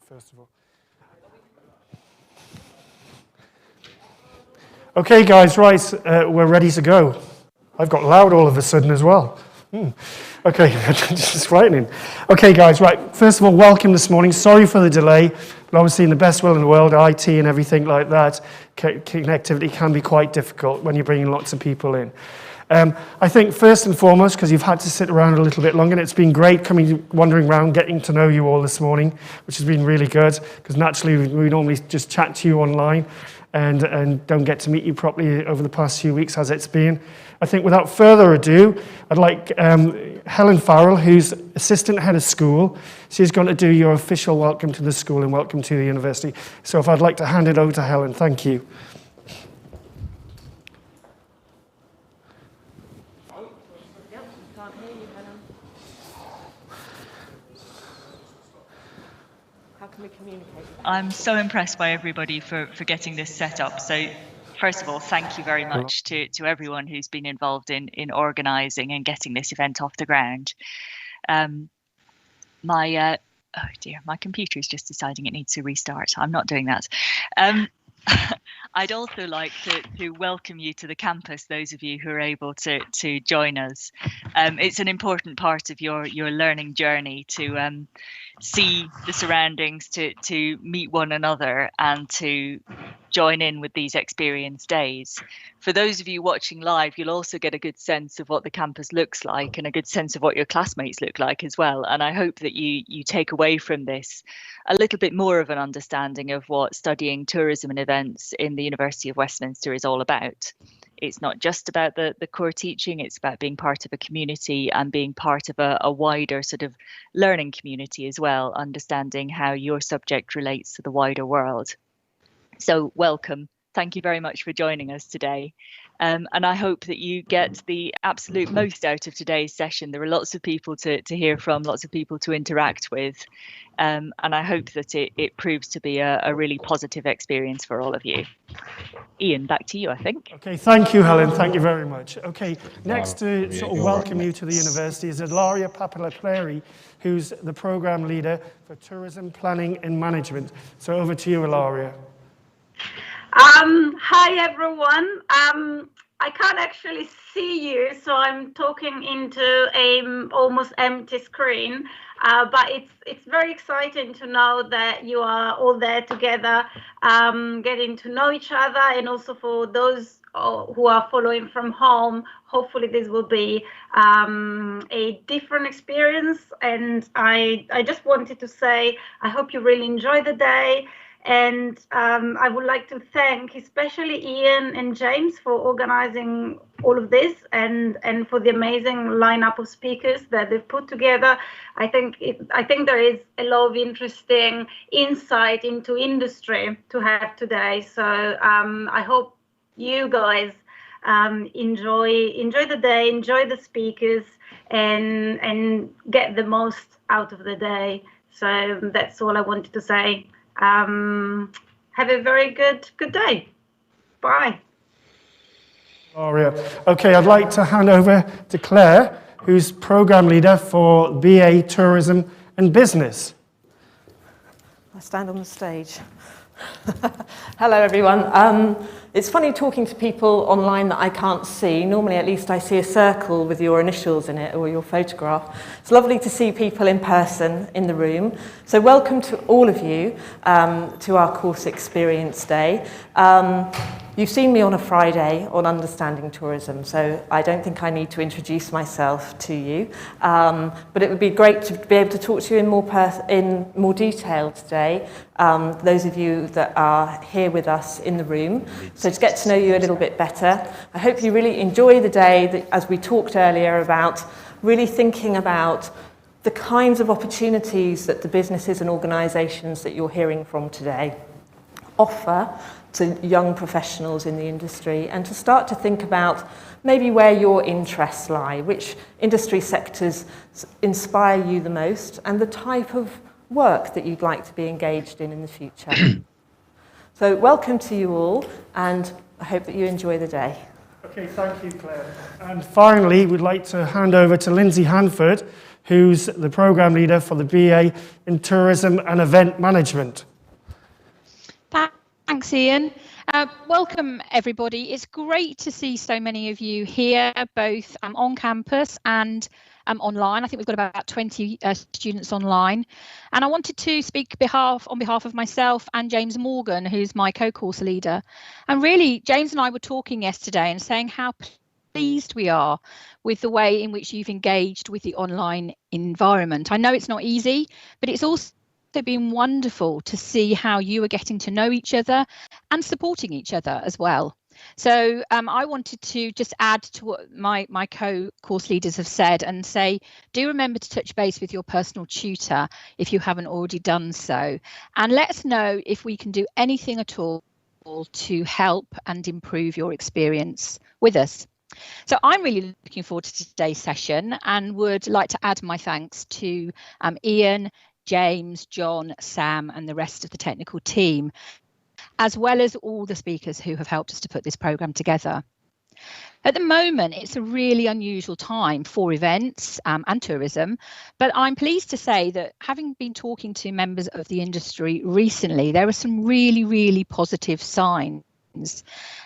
first of all. Okay, guys, right, we're ready to go. I've got loud all of a sudden as well. Okay, just frightening. Okay, guys, right, first of all, welcome this morning. Sorry for the delay, but obviously in the best will in the world, IT and everything like that, connectivity can be quite difficult when you're bringing lots of people in. I think first and foremost, because you've had to sit around a little bit longer, and it's been great wandering around, getting to know you all this morning, which has been really good, because naturally we normally just chat to you online and don't get to meet you properly over the past few weeks as it's been. I think without further ado, I'd like Helen Farrell, who's Assistant Head of School. She's going to do your official welcome to the school and welcome to the university. So if I'd like to hand it over to Helen, thank you. I'm so impressed by everybody for getting this set up. So first of all, thank you very much to everyone who's been involved in organising and getting this event off the ground. My computer is just deciding it needs to restart. I'm not doing that. I'd also like to welcome you to the campus, those of you who are able to join us. It's an important part of your learning journey to see the surroundings, to meet one another and to join in with these experience days. For those of you watching live, you'll also get a good sense of what the campus looks like and a good sense of what your classmates look like as well. And I hope that you take away from this a little bit more of an understanding of what studying tourism and events in the University of Westminster is all about. It's not just about the core teaching, it's about being part of a community and being part of a wider sort of learning community as well, understanding how your subject relates to the wider world. So welcome. Thank you very much for joining us today. And I hope that you get the absolute most out of today's session. There are lots of people to hear from, lots of people to interact with. And I hope that it proves to be a really positive experience for all of you. Ian, back to you, I think. Okay, thank you, Helen. Thank you very much. Okay, next to sort of welcome you to the university is Ilaria Papalapleri, who's the program leader for tourism planning and management. So over to you, Ilaria. Hi, everyone. I can't actually see you, so I'm talking into a almost empty screen. But it's very exciting to know that you are all there together, getting to know each other, and also for those who are following from home, hopefully this will be a different experience. And I just wanted to say, I hope you really enjoy the day. And I would like to thank especially Ian and James for organizing all of this and for the amazing lineup of speakers that they've put together. I think there is a lot of interesting insight into industry to have today. So I hope you guys enjoy the day, enjoy the speakers, and get the most out of the day. So that's all I wanted to say. Have a very good day. Bye. Okay, I'd like to hand over to Claire, who's program leader for BA Tourism and Business. I stand on the stage. Hello, everyone. It's funny talking to people online that I can't see. Normally, at least, I see a circle with your initials in it or your photograph. It's lovely to see people in person in the room. So welcome to all of you to our course experience day. You've seen me on a Friday on Understanding Tourism, so I don't think I need to introduce myself to you. But it would be great to be able to talk to you in more detail today, those of you that are here with us in the room. So to get to know you a little bit better. I hope you really enjoy the day, as we talked earlier about really thinking about the kinds of opportunities that the businesses and organisations that you're hearing from today offer to young professionals in the industry, and to start to think about maybe where your interests lie, which industry sectors inspire you the most, and the type of work that you'd like to be engaged in the future. So welcome to you all, and I hope that you enjoy the day. Okay, thank you, Claire. And finally, we'd like to hand over to Lindsay Hanford, who's the program leader for the BA in Tourism and Event Management. Thanks, Ian. Welcome, everybody. It's great to see so many of you here, both on campus and online. I think we've got about 20 students online. And I wanted to speak on behalf of myself and James Morgan, who's my co-course leader. And really, James and I were talking yesterday and saying how pleased we are with the way in which you've engaged with the online environment. I know it's not easy, but it's also been wonderful to see how you are getting to know each other and supporting each other as well. So I wanted to just add to what my co-course leaders have said and say, do remember to touch base with your personal tutor if you haven't already done so. And let us know if we can do anything at all to help and improve your experience with us. So I'm really looking forward to today's session and would like to add my thanks to Ian, James, John, Sam, and the rest of the technical team, as well as all the speakers who have helped us to put this programme together. At the moment, it's a really unusual time for events and tourism, but I'm pleased to say that having been talking to members of the industry recently, there are some really, really positive signs.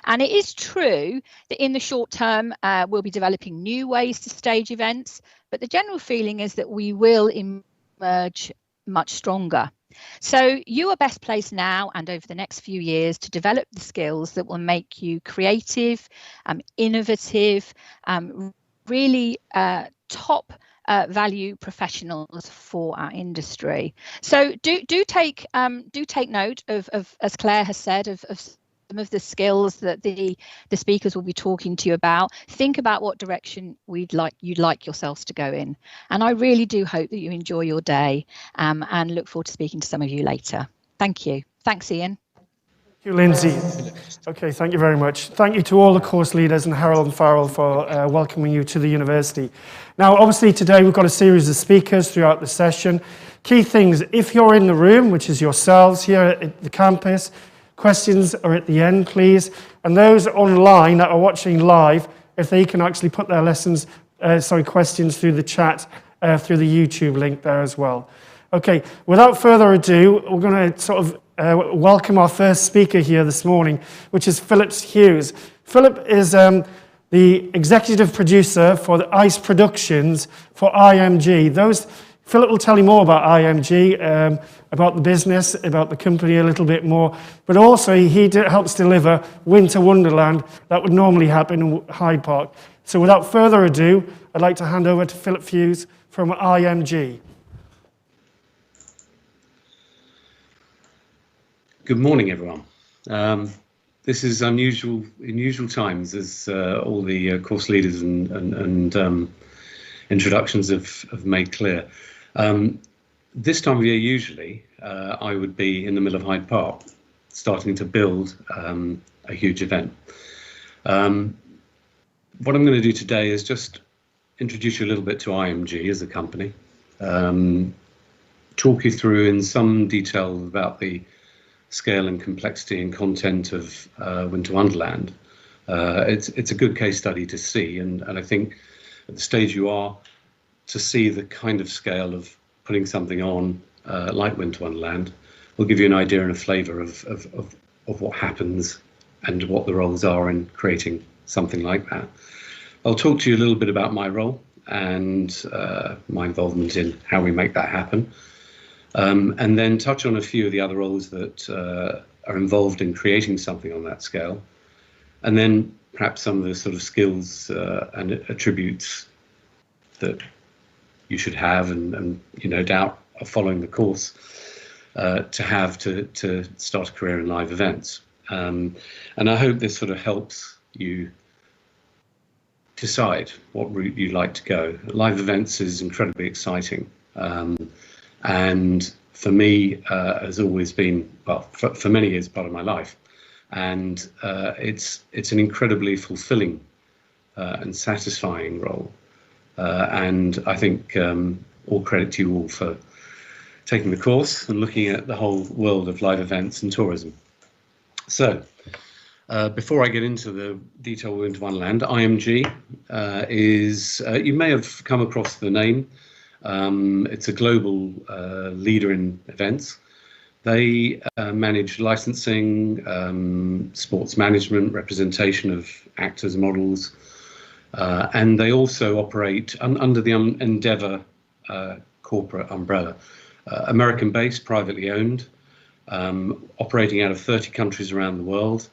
And it is true that in the short term, we'll be developing new ways to stage events, but the general feeling is that we will emerge much stronger. So you are best placed now and over the next few years to develop the skills that will make you creative, innovative, really top value professionals for our industry. So do take note of, as Claire has said, of some of the skills that the speakers will be talking to you about. Think about what direction you'd like yourselves to go in. And I really do hope that you enjoy your day and look forward to speaking to some of you later. Thank you. Thanks, Ian. Thank you, Lindsay. Okay, thank you very much. Thank you to all the course leaders and Harold and Farrell for welcoming you to the university. Now, obviously today we've got a series of speakers throughout the session. Key things, if you're in the room, which is yourselves here at the campus, questions are at the end, please. And those online that are watching live, if they can actually put their questions through the chat, through the YouTube link there as well. Okay, without further ado, we're going to sort of welcome our first speaker here this morning, which is Philip Hughes. Philip is the executive producer for the ICE Productions for IMG. Philip will tell you more about IMG, about the business, about the company a little bit more, but also he helps deliver Winter Wonderland that would normally happen in Hyde Park. So without further ado, I'd like to hand over to Philip Hughes from IMG. Good morning, everyone. This is unusual times, as all the course leaders and introductions have made clear. This time of year, usually, I would be in the middle of Hyde Park, starting to build a huge event. What I'm going to do today is just introduce you a little bit to IMG as a company, talk you through in some detail about the scale and complexity and content of Winter Wonderland. It's a good case study to see, and I think at the stage you are, to see the kind of scale of putting something on like Winter Wonderland will give you an idea and a flavour of what happens and what the roles are in creating something like that. I'll talk to you a little bit about my role and my involvement in how we make that happen, and then touch on a few of the other roles that are involved in creating something on that scale, and then perhaps some of the sort of skills and attributes that you should have and you no doubt are following the course to have to start a career in live events. And I hope this sort of helps you decide what route you'd like to go. Live events is incredibly exciting. And for me, has always been, well, for many years, part of my life. And it's an incredibly fulfilling and satisfying role. And I think all credit to you all for taking the course and looking at the whole world of live events and tourism. So Before I get into the detail of Winter Wonderland, IMG is, you may have come across the name. It's a global leader in events. They manage licensing, sports management, representation of actors, models, and they also operate under the Endeavour corporate umbrella. American-based, privately owned, operating out of 30 countries around the world.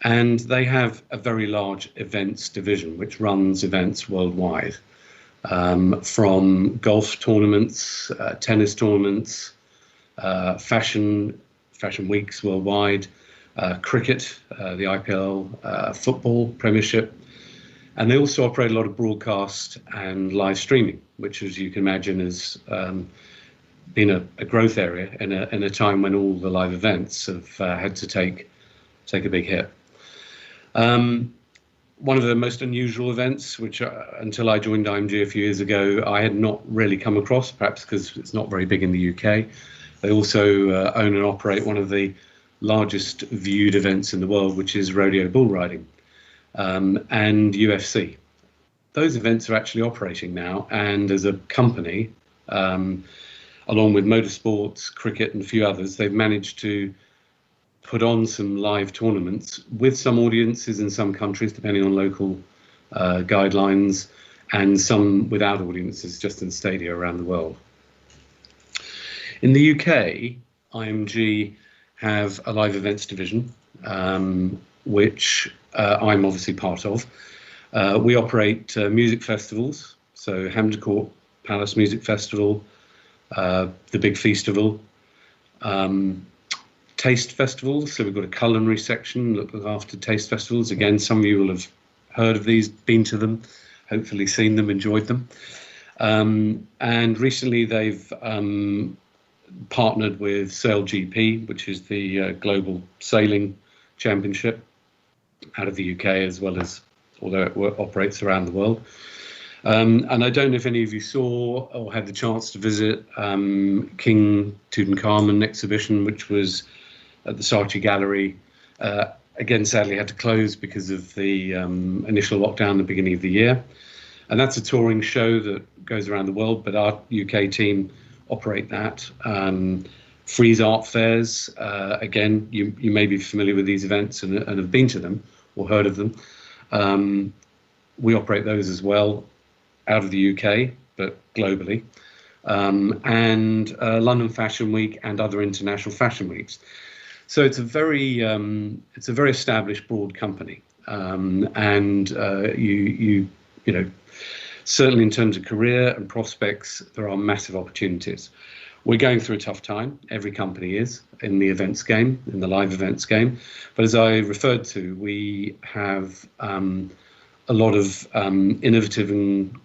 And they have a very large events division, which runs events worldwide, from golf tournaments, tennis tournaments, fashion weeks worldwide, cricket, the IPL, football, Premiership. And they also operate a lot of broadcast and live streaming, which, as you can imagine, has been a growth area in a time when all the live events have had to take a big hit. One of the most unusual events, which until I joined IMG a few years ago, I had not really come across, perhaps because it's not very big in the UK. They also own and operate one of the largest viewed events in the world, which is rodeo bull riding, and UFC. Those events are actually operating now, and as a company, along with motorsports, cricket and a few others, they've managed to put on some live tournaments with some audiences in some countries, depending on local guidelines, and some without audiences, just in stadia around the world. In the UK, IMG have a live events division, which I'm obviously part of. We operate music festivals, so Hampton Court Palace Music Festival, the Big Feastival, taste festivals. So we've got a culinary section that look after taste festivals. Again, some of you will have heard of these, been to them, hopefully seen them, enjoyed them. And recently they've partnered with SailGP, which is the global sailing championship out of the UK, as well as, although it operates around the world. And I don't know if any of you saw or had the chance to visit King Tutankhamun exhibition, which was at the Saatchi Gallery. Again, sadly had to close because of the initial lockdown at the beginning of the year. And that's a touring show that goes around the world, but our UK team operate that. Frieze art fairs, again, you may be familiar with these events and have been to them or heard of them. We operate those as well, out of the UK, but globally, and London Fashion Week and other international fashion weeks. So it's a very established, broad company, and you know, certainly in terms of career and prospects, there are massive opportunities. We're going through a tough time. Every company is in the events game, in the live events game. But as I referred to, we have a lot of innovative and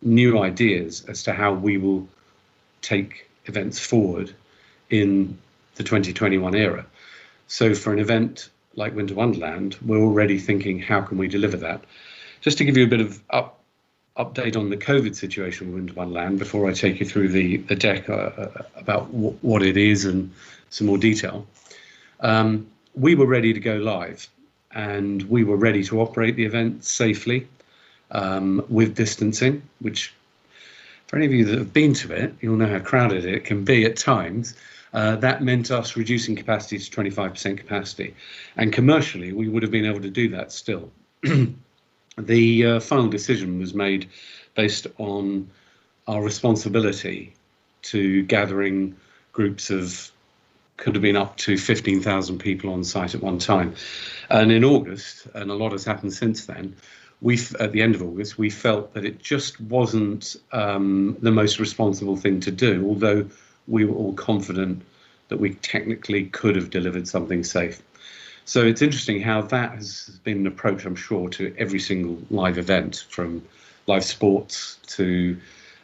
new ideas as to how we will take events forward in the 2021 era. So for an event like Winter Wonderland, we're already thinking, how can we deliver that? Just to give you a bit of update on the COVID situation with Winter Wonderland before I take you through the deck about what it is and some more detail. We were ready to go live, and we were ready to operate the event safely with distancing, which for any of you that have been to it, you'll know how crowded it can be at times. That meant us reducing capacity to 25% capacity, and commercially we would have been able to do that still. The final decision was made based on our responsibility to gathering groups of, could have been up to 15,000 people on site at one time. And in August, and a lot has happened since then, at the end of August, we felt that it just wasn't the most responsible thing to do, although we were all confident that we technically could have delivered something safe. So it's interesting how that has been an approach, I'm sure, to every single live event, from live sports to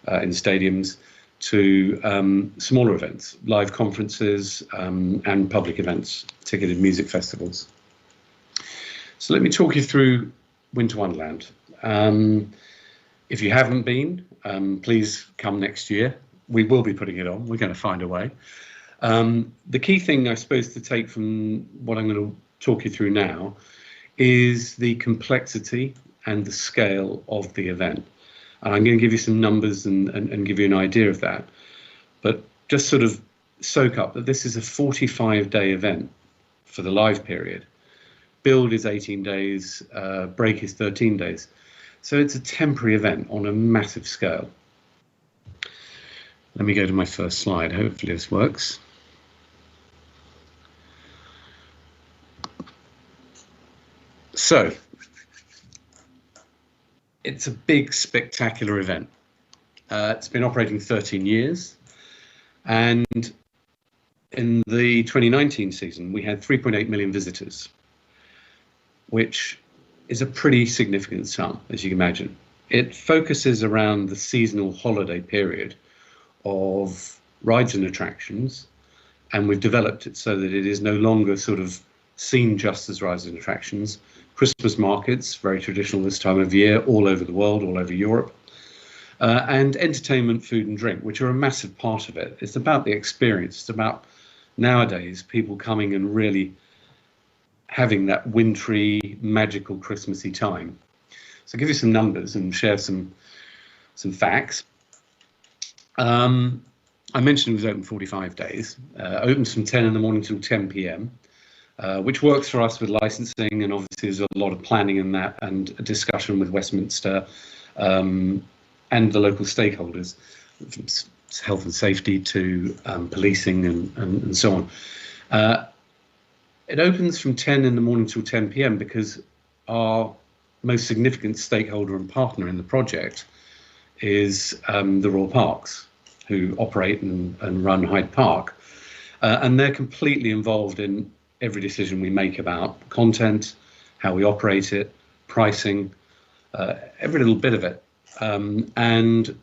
in stadiums to smaller events, live conferences and public events, ticketed music festivals. So let me talk you through Winter Wonderland. If you haven't been, please come next year. We will be putting it on. We're going to find a way. The key thing, I suppose, to take from what I'm going to talk you through now is the complexity and the scale of the event. And I'm going to give you some numbers and give you an idea of that. But just sort of soak up that this is a 45-day event for the live period. Build is 18 days, break is 13 days. So it's a temporary event on a massive scale. Let me go to my first slide. Hopefully this works. So it's a big, spectacular event. It's been operating 13 years. And in the 2019 season, we had 3.8 million visitors, which is a pretty significant sum, as you can imagine. It focuses around the seasonal holiday period of rides and attractions, and we've developed it so that it is no longer sort of seen just as rides and attractions. Christmas markets, very traditional this time of year, all over the world, all over Europe, and entertainment, food and drink, which are a massive part of it. It's about the experience. It's about, nowadays, people coming and really having that wintry, magical, Christmassy time. So I'll give you some numbers and share some facts. I mentioned it was open 45 days, opens from 10 in the morning till 10 p.m., which works for us with licensing, and obviously there's a lot of planning in that and a discussion with Westminster and the local stakeholders, from health and safety to policing and so on. It opens from 10 in the morning till 10 p.m. because our most significant stakeholder and partner in the project is the Royal Parks, who operate and run Hyde Park. And they're completely involved in every decision we make about content, how we operate it, pricing, every little bit of it. And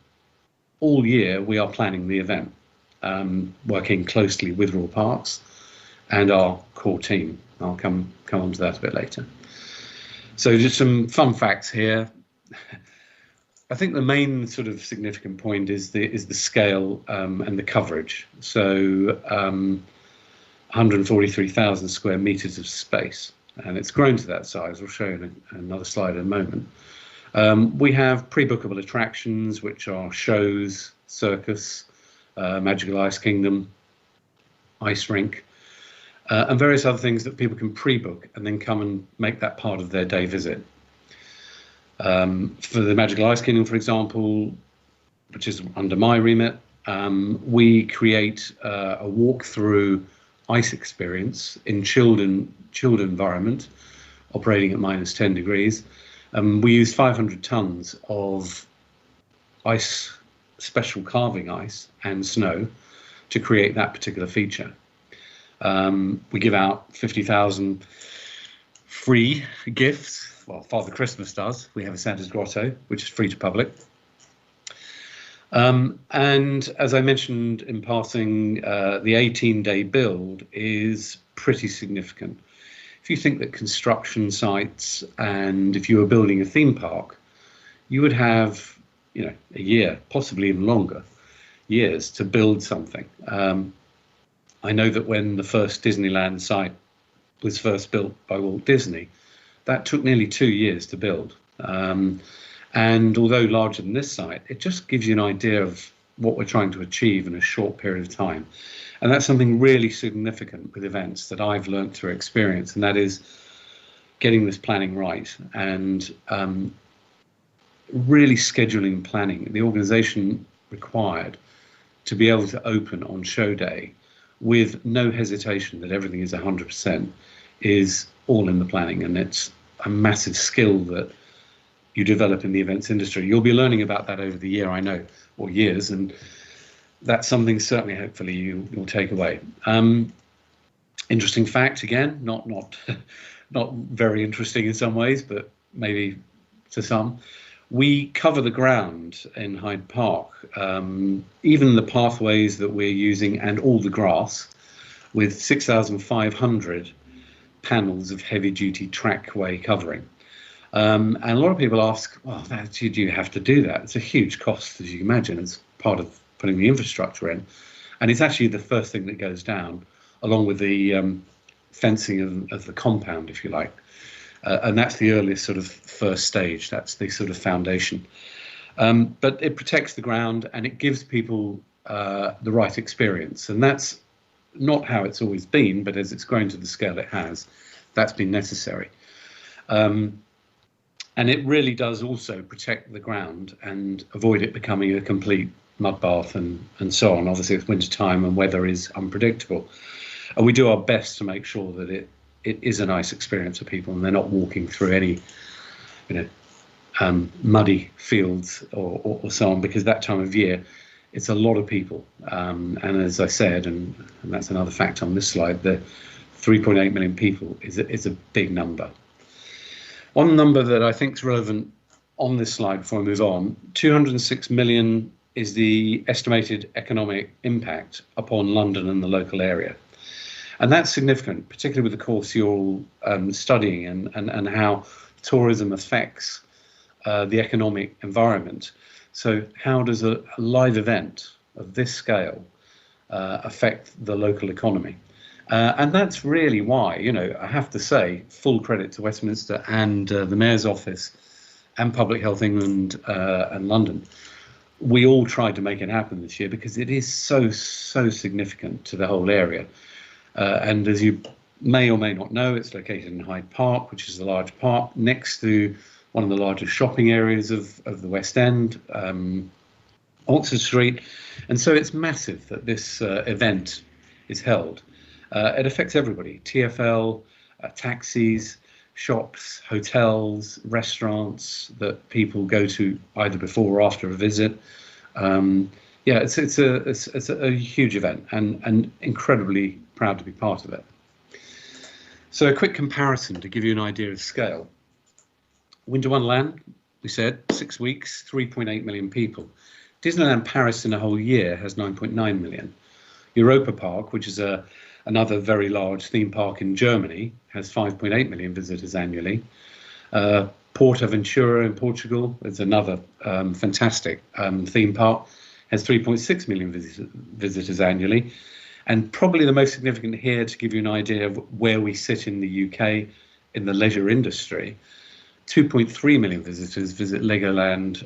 all year we are planning the event, working closely with Royal Parks and our core team. I'll come on to that a bit later. So just some fun facts here. I think the main sort of significant point is the scale and the coverage. So 143,000 square meters of space, and it's grown to that size. I'll show you in another slide in a moment. We have pre-bookable attractions, which are shows, circus, Magical Ice Kingdom, ice rink, and various other things that people can pre-book and then come and make that part of their day visit. For the Magical Ice Kingdom, for example, which is under my remit, we create a walk-through ice experience in chilled environment, operating at -10 degrees. We use 500 tons of ice, special carving ice and snow to create that particular feature. We give out 50,000 free gifts. Well, Father Christmas does. We have a Santa's Grotto, which is free to public. And as I mentioned in passing, the 18-day build is pretty significant. If you think that construction sites, and if you were building a theme park, you would have, a year, possibly even longer, years to build something. I know that when the first Disneyland site was first built by Walt Disney, that took nearly 2 years to build. And although larger than this site, it just gives you an idea of what we're trying to achieve in a short period of time. And that's something really significant with events that I've learned through experience, and that is getting this planning right and really scheduling and planning. The organisation required to be able to open on show day with no hesitation that everything is 100% is all in the planning, and it's a massive skill that you develop in the events industry. You'll be learning about that over the year, I know, or years, and that's something certainly, hopefully, you'll take away. Interesting fact, again, not very interesting in some ways, but maybe to some. We cover the ground in Hyde Park, even the pathways that we're using and all the grass, with 6,500 panels of heavy-duty trackway covering. And a lot of people ask, well, do you have to do that? It's a huge cost, as you can imagine. It's part of putting the infrastructure in. And it's actually the first thing that goes down, along with the fencing of the compound, if you like. And that's the earliest sort of first stage. That's the sort of foundation. But it protects the ground and it gives people the right experience. And that's not how it's always been, but as it's grown to the scale it has, that's been necessary. And it really does also protect the ground and avoid it becoming a complete mud bath and so on. Obviously, it's winter time and weather is unpredictable. And we do our best to make sure that it is a nice experience for people and they're not walking through any, muddy fields or so on, because that time of year, it's a lot of people. And as I said, and that's another fact on this slide, the 3.8 million people is a big number. One number that I think is relevant on this slide before I move on, 206 million is the estimated economic impact upon London and the local area. And that's significant, particularly with the course you're all studying and how tourism affects the economic environment. So how does a live event of this scale affect the local economy? And that's really why, I have to say, full credit to Westminster and the Mayor's Office and Public Health England and London. We all tried to make it happen this year because it is so significant to the whole area. And as you may or may not know, it's located in Hyde Park, which is a large park next to one of the largest shopping areas of the West End, Oxford Street. And so it's massive that this event is held. It affects everybody, TfL, taxis, shops, hotels, restaurants that people go to either before or after a visit. It's a huge event and incredibly proud to be part of it. So a quick comparison to give you an idea of scale. Winter Wonderland, we said, 6 weeks, 3.8 million people. Disneyland Paris in a whole year has 9.9 million. Europa Park, which is another very large theme park in Germany, has 5.8 million visitors annually. Portaventura in Portugal is another fantastic theme park, has 3.6 million visitors annually. And probably the most significant here, to give you an idea of where we sit in the UK in the leisure industry, 2.3 million visitors visit Legoland.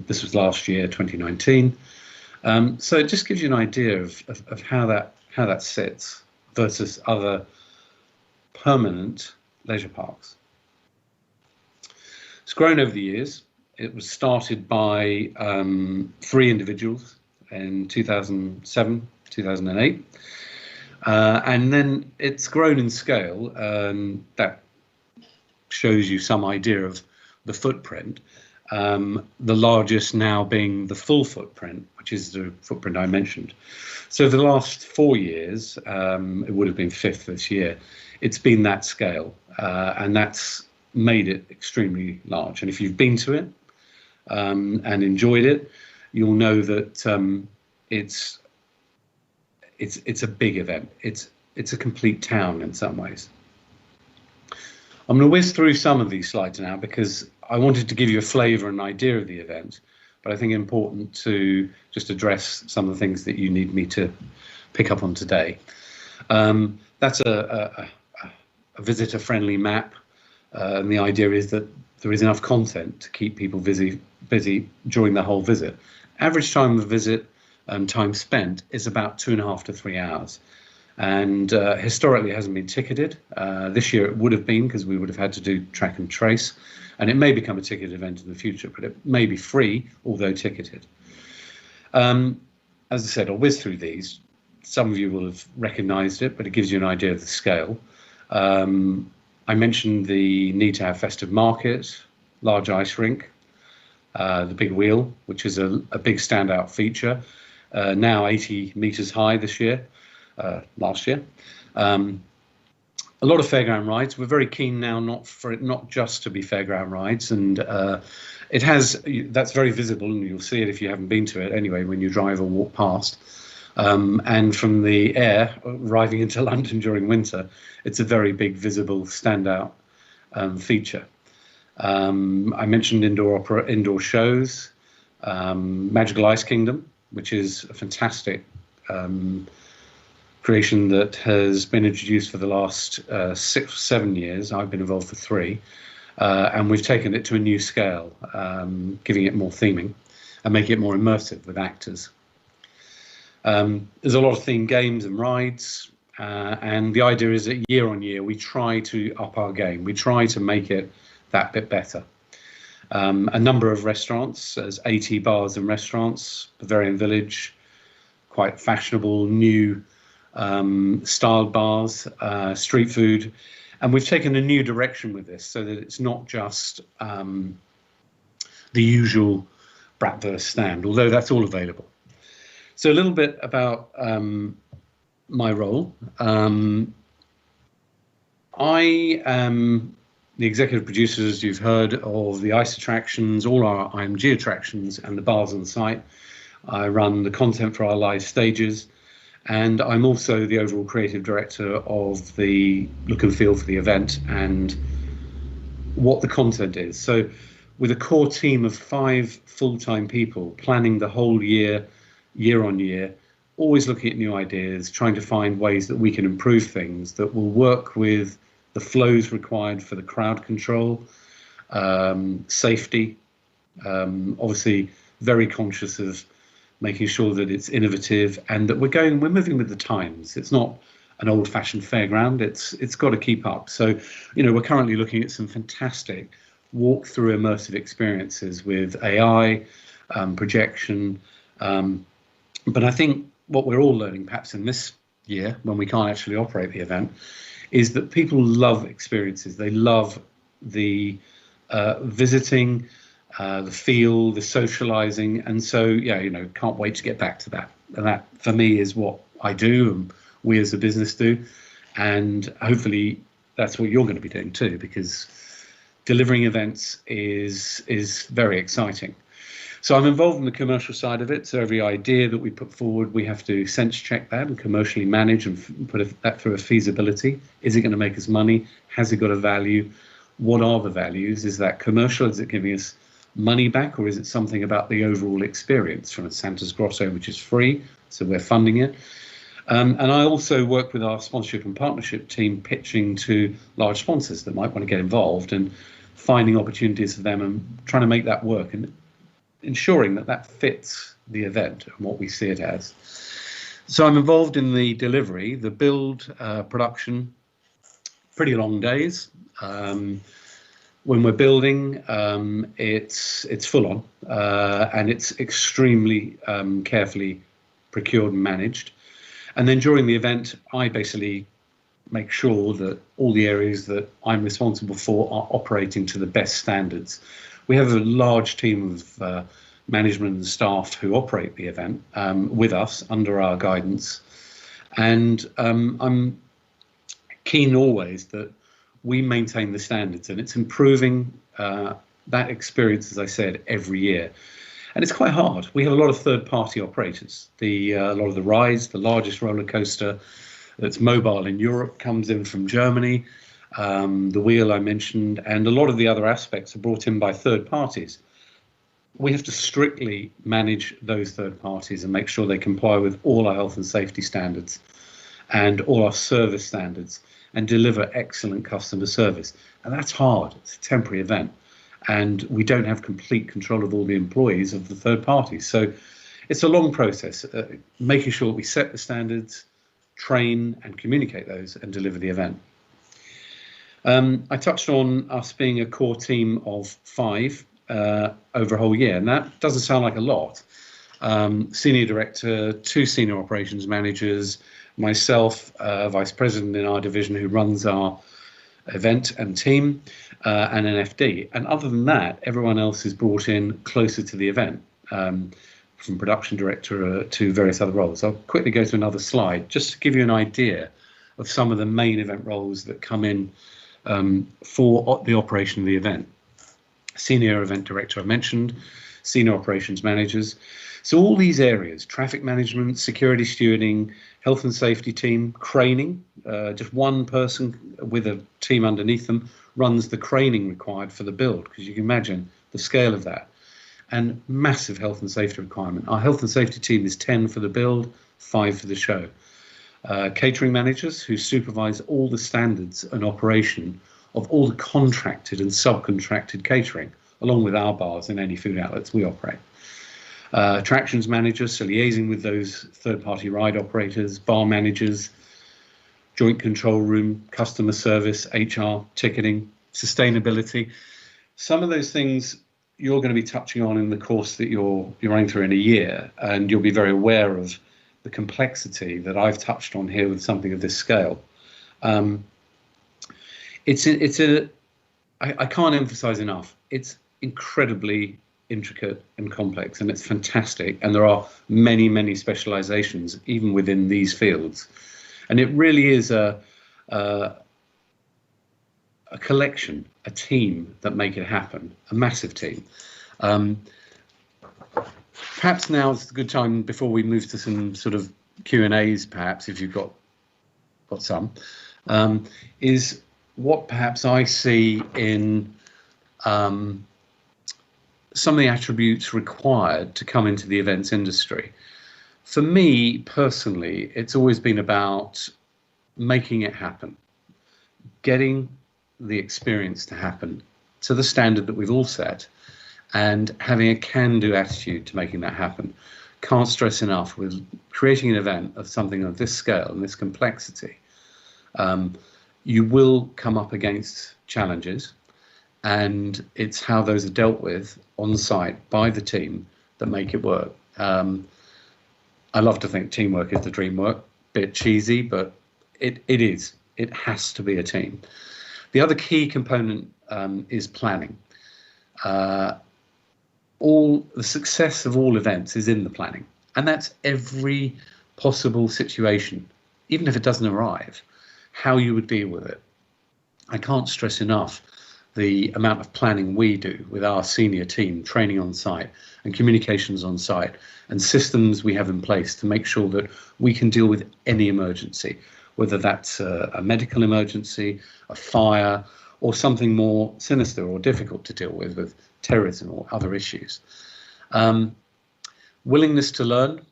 This was last year, 2019. So it just gives you an idea of how that sits versus other permanent leisure parks. It's grown over the years. It was started by 3 individuals in 2007, 2008. And then it's grown in scale. That shows you some idea of the footprint. The largest now being the full footprint, which is the footprint I mentioned. So for the last 4 years, it would have been 5th this year, it's been that scale, and that's made it extremely large. And if you've been to it and enjoyed it, you'll know that it's a big event. It's a complete town in some ways. I'm going to whiz through some of these slides now because I wanted to give you a flavour and idea of the event, but I think it's important to just address some of the things that you need me to pick up on today. That's a visitor-friendly map, and the idea is that there is enough content to keep people busy during the whole visit. Average time of visit and time spent is about 2.5 to 3 hours. And historically it hasn't been ticketed. This year it would have been, because we would have had to do track and trace, and it may become a ticketed event in the future, but it may be free, although ticketed. As I said, I'll whiz through these. Some of you will have recognised it, but it gives you an idea of the scale. I mentioned the need to have festive market, large ice rink, the big wheel, which is a big standout feature, now 80 metres high this year. Last year, a lot of fairground rides. We're very keen now not just to be fairground rides, and that's very visible, and you'll see it if you haven't been to it anyway when you drive or walk past. And from the air arriving into London during winter, it's a very big visible standout feature. I mentioned indoor shows, Magical Ice Kingdom, which is a fantastic creation that has been introduced for the last 6 or 7 years. I've been involved for 3. And we've taken it to a new scale, giving it more theming and making it more immersive with actors. There's a lot of themed games and rides, and the idea is that year on year we try to up our game. We try to make it that bit better. A number of restaurants, there's 80 bars and restaurants, Bavarian Village, quite fashionable, new styled bars, street food. And we've taken a new direction with this so that it's not just the usual bratwurst stand, although that's all available. So a little bit about my role. I am the executive producer, as you've heard, of the ICE attractions, all our IMG attractions and the bars on the site. I run the content for our live stages. And I'm also the overall creative director of the look and feel for the event and what the content is. So with a core team of 5 full-time people planning the whole year, year on year, always looking at new ideas, trying to find ways that we can improve things that will work with the flows required for the crowd control, safety, obviously very conscious of making sure that it's innovative and that we're moving with the times. It's not an old-fashioned fairground. It's got to keep up. So, we're currently looking at some fantastic walk-through immersive experiences with AI, projection. But I think what we're all learning, perhaps in this year, when we can't actually operate the event, is that people love experiences. They love the visiting, the feel, the socializing, and so can't wait to get back to that. And that for me is what I do and we as a business do, and hopefully that's what you're going to be doing too, because delivering events is very exciting. So I'm involved in the commercial side of it. So every idea that we put forward, we have to sense check that and commercially manage and put that through a feasibility. Is it going to make us money? Has it got a value? What are the values? Is that commercial? Is it giving us money back, or is it something about the overall experience from Santa's Grosso, which is free, so we're funding it? And I also work with our sponsorship and partnership team, pitching to large sponsors that might want to get involved and finding opportunities for them and trying to make that work and ensuring that that fits the event and what we see it as. So I'm involved in the delivery, the build, production, pretty long days. When we're building, it's full on and it's extremely carefully procured and managed. And then during the event, I basically make sure that all the areas that I'm responsible for are operating to the best standards. We have a large team of management and staff who operate the event with us under our guidance. And I'm keen always that we maintain the standards, and it's improving that experience, as I said, every year. And it's quite hard. We have a lot of third-party operators. A lot of the rides, the largest roller coaster that's mobile in Europe comes in from Germany. The wheel I mentioned, and a lot of the other aspects are brought in by third parties. We have to strictly manage those third parties and make sure they comply with all our health and safety standards and all our service standards, and deliver excellent customer service. And that's hard. It's a temporary event. And we don't have complete control of all the employees of the third parties. So it's a long process, making sure we set the standards, train and communicate those, and deliver the event. I touched on us being a core team of 5 over a whole year, and that doesn't sound like a lot. Senior director, 2 senior operations managers, myself, vice president in our division who runs our event and team, and an FD. And other than that, everyone else is brought in closer to the event, from production director to various other roles. I'll quickly go to another slide just to give you an idea of some of the main event roles that come in for the operation of the event. Senior event director I mentioned, senior operations managers. So all these areas, traffic management, security stewarding, health and safety team, craning, just one person with a team underneath them runs the craning required for the build, because you can imagine the scale of that. And massive health and safety requirement. Our health and safety team is 10 for the build, 5 for the show. catering managers who supervise all the standards and operation of all the contracted and subcontracted catering, along with our bars and any food outlets we operate. Attractions managers, so liaising with those third-party ride operators, bar managers, joint control room, customer service, HR, ticketing, sustainability. Some of those things you're going to be touching on in the course that you're running through in a year, and you'll be very aware of the complexity that I've touched on here with something of this scale. I can't emphasize enough, it's incredibly intricate and complex, and it's fantastic, and there are many, many specializations even within these fields, and it really is a collection, a team that make it happen, a massive team. Perhaps now is a good time, before we move to some sort of Q&As, perhaps, if you've got some, is what perhaps I see in some of the attributes required to come into the events industry. For me, personally, it's always been about making it happen, getting the experience to happen to the standard that we've all set, and having a can-do attitude to making that happen. Can't stress enough, with creating an event of something of this scale and this complexity, you will come up against challenges, and it's how those are dealt with on site by the team that make it work. I love to think teamwork is the dream work. Bit cheesy, but it is. It has to be a team. The other key component is planning. All the success of all events is in the planning, and that's every possible situation, even if it doesn't arrive, how you would deal with it. I can't stress enough the amount of planning we do with our senior team, training on site and communications on site, and systems we have in place to make sure that we can deal with any emergency, whether that's a medical emergency, a fire, or something more sinister or difficult to deal with terrorism or other issues. Willingness to learn.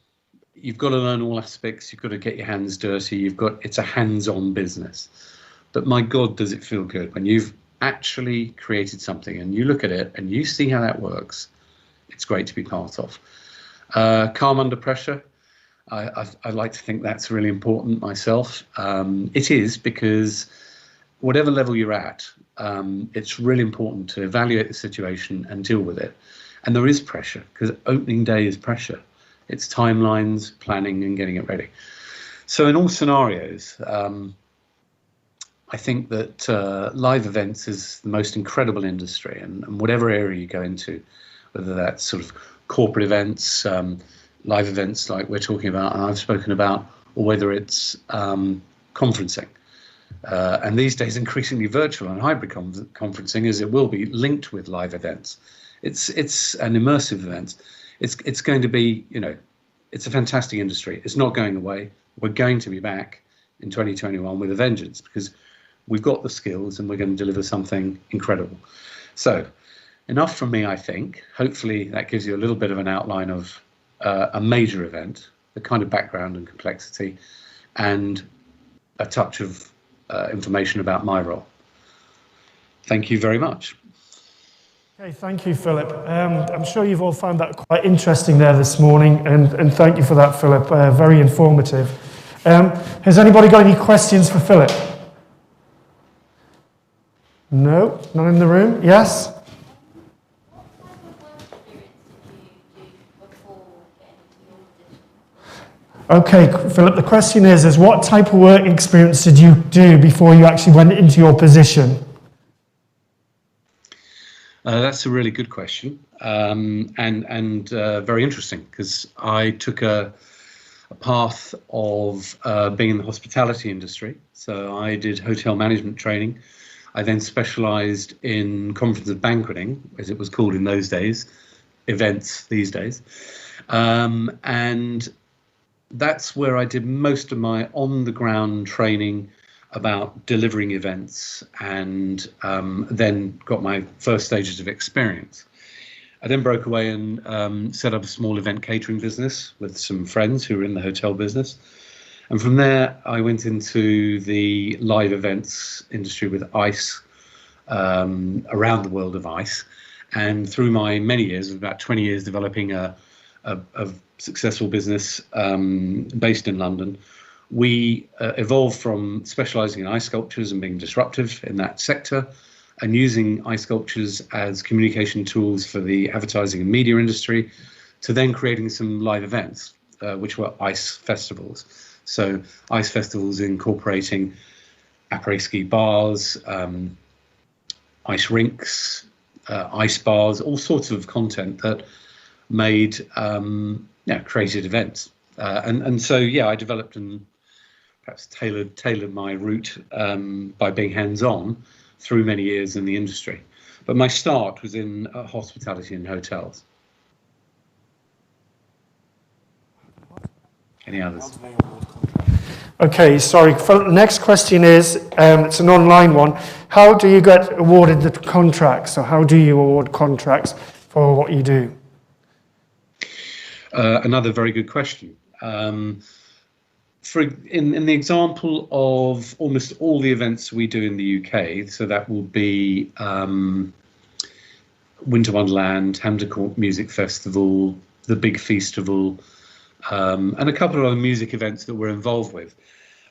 You've got to learn all aspects. You've got to get your hands dirty. It's a hands-on business. But my God, does it feel good when you've actually created something and you look at it and you see how that works. It's great to be part of. Calm under pressure. I like to think that's really important myself. It is, because whatever level you're at, it's really important to evaluate the situation and deal with it. And there is pressure, because opening day is pressure. It's timelines, planning, and getting it ready. So in all scenarios, I think that live events is the most incredible industry, and whatever area you go into, whether that's sort of corporate events, live events like we're talking about and I've spoken about, or whether it's conferencing. And these days increasingly virtual and hybrid conferencing, as it will be linked with live events. It's an immersive event. It's going to be, it's a fantastic industry. It's not going away. We're going to be back in 2021 with a vengeance, because we've got the skills and we're going to deliver something incredible. So enough from me, I think. Hopefully that gives you a little bit of an outline of a major event, the kind of background and complexity, and a touch of information about my role. Thank you very much. Okay, thank you, Philip. I'm sure you've all found that quite interesting there this morning, and thank you for that, Philip. Very informative. Has anybody got any questions for Philip? No? None in the room? Yes? Okay, Philip, the question is what type of work experience did you do before you actually went into your position? That's a really good question, and very interesting, because I took a path of being in the hospitality industry. So I did hotel management training. I then specialised in conference and banqueting, as it was called in those days, events these days. And that's where I did most of my on-the-ground training about delivering events, and then got my first stages of experience. I then broke away and set up a small event catering business with some friends who were in the hotel business. And from there, I went into the live events industry with ICE, around the world of ICE. And through my many years, about 20 years, developing a successful business based in London, we evolved from specializing in ice sculptures and being disruptive in that sector, and using ice sculptures as communication tools for the advertising and media industry, to then creating some live events, which were ice festivals. So ice festivals incorporating après-ski bars, ice rinks, ice bars, all sorts of content that made created events. And so, yeah, I developed and perhaps tailored my route by being hands-on through many years in the industry. But my start was in hospitality and hotels. Any others? Okay, sorry. The next question is, it's an online one. How do you get awarded the contracts? So how do you award contracts for what you do? Another very good question. In the example of almost all the events we do in the UK, so that will be Winter Wonderland, Hampton Court Music Festival, the Big Feastival, and a couple of other music events that we're involved with.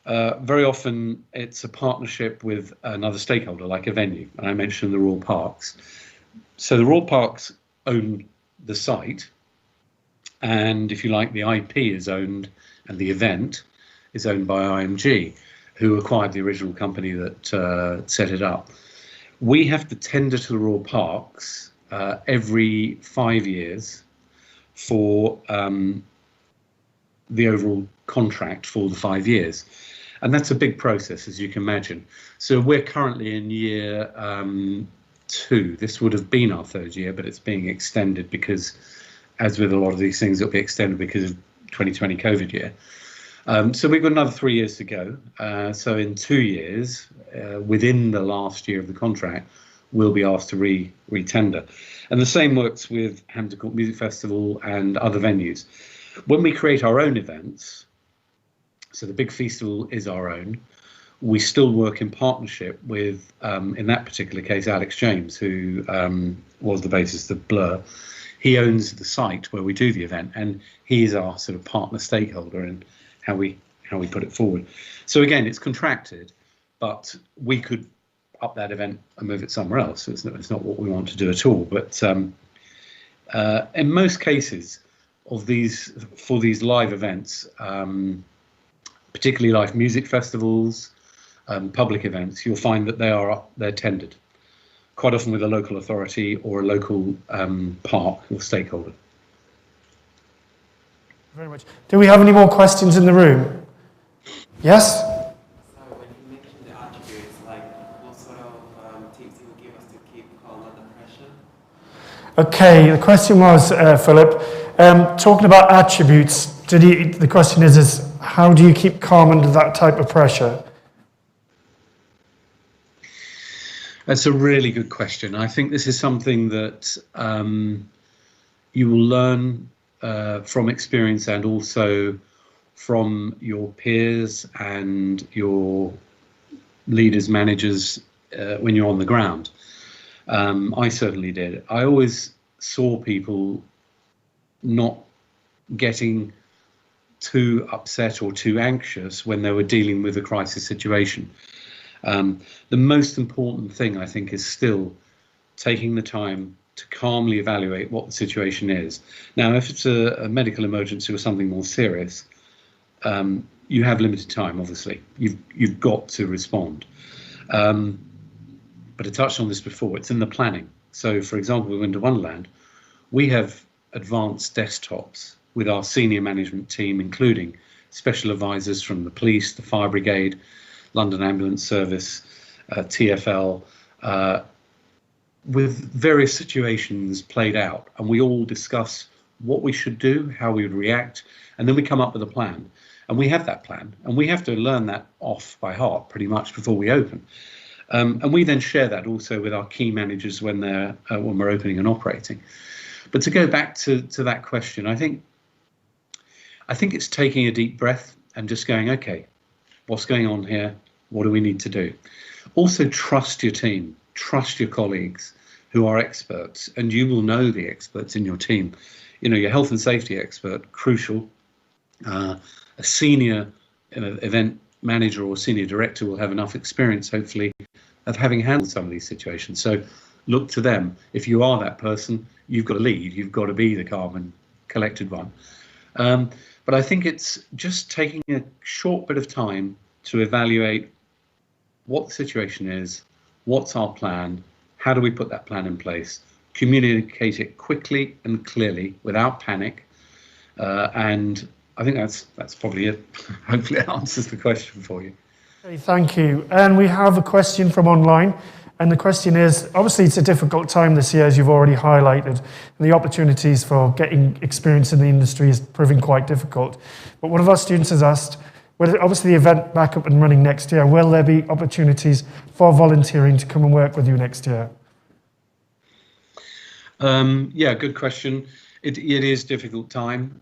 Very often it's a partnership with another stakeholder, like a venue, and I mentioned the Royal Parks. So the Royal Parks own the site, and if you like, the IP is owned, and the event is owned by IMG, who acquired the original company that set it up. We have to tender to the Royal Parks every 5 years for the overall contract for the 5 years. And that's a big process, as you can imagine. So we're currently in year 2. This would have been our 3rd year, but it's being extended because, as with a lot of these things, it'll be extended because of 2020 COVID year. So we've got another 3 years to go. So in 2 years, within the last year of the contract, we'll be asked to re-tender. And the same works with Hampton Court Music Festival and other venues. When we create our own events, so the Big Feastival is our own, we still work in partnership with, in that particular case, Alex James, who was the bassist of Blur. He owns the site where we do the event, and he's our sort of partner stakeholder in how we put it forward. So again, it's contracted, but we could up that event and move it somewhere else. So it's not what we want to do at all. But in most cases of these, for these live events, particularly live music festivals, public events, you'll find that they're tendered, quite often with a local authority or a local park or stakeholder. Very much. Do we have any more questions in the room? Yes? So when you mentioned the attributes, like what sort of tips you would give us to keep calm under pressure? Okay, the question was, Philip, talking about attributes, the question is how do you keep calm under that type of pressure? That's a really good question. I think this is something that you will learn from experience, and also from your peers and your leaders, managers, when you're on the ground. I certainly did. I always saw people not getting too upset or too anxious when they were dealing with a crisis situation. The most important thing, I think, is still taking the time to calmly evaluate what the situation is. Now, if it's a medical emergency or something more serious, you have limited time, obviously. You've got to respond. But I touched on this before, it's in the planning. So, for example, with Winter Wonderland, we have advanced desktops with our senior management team, including special advisors from the police, the fire brigade, London Ambulance Service, TfL, with various situations played out, and we all discuss what we should do, how we would react, and then we come up with a plan. And we have that plan, and we have to learn that off by heart pretty much before we open. And we then share that also with our key managers when we're opening and operating. But to go back to that question, I think it's taking a deep breath and just going, okay, what's going on here? What do we need to do? Also, trust your team, trust your colleagues who are experts, and you will know the experts in your team. Your health and safety expert, crucial. A senior event manager or senior director will have enough experience, hopefully, of having handled some of these situations. So look to them. If you are that person, you've got to lead. You've got to be the calm and collected one. But I think it's just taking a short bit of time to evaluate what the situation is, what's our plan, how do we put that plan in place, communicate it quickly and clearly without panic, and I think that's probably it. Hopefully it answers the question for you. Okay, thank you. And we have a question from online. And the question is, obviously it's a difficult time this year, as you've already highlighted, and the opportunities for getting experience in the industry is proving quite difficult. But one of our students has asked, obviously the event back up and running next year, will there be opportunities for volunteering to come and work with you next year? Yeah, good question. It is a difficult time.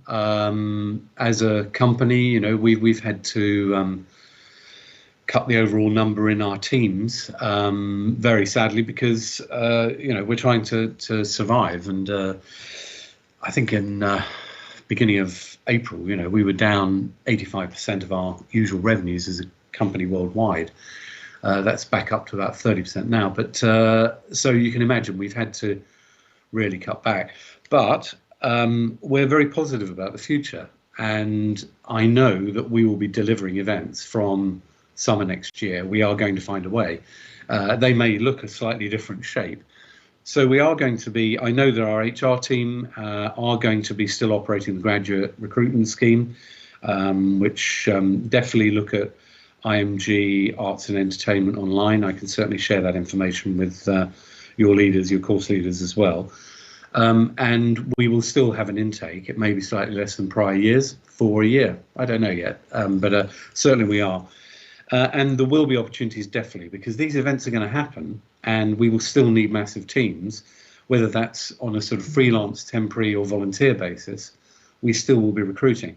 As a company, we've had to cut the overall number in our teams, very sadly, because we're trying to survive. And I think in beginning of April, we were down 85% of our usual revenues as a company worldwide. That's back up to about 30% now. But so you can imagine we've had to really cut back. But we're very positive about the future, and I know that we will be delivering events from summer next year. We are going to find a way. They may look a slightly different shape. So we are going to be, I know that our HR team are going to be still operating the graduate recruitment scheme, which definitely look at IMG, arts and entertainment online. I can certainly share that information with your leaders, your course leaders as well. And we will still have an intake. It may be slightly less than prior years for a year. I don't know yet, but certainly we are. And there will be opportunities, definitely, because these events are going to happen and we will still need massive teams, whether that's on a sort of freelance, temporary or volunteer basis, we still will be recruiting.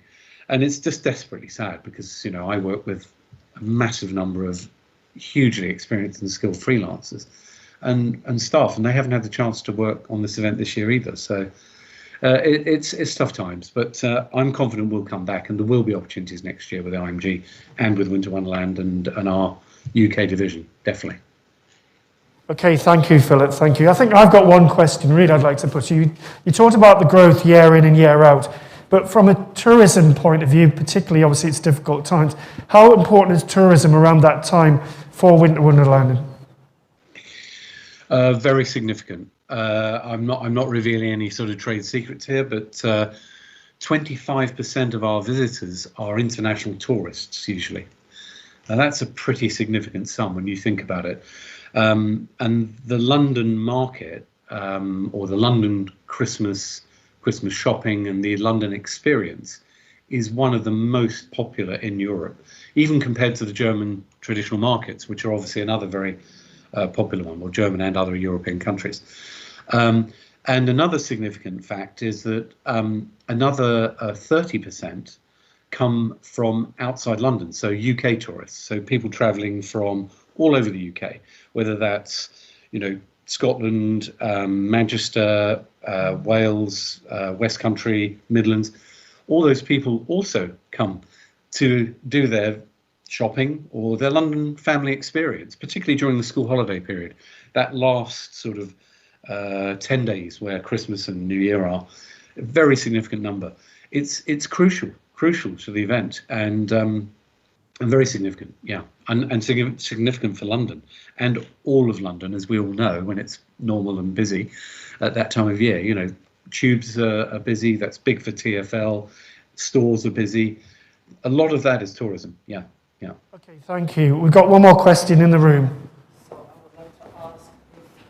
And it's just desperately sad because, I work with a massive number of hugely experienced and skilled freelancers and staff, and they haven't had the chance to work on this event this year either. So it's tough times, but I'm confident we'll come back, and there will be opportunities next year with IMG and with Winter Wonderland and our UK division, definitely. Okay, thank you, Philip. Thank you. I think I've got one question really I'd like to put to you. You talked about the growth year in and year out, but from a tourism point of view, particularly, obviously it's difficult times. How important is tourism around that time for Winter Wonderland? Very significant. I'm not revealing any sort of trade secrets here, but 25% of our visitors are international tourists usually. Now that's a pretty significant sum when you think about it. And the London market, or the London Christmas shopping and the London experience is one of the most popular in Europe, even compared to the German traditional markets, which are obviously another very popular one, or German and other European countries. And another significant fact is that another 30% come from outside London, so UK tourists, so people travelling from all over the UK, whether that's Scotland, Manchester, Wales, West Country, Midlands. All those people also come to do their shopping or their London family experience, particularly during the school holiday period. That last sort of 10 days where Christmas and New Year are, a very significant number. It's crucial to the event, and very significant, yeah, and significant for London and all of London, as we all know, when it's normal and busy at that time of year. Tubes are busy. That's big for TfL. Stores are busy. A lot of that is tourism. Yeah. Okay, thank you. We've got one more question in the room. So I would like to ask if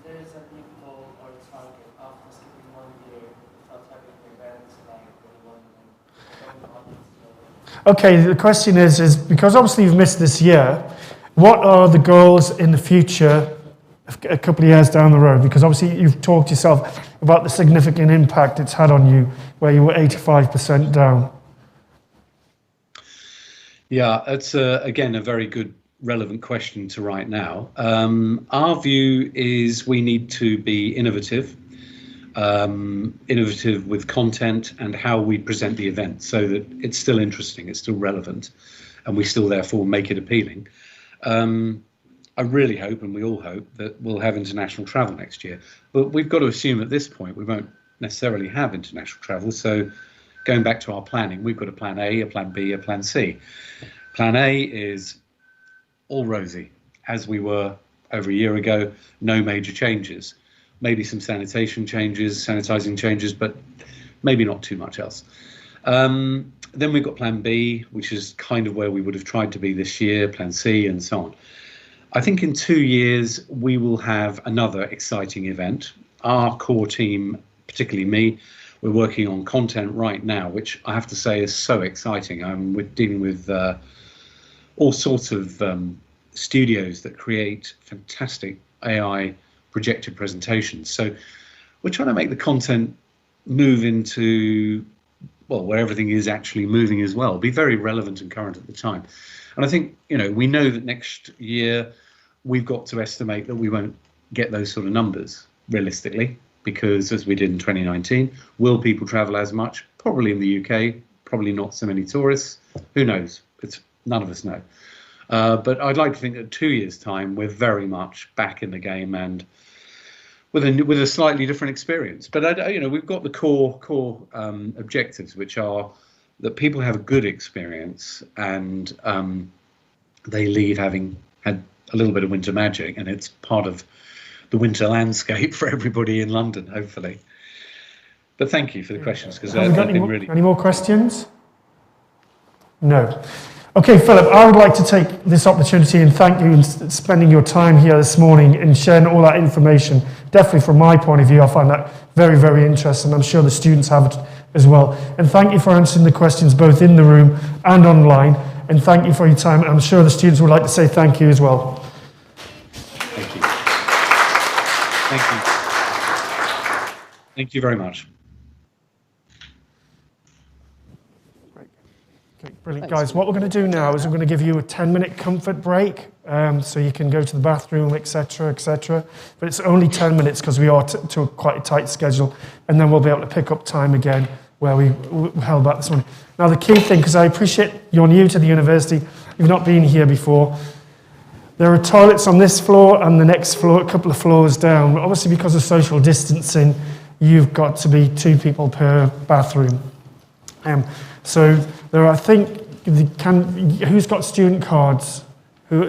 there is a new goal or target after skipping 1 year without having events like the one. Okay, the question is because obviously you've missed this year, what are the goals in the future, a couple of years down the road? Because obviously you've talked yourself about the significant impact it's had on you, where you were 85% down. Yeah, it's again a very good, relevant question to right now. Our view is we need to be innovative, innovative with content and how we present the event, so that it's still interesting, it's still relevant, and we still therefore make it appealing. I really hope, and we all hope, that we'll have international travel next year. But we've got to assume at this point we won't necessarily have international travel. So going back to our planning, we've got a plan A, a plan B, a plan C. Plan A is all rosy, as we were over a year ago, no major changes. Maybe some sanitizing changes, but maybe not too much else. Then we've got plan B, which is kind of where we would have tried to be this year, plan C, and so on. I think in 2 years, we will have another exciting event. Our core team, particularly me, we're working on content right now, which I have to say is so exciting. We're dealing with all sorts of studios that create fantastic AI projected presentations. So we're trying to make the content move into, well, where everything is actually moving as well, be very relevant and current at the time. And I think, we know that next year we've got to estimate that we won't get those sort of numbers realistically, because as we did in 2019, will people travel as much? Probably in the UK, probably not so many tourists. Who knows? None of us know. But I'd like to think that 2 years' time, we're very much back in the game and with a slightly different experience. But we've got the core objectives, which are that people have a good experience and they leave having had a little bit of winter magic, and it's part of the winter landscape for everybody in London, hopefully. But thank you for the questions, because they've been really... Any more questions? No. Okay, Philip, I would like to take this opportunity and thank you for spending your time here this morning and sharing all that information. Definitely from my point of view, I find that very, very interesting. I'm sure the students have it as well. And thank you for answering the questions both in the room and online. And thank you for your time. I'm sure the students would like to say thank you as well. Thank you. Thank you. Thank you very much. Okay, brilliant. Guys, what we're going to do now is we're going to give you a 10-minute comfort break, so you can go to the bathroom, etc., etc. But it's only 10 minutes because we are to quite a tight schedule, and then we'll be able to pick up time again where we held back this morning. Now, the key thing, because I appreciate you're new to the university, you've not been here before, there are toilets on this floor and the next floor, a couple of floors down. Obviously, because of social distancing, you've got to be 2 people per bathroom. So there are, I think, who's got student cards?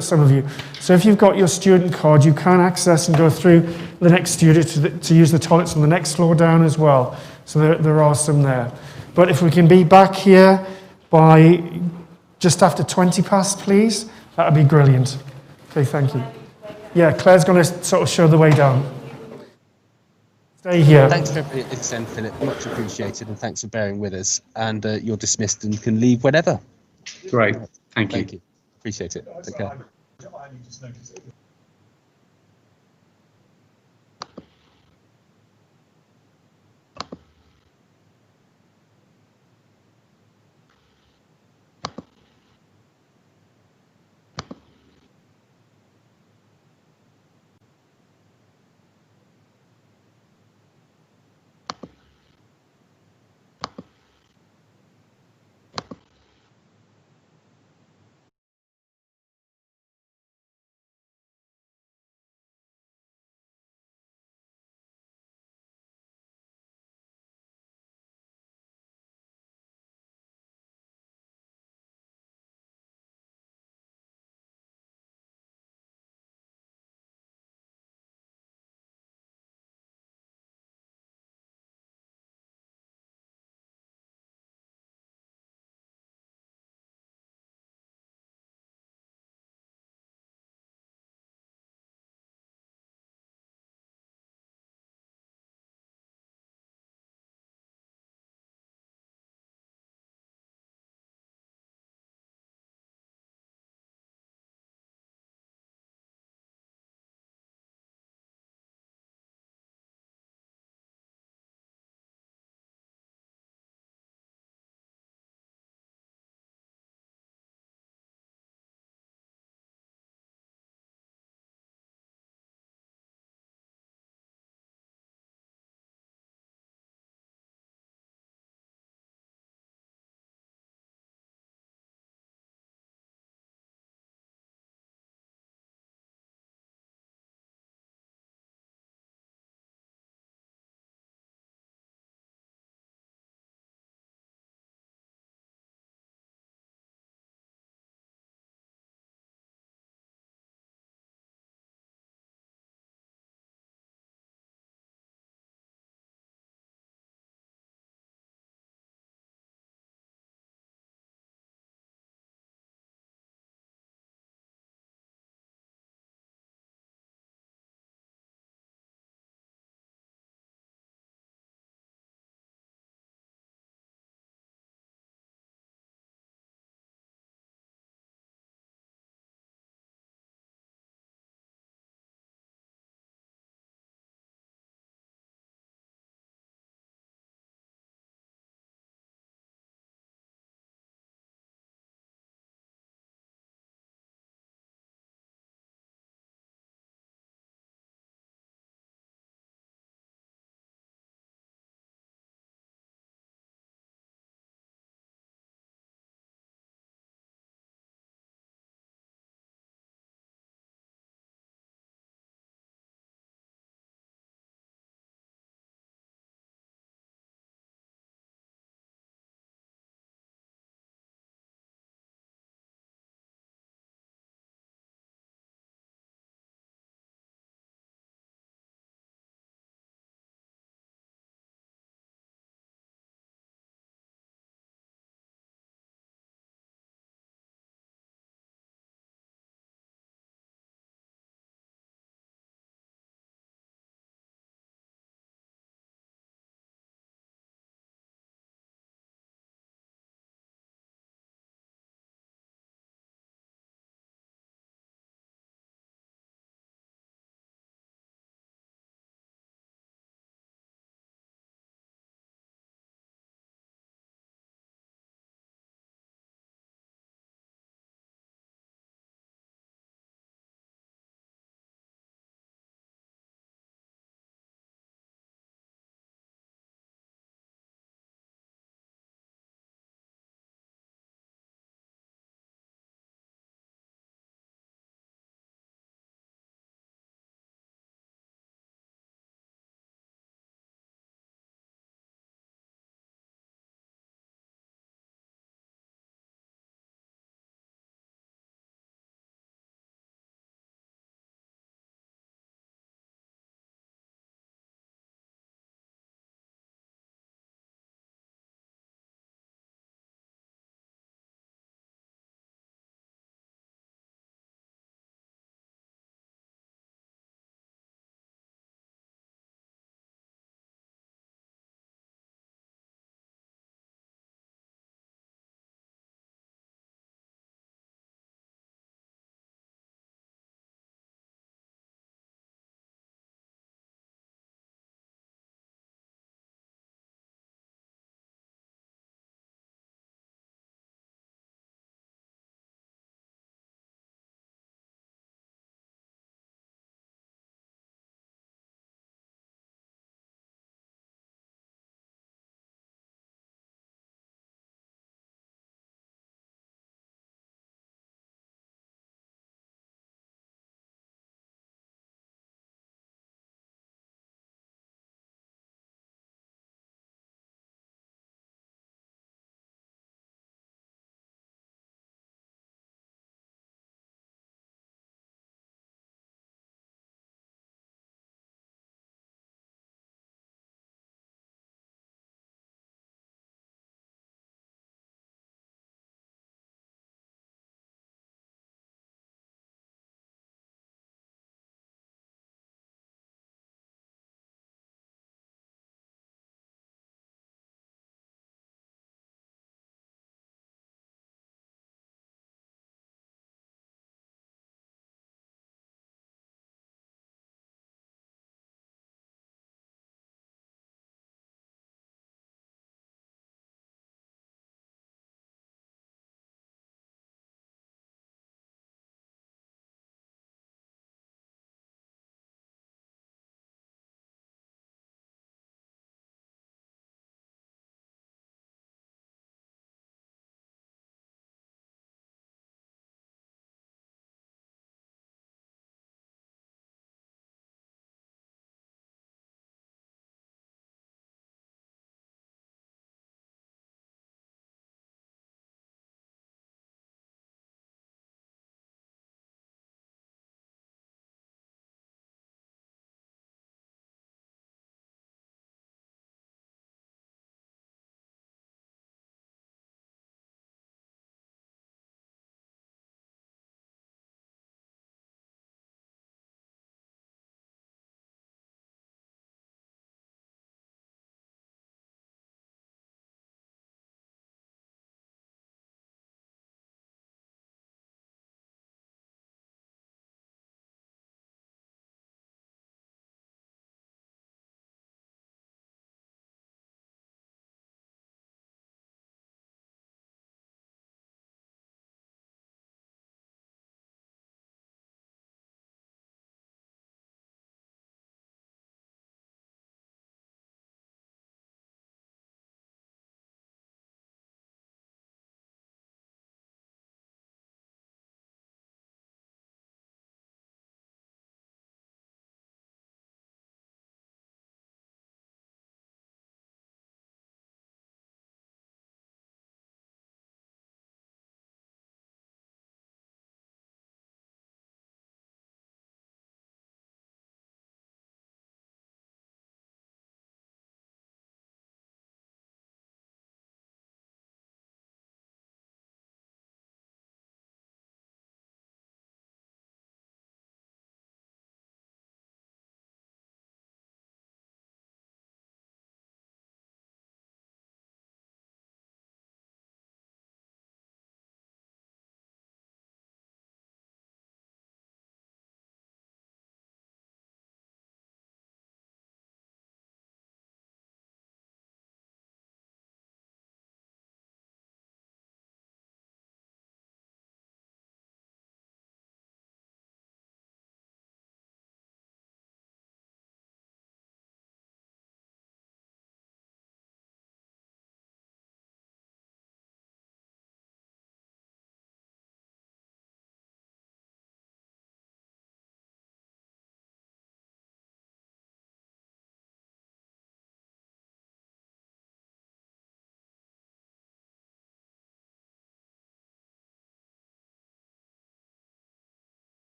Some of you. So if you've got your student card, you can access and go through the next studio to use the toilets on the next floor down as well. So there are some there. But if we can be back here by just after 20 past, please, that would be brilliant. Okay, thank you. Yeah, Claire's going to sort of show the way down. Stay here. Thanks for everything at this end, Philip. Much appreciated, and thanks for bearing with us. And you're dismissed and can leave whenever. Great. Thank you. Thank you. Appreciate it. Take care.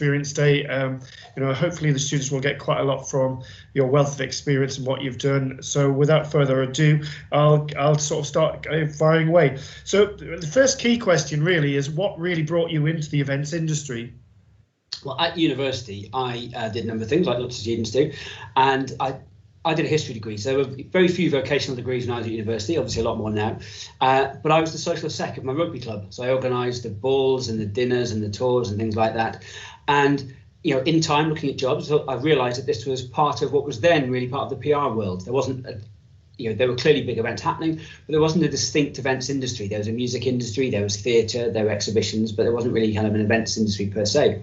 experience day. Hopefully the students will get quite a lot from your wealth of experience and what you've done. So without further ado, I'll sort of start firing away. So the first key question really is, what really brought you into the events industry? Well, at university, I did a number of things like lots of students do, and I did a history degree. So there were very few vocational degrees when I was at university, obviously a lot more now. But I was the social sec at my rugby club. So I organised the balls and the dinners and the tours and things like that. And, in time looking at jobs, I realised that this was part of what was then really part of the PR world. There wasn't there were clearly big events happening, but there wasn't a distinct events industry. There was a music industry, there was theatre, there were exhibitions, but there wasn't really kind of an events industry per se.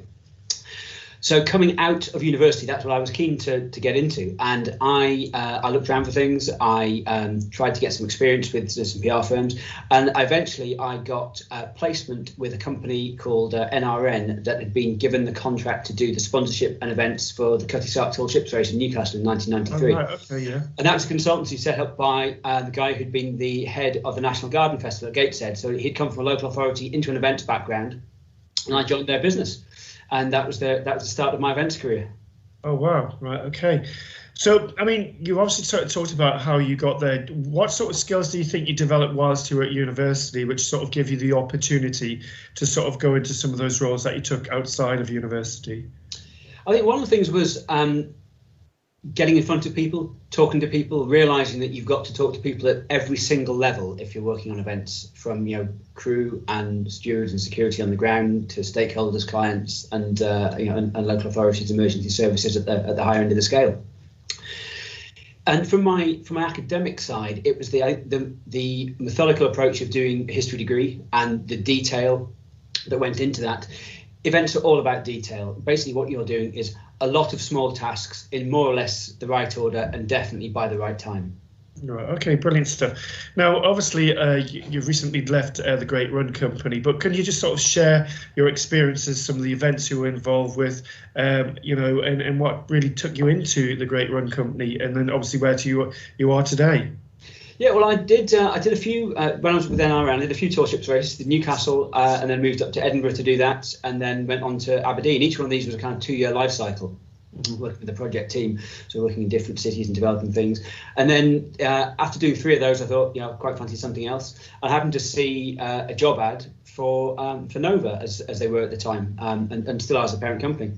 So coming out of university, that's what I was keen to get into. And I looked around for things. I tried to get some experience with some PR firms. And eventually I got a placement with a company called NRN that had been given the contract to do the sponsorship and events for the Cutty Sark Tall Ships race in Newcastle in 1993. Oh, right, okay, yeah. And that was a consultancy set up by the guy who'd been the head of the National Garden Festival at Gateshead. So he'd come from a local authority into an events background, and I joined their business. And that was the start of my events career. Oh, wow. Right. OK. So, I mean, you obviously sort of talked about how you got there. What sort of skills do you think you developed whilst you were at university, which sort of give you the opportunity to sort of go into some of those roles that you took outside of university? I think one of the things was getting in front of people, talking to people, realising that you've got to talk to people at every single level if you're working on events, from crew and stewards and security on the ground to stakeholders, clients, and and local authorities, emergency services at the higher end of the scale. And from my academic side, it was the methodical approach of doing a history degree and the detail that went into that. Events are all about detail. Basically, what you're doing is a lot of small tasks in more or less the right order and definitely by the right time. Right. Okay. Brilliant stuff. Now, obviously, you've recently left the Great Run Company, but can you just sort of share your experiences, some of the events you were involved with, and what really took you into the Great Run Company, and then obviously where you are today? Yeah, well, I did a few when I was with NRN. I did a few tall ships races, did Newcastle, and then moved up to Edinburgh to do that, and then went on to Aberdeen. Each one of these was a kind of 2-year life cycle, working with the project team, so working in different cities and developing things. And then after doing 3 of those, I thought, quite fancy something else. I happened to see a job ad for Nova, as they were at the time, and still as a parent company.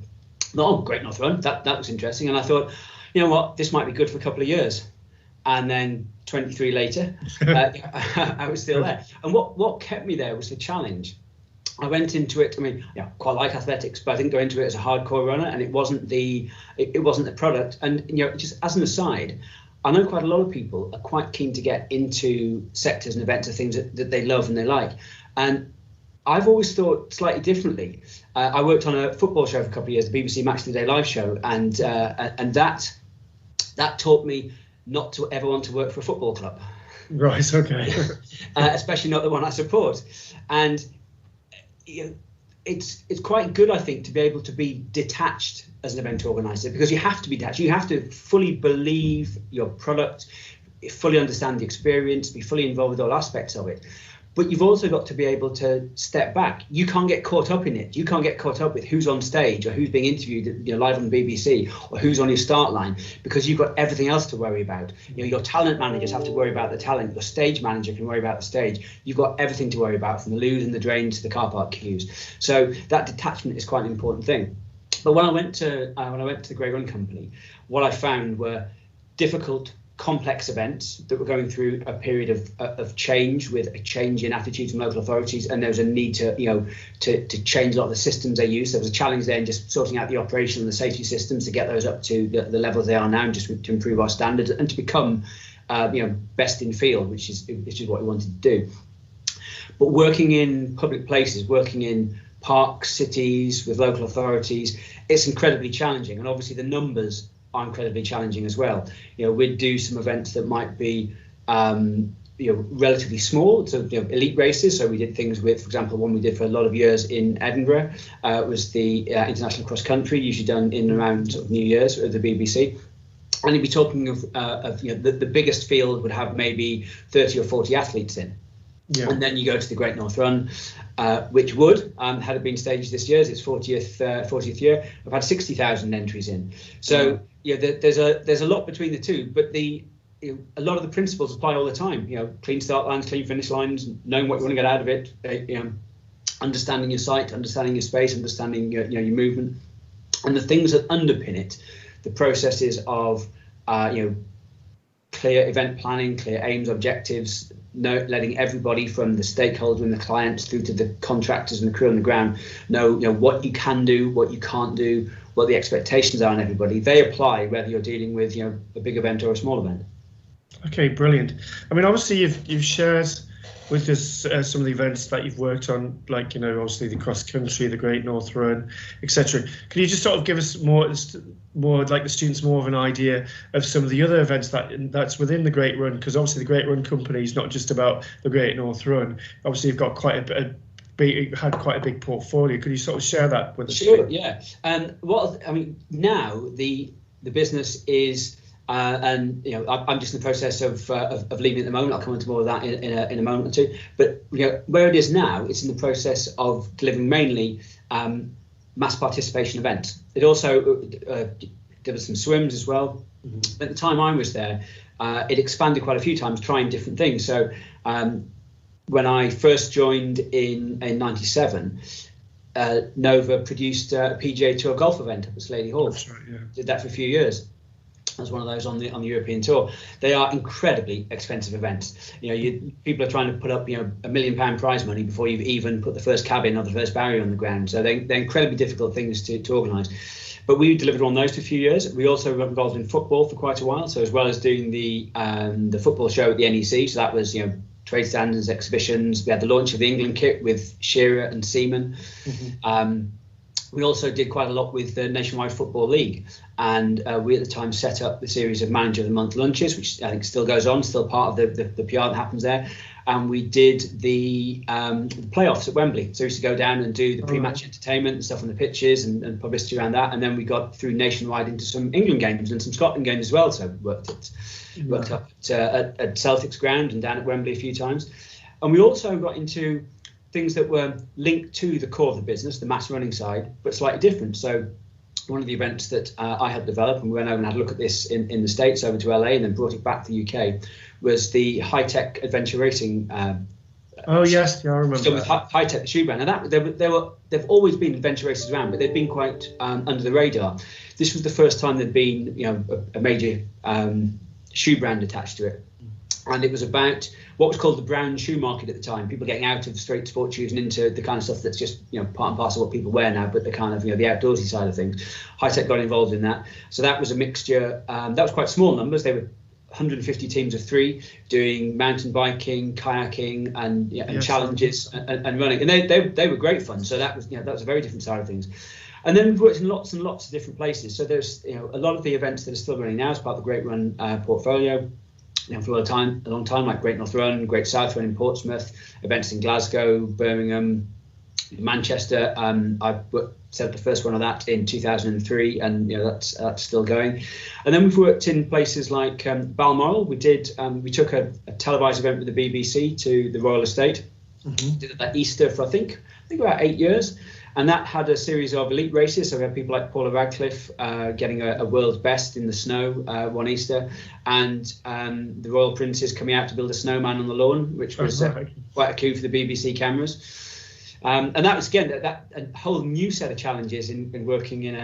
Oh, Great North Run, that was interesting, and I thought, you know what, this might be good for a couple of years. And then 23 later, I was still there. And what kept me there was the challenge. I went into it, quite like athletics, but I didn't go into it as a hardcore runner, and it wasn't the product. And, just as an aside, I know quite a lot of people are quite keen to get into sectors and events of things that they love and they like. And I've always thought slightly differently. I worked on a football show for a couple of years, the BBC Match of the Day live show, and that taught me not to ever want to work for a football club. Right, okay. Especially not the one I support. And it's quite good, I think, to be able to be detached as an event organizer, because you have to be detached. You have to fully believe your product, fully understand the experience, be fully involved with all aspects of it. But you've also got to be able to step back. You can't get caught up in it. You can't get caught up with who's on stage or who's being interviewed, live on the BBC, or who's on your start line, because you've got everything else to worry about. Your talent managers have to worry about the talent. Your stage manager can worry about the stage. You've got everything to worry about, from the loos and the drains to the car park queues. So that detachment is quite an important thing. But when I went to the Great Run Company, what I found were difficult, complex events that were going through a period of change, with a change in attitudes from local authorities, and there was a need to change a lot of the systems they use. There was a challenge there in just sorting out the operational and the safety systems to get those up to the levels they are now, and just to improve our standards and to become best in field, which is what we wanted to do. But working in public places, working in parks, cities, with local authorities, it's incredibly challenging, and obviously the numbers are incredibly challenging as well. We'd do some events that might be relatively small, so elite races. So we did things with, for example, one we did for a lot of years in Edinburgh was the international cross country, usually done in and around sort of New Year's at the BBC. And you'd be talking of the biggest field would have maybe 30 or 40 athletes in. Yeah. And then you go to the Great North Run, which would, had it been staged this year, it's 40th year, I've had 60,000 entries in. So there's a lot between the two, but a lot of the principles apply all the time. Clean start lines, clean finish lines, knowing what you want to get out of it, understanding your site, understanding your space, understanding your movement, and the things that underpin it, the processes of clear event planning, clear aims, objectives, letting everybody from the stakeholder and the clients through to the contractors and the crew on the ground know what you can do, what you can't do, what the expectations are on everybody. They apply whether you're dealing with a big event or a small event. Okay, brilliant. I mean, obviously you've shared with us some of the events that you've worked on, like obviously the cross country, the Great North Run, etc. Can you just sort of give us more like the students more of an idea of some of the other events that's within the Great Run? Because obviously the Great Run company is not just about the Great North Run. Obviously you've got quite a big portfolio. Could you sort of share that with us? Sure. Yeah. Now the business is. I'm just in the process of leaving at the moment. I'll come into more of that in a moment or two. But where it is now, it's in the process of delivering mainly mass participation events. It also delivers some swims as well. Mm-hmm. At the time I was there, it expanded quite a few times, trying different things. So when I first joined in '97, Nova produced a PGA Tour golf event up at Slady Hall. That's right, yeah. Did that for a few years. As one of those on the European tour. They are incredibly expensive events. People are trying to put up £1 million prize money before you've even put the first cabin or the first barrier on the ground. So they're incredibly difficult things to organise. But we delivered on those for a few years. We also got involved in football for quite a while. So as well as doing the football show at the NEC, so that was trade standards, exhibitions. We had the launch of the England kit with Shearer and Seaman. Mm-hmm. We also did quite a lot with the Nationwide Football League, and we at the time set up the series of Manager of the Month lunches, which I think still goes on, still part of the PR that happens there. And we did the playoffs at Wembley. So we used to go down and do the pre-match entertainment and stuff on the pitches and publicity around that. And then we got through nationwide into some England games and some Scotland games as well. So worked up at Celtics ground and down at Wembley a few times. And we also got into things that were linked to the core of the business, the mass running side, but slightly different. So one of the events that I helped develop, and we went over and had a look at this in the States over to LA and then brought it back to the UK, was the high-tech adventure racing. Oh yes, yeah, I remember. Still with high-tech, the shoe brand, and they've always been adventure races around, but they've been quite under the radar. This was the first time there'd been a major shoe brand attached to it. And it was about what was called the brown shoe market at the time, people getting out of straight sport shoes and into the kind of stuff that's just part and parcel of what people wear now, but the kind of the outdoorsy side of things. High-tech got involved in that. So that was a mixture. That was quite small numbers. They were 150 teams of 3 doing mountain biking, kayaking, and challenges and running. And they were great fun. So that was a very different side of things. And then we've worked in lots and lots of different places. So there's a lot of the events that are still running now as part of the Great Run portfolio. For a long time, like Great North Run, Great South Run in Portsmouth, events in Glasgow, Birmingham, Manchester. I set up the first one of that in 2003, and that's still going. And then we've worked in places like Balmoral. We took a televised event with the BBC to the Royal Estate. Mm-hmm. Did that Easter for I think about 8 years. And that had a series of elite races. So we had people like Paula Radcliffe getting a world's best in the snow one Easter, and the Royal Princes coming out to build a snowman on the lawn, which was quite a coup for the BBC cameras. And that was again a whole new set of challenges in working in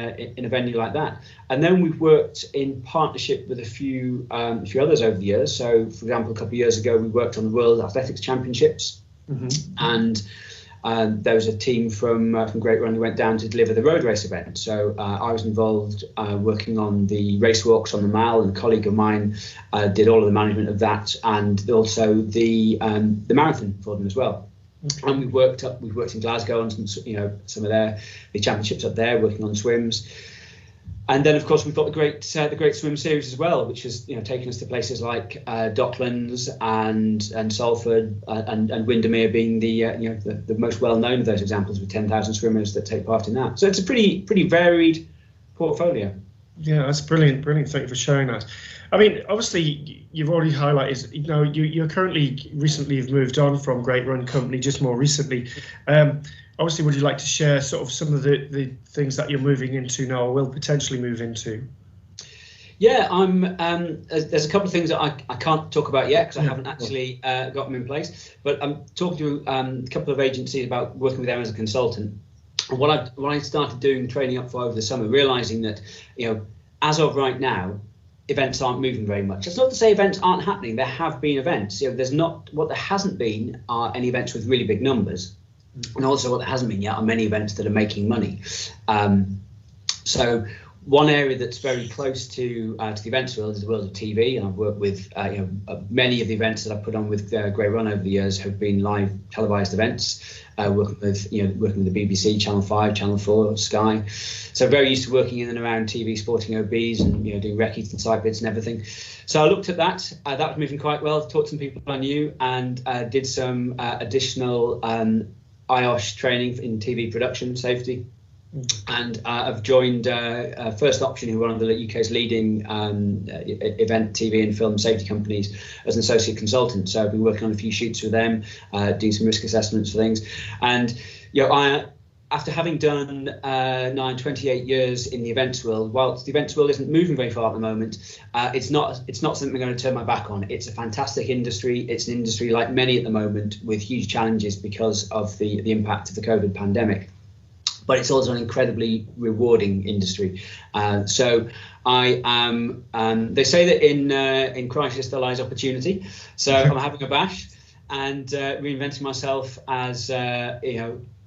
a venue like that. And then we've worked in partnership with a few others over the years. So, for example, a couple of years ago, we worked on the World Athletics Championships, mm-hmm. and there was a team from Great Run who went down to deliver the road race event. So I was involved working on the race walks on the Mall, and a colleague of mine did all of the management of that, and also the marathon for them as well. Okay. And we've worked in Glasgow on some of the championships up there, working on swims. And then, of course, we've got the great swim series as well, which has taken us to places like Docklands and Salford and Windermere being the most well known of those examples, with 10,000 swimmers that take part in that. So it's a pretty varied portfolio. Yeah, that's brilliant. Brilliant. Thank you for sharing that. I mean, obviously, you've already highlighted, you're currently recently have moved on from Great Run Company just more recently. Obviously, would you like to share sort of some of the things that you're moving into now or will potentially move into? Yeah, there's a couple of things that I can't talk about yet because I haven't actually got them in place. But I'm talking to a couple of agencies about working with them as a consultant. And what I started doing training up for over the summer, realizing that, as of right now, events aren't moving very much. That's not to say events aren't happening. There have been events. What there hasn't been are any events with really big numbers. And also what there hasn't been yet are many events that are making money. So one area that's very close to the events world is the world of TV, and I've worked with many of the events that I've put on with Great Run over the years have been live televised events, working with the BBC, Channel 5, Channel 4, Sky. So very used to working in and around TV, sporting OBs, and doing recce's and site bids and everything. So I looked at that. That was moving quite well. Taught some people I knew, and did some additional IOSH training in TV production safety. And I've joined First Option, who are one of the UK's leading event TV and film safety companies, as an associate consultant. So I've been working on a few shoots with them, doing some risk assessments for things. And after having done 28 years in the events world, whilst the events world isn't moving very far at the moment, it's not something I'm going to turn my back on. It's a fantastic industry. It's an industry like many at the moment with huge challenges because of the impact of the COVID pandemic. But it's also an incredibly rewarding industry. So I am. They say that in crisis there lies opportunity. So I'm having a bash and reinventing myself as a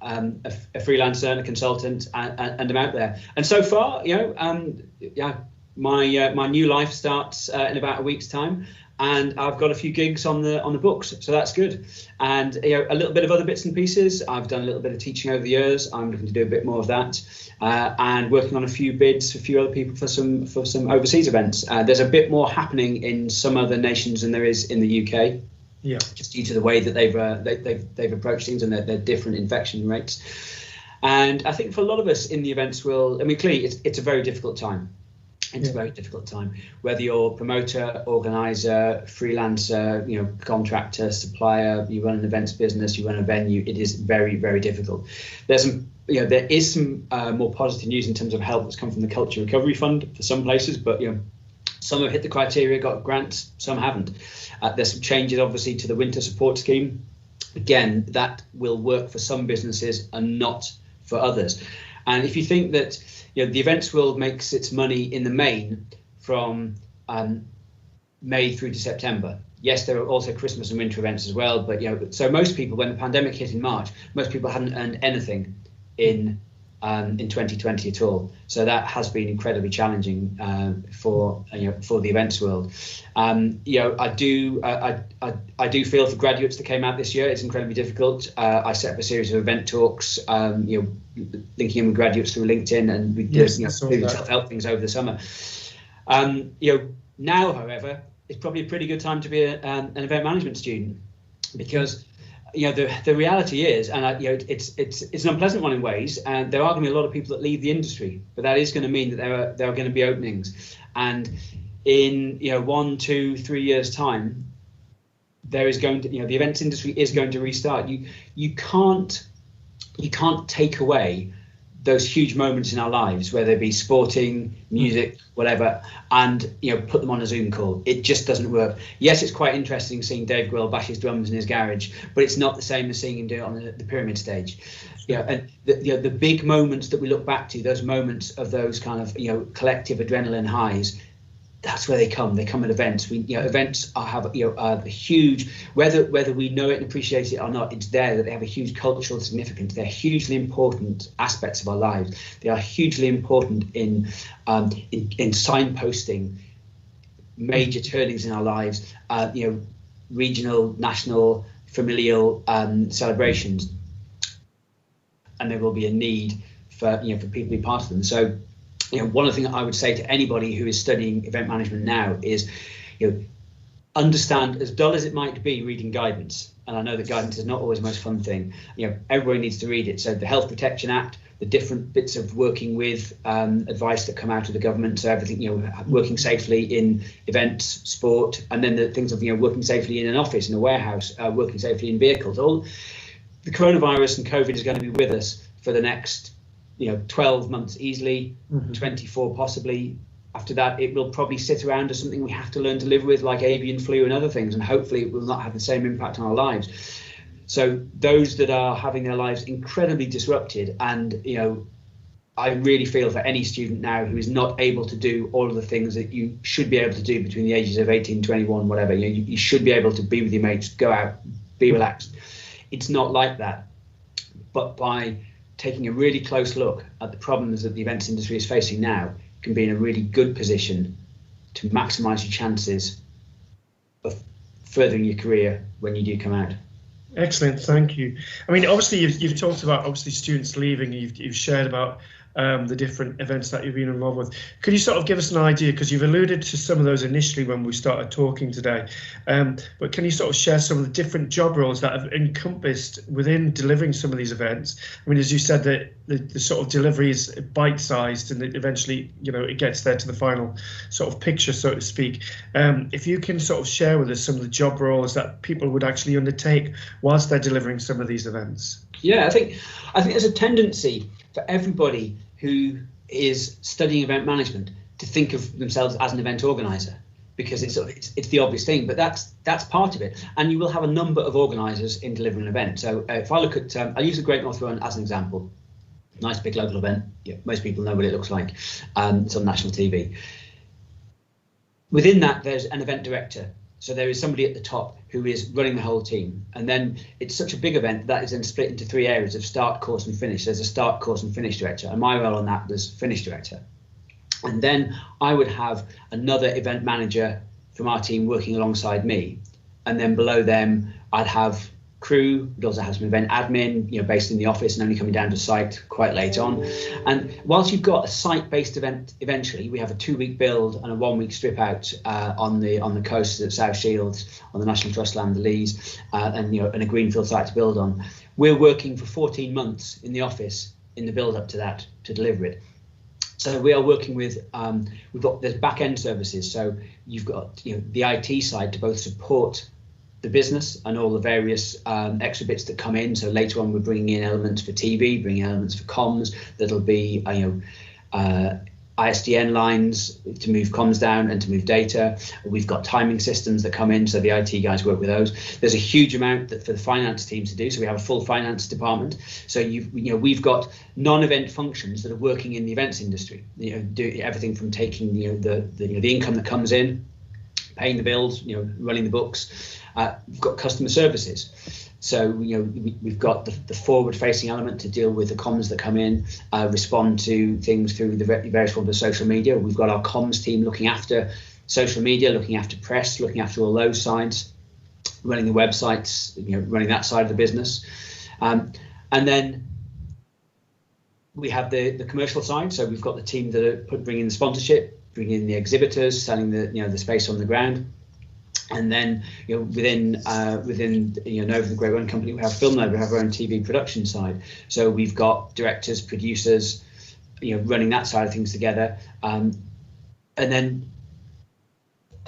freelancer and a consultant, and I'm out there. And so far, my new life starts in about a week's time. And I've got a few gigs on the books, so that's good. And a little bit of other bits and pieces. I've done a little bit of teaching over the years. I'm looking to do a bit more of that, and working on a few bids for a few other people for some overseas events. There's a bit more happening in some other nations than there is in the UK. Yeah. Just due to the way that they've approached things and their different infection rates. And I think for a lot of us in the events world, I mean, clearly it's a very difficult time. It's a very difficult time, whether you're promoter, organizer, freelancer, contractor, supplier, you run an events business, you run a venue. It is very, very difficult. There is some more positive news in terms of help that's come from the Culture Recovery Fund for some places, but some have hit the criteria, got grants, some haven't. There's some changes, obviously, to the winter support scheme. Again, that will work for some businesses and not for others. And if you think that the events world makes its money in the main from May through to September. Yes, there are also Christmas and winter events as well. But so most people, when the pandemic hit in March, most people hadn't earned anything in 2020 at all. So that has been incredibly challenging for the events world. I do feel for graduates that came out this year, it's incredibly difficult. I set up a series of event talks, linking in with graduates through LinkedIn, and we did self-help things over the summer. Now, however, it's probably a pretty good time to be an event management student, because the reality is, and it's an unpleasant one in ways, and there are going to be a lot of people that leave the industry, but that is going to mean that there are going to be openings, and in 1, 2, 3 years time, there is going to the events industry is going to restart. You can't take away those huge moments in our lives, whether it be sporting, music, whatever, and put them on a Zoom call. It just doesn't work. Yes, it's quite interesting seeing Dave Grohl bash his drums in his garage, but it's not the same as seeing him do it on the pyramid stage. And the big moments that we look back to, those moments of those kind of collective adrenaline highs, that's where they come. They come at events. Events have a huge, whether we know it and appreciate it or not, it's there that they have a huge cultural significance. They're hugely important aspects of our lives. They are hugely important in signposting major turnings in our lives. Regional, national, familial celebrations, and there will be a need for for people to be part of them. So. One of the things I would say to anybody who is studying event management now is, understand, as dull as it might be, reading guidance. And I know that guidance is not always the most fun thing. Everybody needs to read it. So the Health Protection Act, the different bits of working with advice that come out of the government. So everything, working safely in events, sport, and then the things of, working safely in an office, in a warehouse, working safely in vehicles. All the coronavirus and COVID is going to be with us for the next, 12 months easily, 24 possibly. After that, it will probably sit around as something we have to learn to live with, like avian flu and other things, and hopefully it will not have the same impact on our lives. So those that are having their lives incredibly disrupted, and I really feel for any student now who is not able to do all of the things that you should be able to do between the ages of 18, 21, whatever. You should be able to be with your mates, go out, be relaxed. It's not like that. But by taking a really close look at the problems that the events industry is facing now, can be in a really good position to maximise your chances of furthering your career when you do come out. Excellent, thank you. I mean, obviously you've talked about students leaving. You've shared about the different events that you've been involved with. Could you sort of give us an idea, because you've alluded to some of those initially when we started talking today, but can you sort of share some of the different job roles that have encompassed within delivering some of these events? I mean, as you said, that the sort of delivery is bite-sized, and eventually, it gets there to the final sort of picture, so to speak. If you can sort of share with us some of the job roles that people would actually undertake whilst they're delivering some of these events. Yeah, I think there's a tendency for everybody who is studying event management to think of themselves as an event organizer, because it's the obvious thing, but that's part of it. And you will have a number of organisers in delivering an event. So if I look at, I'll use the Great North Run as an example. Nice big local event. Yeah, most people know what it looks like. It's on national TV. Within that, there's an event director. So there is somebody at the top who is running the whole team. And then it's such a big event that is then split into 3 areas of start, course and finish. There's a start, course and finish director. And my role on that was finish director. And then I would have another event manager from our team working alongside me. And then below them, I'd have crew. We'd also have some event admin, based in the office and only coming down to site quite late on. And whilst you've got a site-based event, eventually we have a 2-week build and a 1-week strip out on the coast at South Shields, on the National Trust land, the Lees, and a greenfield site to build on. We're working for 14 months in the office in the build up to that to deliver it. So we are working with, there's back-end services. So you've got the IT side to both support the business and all the various extra bits that come in. So later on, we're bringing in elements for TV, bringing elements for comms. That'll be ISDN lines to move comms down and to move data. We've got timing systems that come in, so the IT guys work with those. There's a huge amount for the finance teams to do. So we have a full finance department. So we've got non-event functions that are working in the events industry. Do everything from taking the income that comes in, paying the bills, running the books. We've got customer services. So we've got the forward-facing element to deal with the comms that come in, respond to things through the various forms of social media. We've got our comms team looking after social media, looking after press, looking after all those sides, running the websites, running that side of the business. And then we have the commercial side. So we've got the team that are bringing in the sponsorship, bringing in the exhibitors, selling the space on the ground. And then within Nova, the Great Run Company, we have Film Nova, we have our own TV production side. So we've got directors, producers, running that side of things together. And then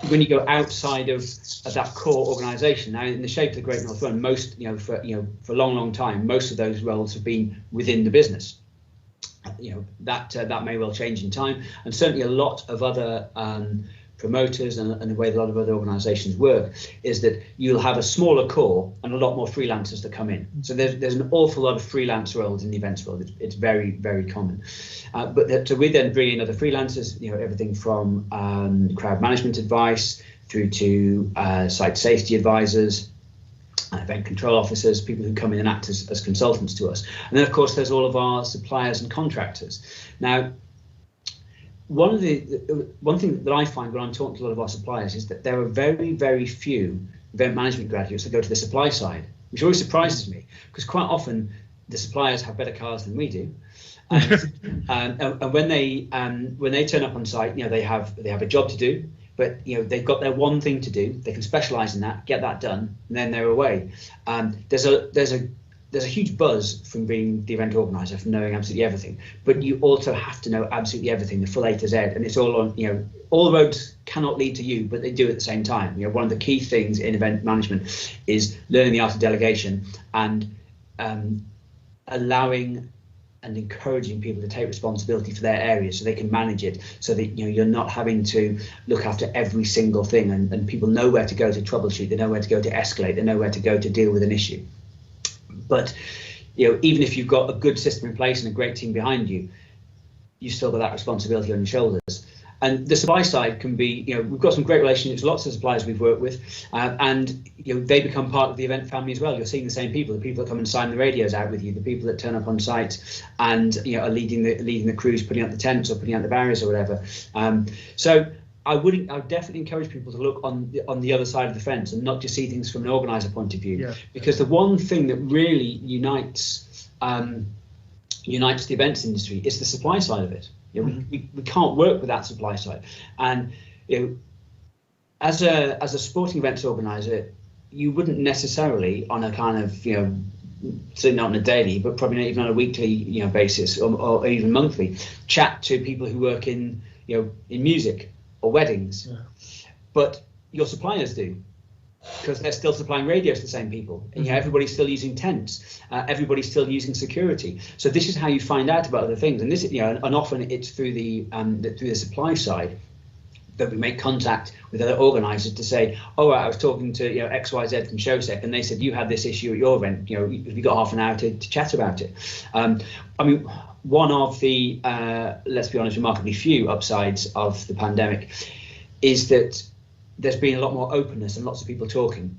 when you go outside of that core organisation, now in the shape of the Great North Run, most for a long time, most of those roles have been within the business. That may well change in time, and certainly a lot of other promoters and the way that a lot of other organisations work is that you'll have a smaller core and a lot more freelancers that come in. So there's an awful lot of freelance roles in the events world. It's very, very common. So we then bring in other freelancers, everything from crowd management advice through to site safety advisors, event control officers, people who come in and act as consultants to us. And then, of course, there's all of our suppliers and contractors. Now, one thing that I find when I'm talking to a lot of our suppliers is that there are very, very few event management graduates that go to the supply side, which always surprises me, because quite often the suppliers have better cars than we do. And when they turn up on site, they have a job to do, but they've got their one thing to do. They can specialize in that, get that done, and then they're away. There's a huge buzz from being the event organizer, from knowing absolutely everything, but you also have to know absolutely everything, the full A to Z, and it's all on, all the roads cannot lead to you, but they do at the same time. One of the key things in event management is learning the art of delegation and allowing and encouraging people to take responsibility for their area so they can manage it, so that you're not having to look after every single thing, and people know where to go to troubleshoot, they know where to go to escalate, they know where to go to deal with an issue. But even if you've got a good system in place and a great team behind you, you've still got that responsibility on your shoulders. And the supply side can be, we've got some great relationships, lots of suppliers we've worked with, and they become part of the event family as well. You're seeing the same people, the people that come and sign the radios out with you, the people that turn up on site and are leading the crews, putting out the tents or putting out the barriers or whatever. So I would definitely encourage people to look on the other side of the fence and not just see things from an organizer point of view, because the one thing that really unites the events industry is the supply side of it. We can't work without supply side, and as a sporting events organizer, you wouldn't necessarily on a kind of certainly not on a daily, but probably not even on a weekly basis or even monthly, chat to people who work in music or weddings, but your suppliers do, because they're still supplying radios to the same people, and everybody's still using tents, everybody's still using security. So this is how you find out about other things, and this and often it's through the supply side that we make contact with other organisers to say, oh, I was talking to XYZ from Showsec, and they said you had this issue at your event. Have you got half an hour to chat about it? I mean, one of the let's be honest, remarkably few upsides of the pandemic is that there's been a lot more openness and lots of people talking.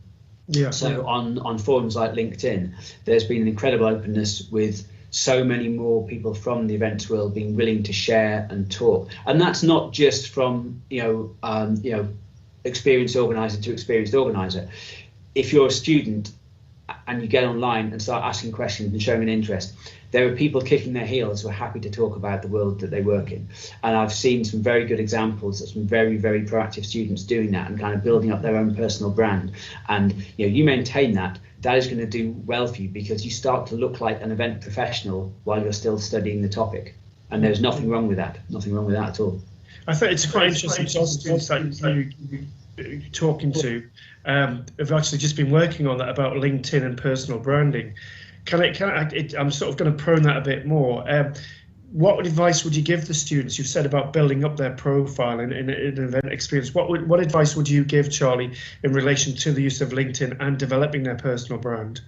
So on forums like LinkedIn, there's been an incredible openness with so many more people from the events world being willing to share and talk. And that's not just from experienced organizer to experienced organizer. If you're a student and you get online and start asking questions and showing an interest, there are people kicking their heels who are happy to talk about the world that they work in. And I've seen some very good examples of some very, very proactive students doing that and kind of building up their own personal brand. And you maintain that is going to do well for you, because you start to look like an event professional while you're still studying the topic. And there's nothing wrong with that, nothing wrong with that at all. I think it's quite interesting. Students that you're talking to have actually just been working on that about LinkedIn and personal branding. I'm sort of going to prone that a bit more. What advice would you give the students? You've said about building up their profile in an event experience. What advice would you give, Charlie, in relation to the use of LinkedIn and developing their personal brand?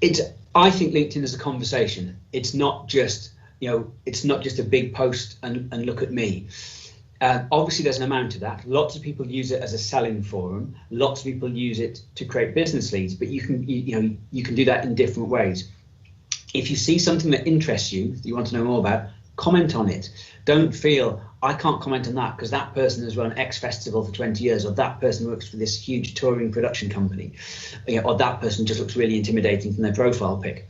I think LinkedIn is a conversation. It's not just a big post and look at me. Obviously, there's an amount of that. Lots of people use it as a selling forum. Lots of people use it to create business leads. But you can do that in different ways. If you see something that interests you, that you want to know more about, comment on it. Don't feel I can't comment on that because that person has run X festival for 20 years, or that person works for this huge touring production company, or that person just looks really intimidating from their profile pic.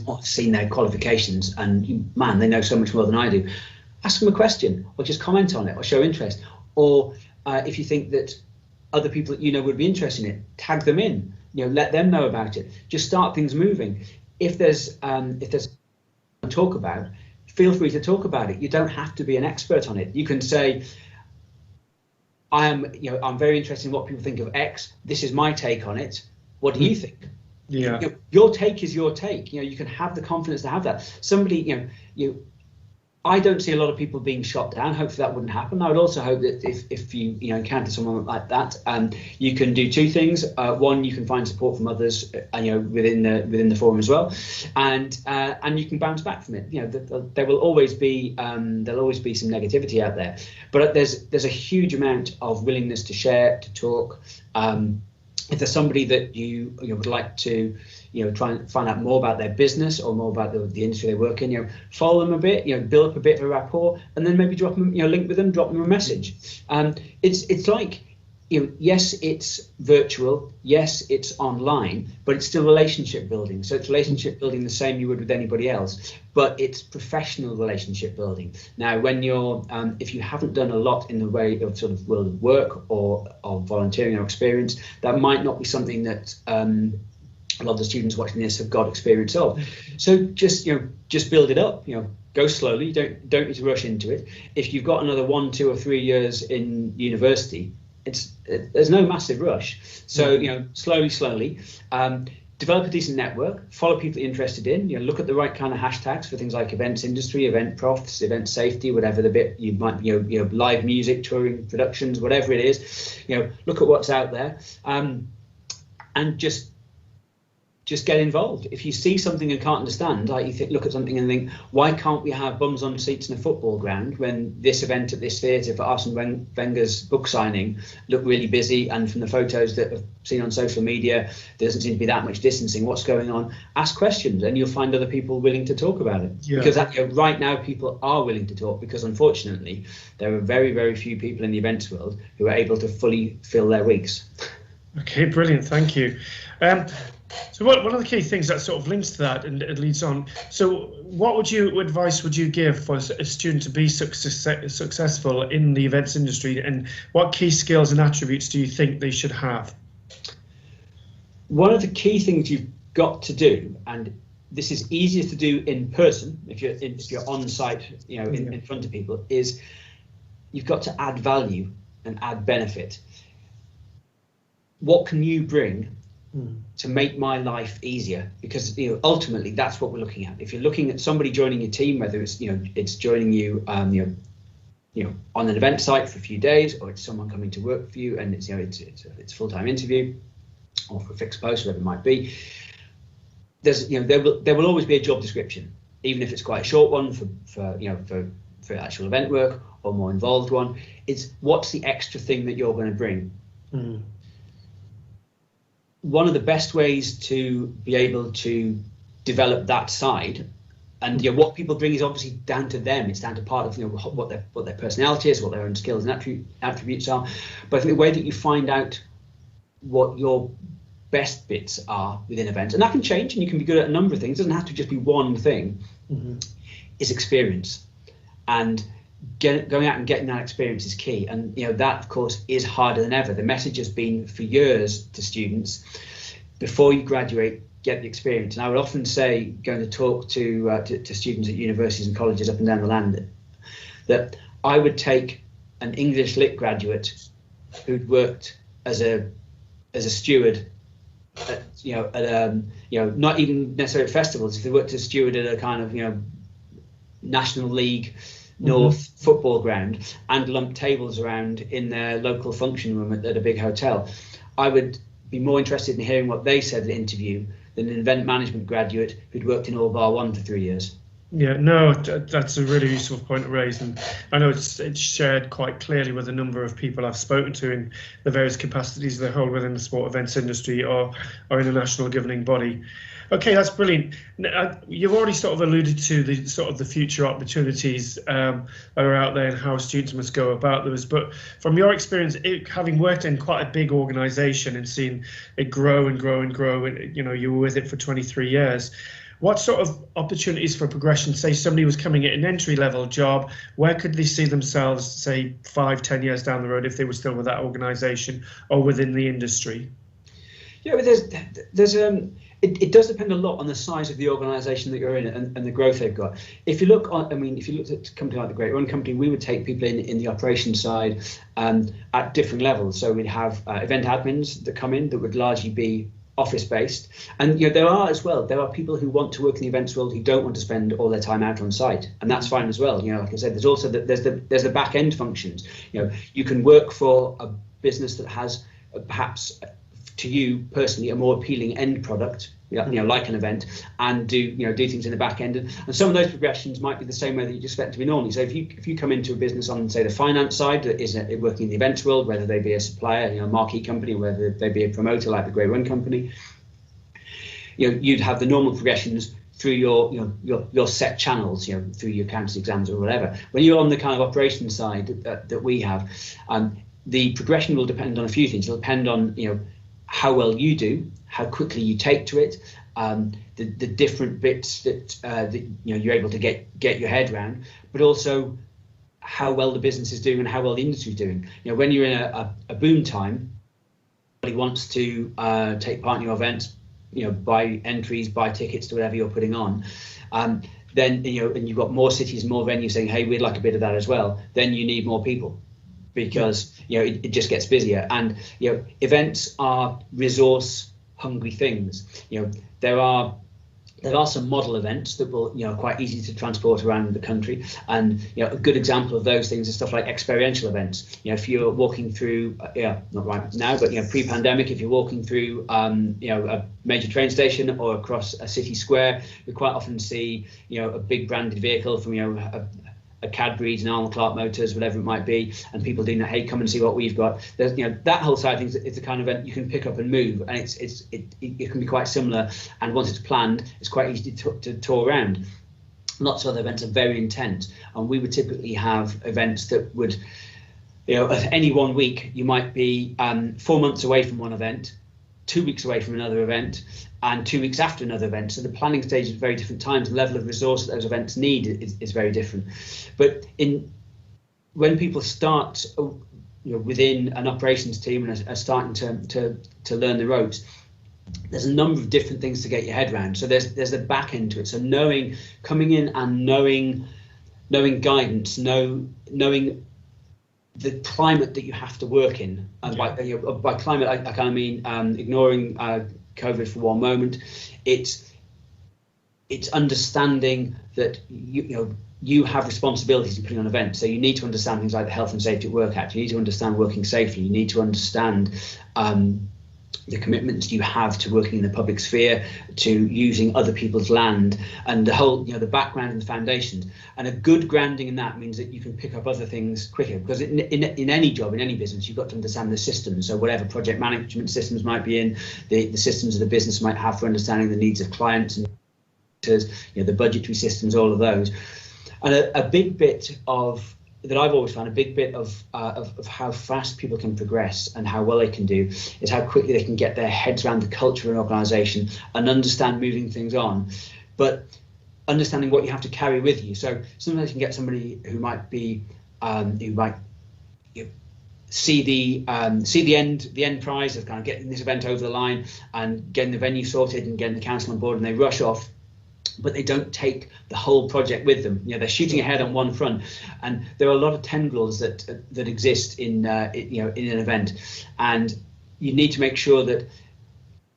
Or seen their qualifications and man, they know so much more than I do. Ask them a question, or just comment on it, or show interest. Or if you think that other people that would be interested in it, tag them in. Let them know about it. Just start things moving. If there's to talk about, feel free to talk about it. You don't have to be an expert on it. You can say, I'm very interested in what people think of X. This is my take on it. What do you think? Your take is your take. You can have the confidence to have that. Somebody, I don't see a lot of people being shot down. Hopefully that wouldn't happen. I would also hope that if you encounter someone like that, you can do two things. One, you can find support from others, within the forum as well, and you can bounce back from it. There will always be some negativity out there, but there's a huge amount of willingness to share, to talk. If there's somebody that you would like to try and find out more about their business or more about the industry they work in, follow them a bit, build up a bit of a rapport, and then maybe drop them, link with them, drop them a message. It's like, yes, it's virtual, yes, it's online, but it's still relationship building. So it's relationship building the same you would with anybody else, but it's professional relationship building. Now, when you're, if you haven't done a lot in the way of sort of world of work or volunteering or experience, that might not be something that a lot of the students watching this have got experience of. So just build it up. Go slowly. Don't need to rush into it. If you've got another 1, 2, or 3 years in university, there's no massive rush. So slowly. Develop a decent network. Follow people you're interested in. Look at the right kind of hashtags for things like events industry, event profs, event safety, whatever the bit you might, live music, touring, productions, whatever it is. Look at what's out there, and just get involved. If you see something and can't understand, like you look at something and think, why can't we have bums on seats in a football ground when this event at this theatre for Arsene Wenger's book signing looked really busy, and from the photos that I've seen on social media, there doesn't seem to be that much distancing. What's going on? Ask questions and you'll find other people willing to talk about it. Yeah. Because right now people are willing to talk, because unfortunately there are very, very few people in the events world who are able to fully fill their weeks. Okay, brilliant. Thank you. So one of the key things that sort of links to that and it leads on, so what advice would you give for a student to be successful in the events industry, and what key skills and attributes do you think they should have? One of the key things you've got to do, and this is easier to do in person if you're on site, in front of people, is you've got to add value and add benefit. What can you bring to make my life easier? Because ultimately that's what we're looking at. If you're looking at somebody joining your team, whether it's it's joining you on an event site for a few days, or it's someone coming to work for you and it's a full-time interview or for a fixed post, whatever it might be, there's there will always be a job description, even if it's quite a short one for actual event work or a more involved one. It's what's the extra thing that you're going to bring. One of the best ways to be able to develop that side, and what people bring is obviously down to them. It's down to part of what their personality is, what their own skills and attributes are. But I think the way that you find out what your best bits are within events, and that can change, and you can be good at a number of things. It doesn't have to just be one thing. Is experience, and going out and getting that experience is key. And that of course is harder than ever. The message has been for years to students, before you graduate, get the experience. And I would often say, going to talk to students at universities and colleges up and down the land, that I would take an English Lit graduate who'd worked as a steward at, not even necessarily at festivals. If they worked as a steward at a kind of National League North football ground and lump tables around in their local function room at a big hotel, I would be more interested in hearing what they said at the interview than an event management graduate who'd worked in All Bar One for 3 years. Yeah, no, that's a really useful point to raise, and I know it's shared quite clearly with a number of people I've spoken to in the various capacities they hold within the sport events industry or in a national governing body. Okay, that's brilliant. You've already sort of alluded to the future opportunities that are out there and how students must go about those. But from your experience, having worked in quite a big organisation and seen it grow and grow and grow, and you were with it for 23 years. What sort of opportunities for progression? Say somebody was coming at an entry-level job, where could they see themselves, say 5, 10 years down the road, if they were still with that organisation or within the industry? Yeah, but it does depend a lot on the size of the organisation that you're in and the growth they've got. If you looked at a company like the Great Run Company, we would take people in the operations side at different levels. So we'd have event admins that come in that would largely be office based, and there are people who want to work in the events world who don't want to spend all their time out on site, and that's fine as well. Like I said, there's also there's the back end functions. You can work for a business that has perhaps to you personally a more appealing end product, like an event, and do things in the back end, and some of those progressions might be the same way that you expect to be normally. So if you come into a business on, say, the finance side that is working in the events world, whether they be a supplier, a marquee company, whether they be a promoter like the Great Run Company, you'd have the normal progressions through your set channels, through your accountancy exams or whatever. When you're on the kind of operations side that we have, the progression will depend on a few things. It'll depend on, you know, how well you do, how quickly you take to it, the different bits that you know, you're able to get your head around, but also how well the business is doing and how well the industry is doing. You know, when you're in a boom time, everybody wants to take part in your events, you know, buy entries, buy tickets to whatever you're putting on. Then, you know, and you've got more cities, more venues saying, hey, we'd like a bit of that as well. Then you need more people, because, you know, it just gets busier. And, you know, events are resource hungry things. You know, there are some model events that will, you know, quite easy to transport around the country, and, you know, a good example of those things is stuff like experiential events. You know, if you're walking through, not right now, but, you know, pre-pandemic, if you're walking through, you know, a major train station or across a city square, we quite often see, you know, a big branded vehicle from, you know, a Cadbury's, an Arnold Clark Motors, whatever it might be, and people doing that, hey, come and see what we've got. There's, you know, that whole side of things is the kind of event you can pick up and move, and it can be quite similar, and once it's planned, it's quite easy to tour around. Lots of other events are very intense, and we would typically have events that would, you know, at any one week, you might be 4 months away from one event, 2 weeks away from another event, and 2 weeks after another event. So the planning stage is very different times. The level of resource that those events need is very different. But when people start, you know, within an operations team and are starting to learn the ropes, there's a number of different things to get your head around. So there's the back end to it. So coming in and knowing guidance, knowing the climate that you have to work in. And by climate, I kind of mean, ignoring COVID for one moment, it's understanding that you have responsibilities in putting on events. So you need to understand things like the Health and Safety at Work Act. You need to understand working safely. You need to understand the commitments you have to working in the public sphere, to using other people's land, and the whole, the background and the foundations. And a good grounding in that means that you can pick up other things quicker, because in any job, in any business, you've got to understand the systems. So whatever project management systems might be in, the systems that the business might have for understanding the needs of clients and the budgetary systems, all of those. And a big bit of that I've always found, a big bit of how fast people can progress and how well they can do is how quickly they can get their heads around the culture of an organisation and understand moving things on, but understanding what you have to carry with you. So sometimes you can get somebody who might be see the end prize of kind of getting this event over the line and getting the venue sorted and getting the council on board, and they rush off, but they don't take the whole project with them. They're shooting ahead on one front, and there are a lot of tendrils that exist in in an event, and you need to make sure that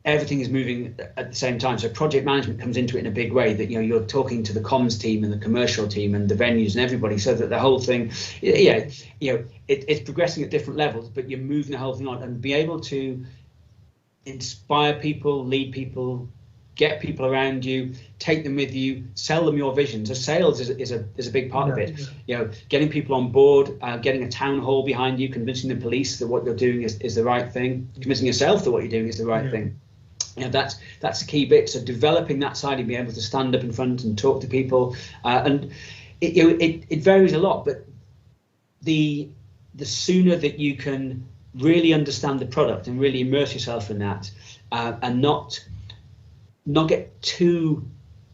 everything is moving at the same time. So project management comes into it in a big way, that you're talking to the comms team and the commercial team and the venues and everybody, so that the whole thing, it's progressing at different levels, but you're moving the whole thing on, and be able to inspire people, lead people, get people around you, take them with you, sell them your vision. So sales is a big part of it. Getting people on board, getting a town hall behind you, convincing the police that what you're doing is the right thing, convincing yourself that what you're doing is the right thing. That's the key bit. So developing that side and being able to stand up in front and talk to people, and it varies a lot. But the sooner that you can really understand the product and really immerse yourself in that, and not get too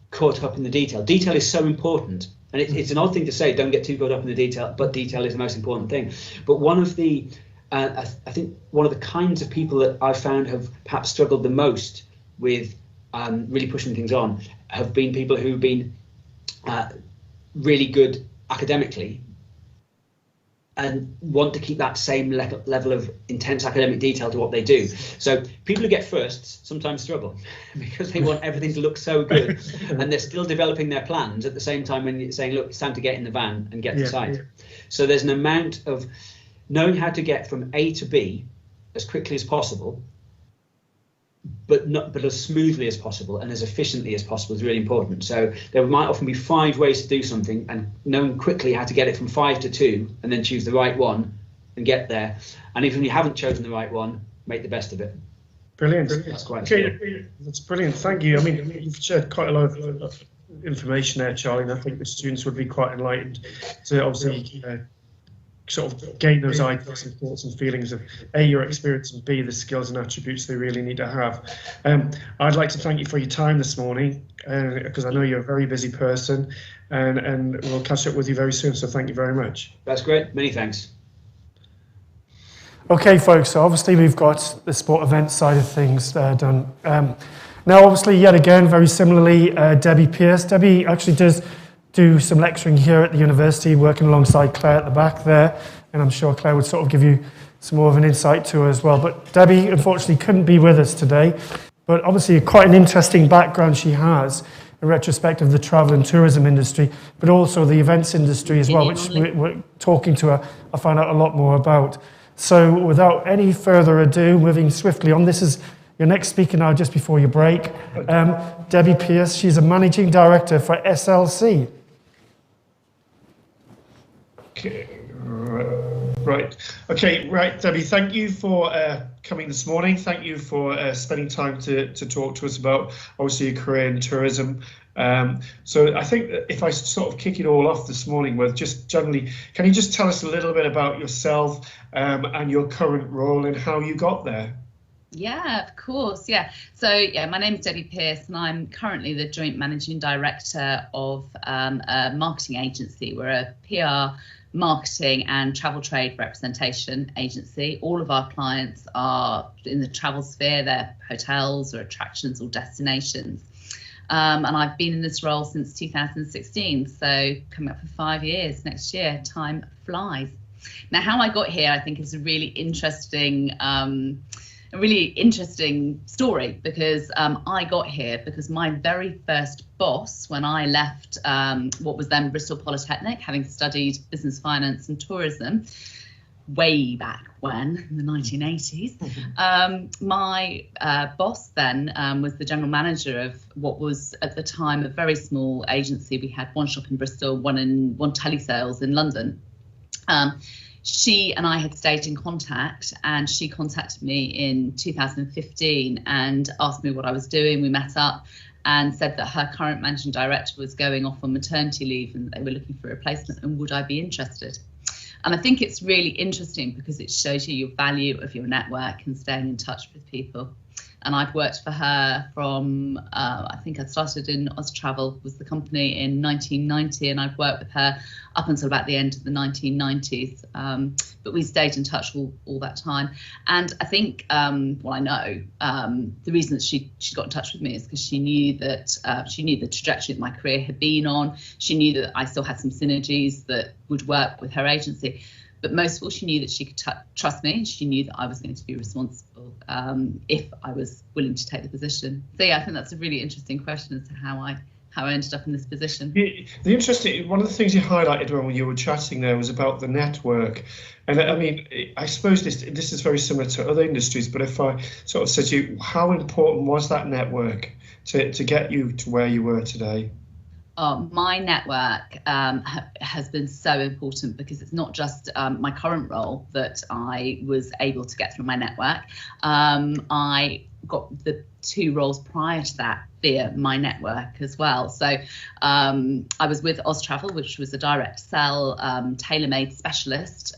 caught up in the detail. Detail is so important, and it's an odd thing to say, don't get too caught up in the detail, but detail is the most important thing. But one of the I think one of the kinds of people that I've found have perhaps struggled the most with really pushing things on have been people who've been really good academically and want to keep that same level of intense academic detail to what they do. So people who get firsts sometimes struggle because they want everything to look so good, and they're still developing their plans at the same time when you're saying, look, it's time to get in the van and get to site. So there's an amount of knowing how to get from A to B as quickly as possible, but as smoothly as possible and as efficiently as possible is really important. So there might often be 5 ways to do something, and knowing quickly how to get it from 5 to 2 and then choose the right one and get there. And even if you haven't chosen the right one, make the best of it. Brilliant. That's quite That's brilliant. Thank you. I mean, you've shared quite a lot of information there, Charlie, and I think the students would be quite enlightened to obviously sort of gain those ideas and thoughts and feelings of A, your experience, and B, the skills and attributes they really need to have. I'd like to thank you for your time this morning, because I know you're a very busy person, and we'll catch up with you very soon, so thank you very much. That's great. Many thanks. Okay, folks, so obviously we've got the sport event side of things done. Now, obviously, yet again, very similarly, Debbie Pearce. Debbie actually does do some lecturing here at the university, working alongside Claire at the back there, and I'm sure Claire would sort of give you some more of an insight to her as well. But Debbie, unfortunately, couldn't be with us today, but obviously quite an interesting background she has in retrospect of the travel and tourism industry, but also the events industry as well, which we're talking to her, I find out a lot more about. So without any further ado, moving swiftly on, this is your next speaker now, just before your break, Debbie Pearce. She's a managing director for SLC. Okay, right. Okay, right, Debbie, thank you for coming this morning. Thank you for spending time to talk to us about, obviously, your career in tourism. So I think that if I sort of kick it all off this morning with just generally, can you just tell us a little bit about yourself and your current role and how you got there? Yeah, of course. Yeah. So, yeah, my name is Debbie Pearce, and I'm currently the joint managing director of a marketing agency. We're a PR, marketing and travel trade representation agency. All of our clients are in the travel sphere. They're hotels or attractions or destinations. And I've been in this role since 2016, so coming up for 5 years next year. Time flies. Now, how I got here, I think, is a really interesting story, because I got here because my very first boss, when I left what was then Bristol Polytechnic, having studied business finance and tourism way back when, in the 1980s, my boss then was the general manager of what was at the time a very small agency. We had one shop in Bristol, one telesales in London. She and I had stayed in contact, and she contacted me in 2015 and asked me what I was doing. We met up and said that her current managing director was going off on maternity leave and they were looking for a replacement, and would I be interested? And I think it's really interesting because it shows you your value of your network and staying in touch with people. And I've worked for her from, I think I started in Austravel, was the company, in 1990, and I've worked with her up until about the end of the 1990s. But we stayed in touch all that time. And I think, well, I know the reason that she got in touch with me is because she knew that she knew the trajectory that my career had been on. She knew that I still had some synergies that would work with her agency. But most of all, she knew that she could trust me, and she knew that I was going to be responsible if I was willing to take the position. So yeah, I think that's a really interesting question as to how I ended up in this position. One of the things you highlighted when you were chatting there was about the network. And I mean, I suppose this is very similar to other industries, but if I sort of said to you, how important was that network to get you to where you were today? My network has been so important, because it's not just my current role that I was able to get through my network. I got the 2 roles prior to that via my network as well. So I was with Austravel, which was a direct sell, tailor-made specialist.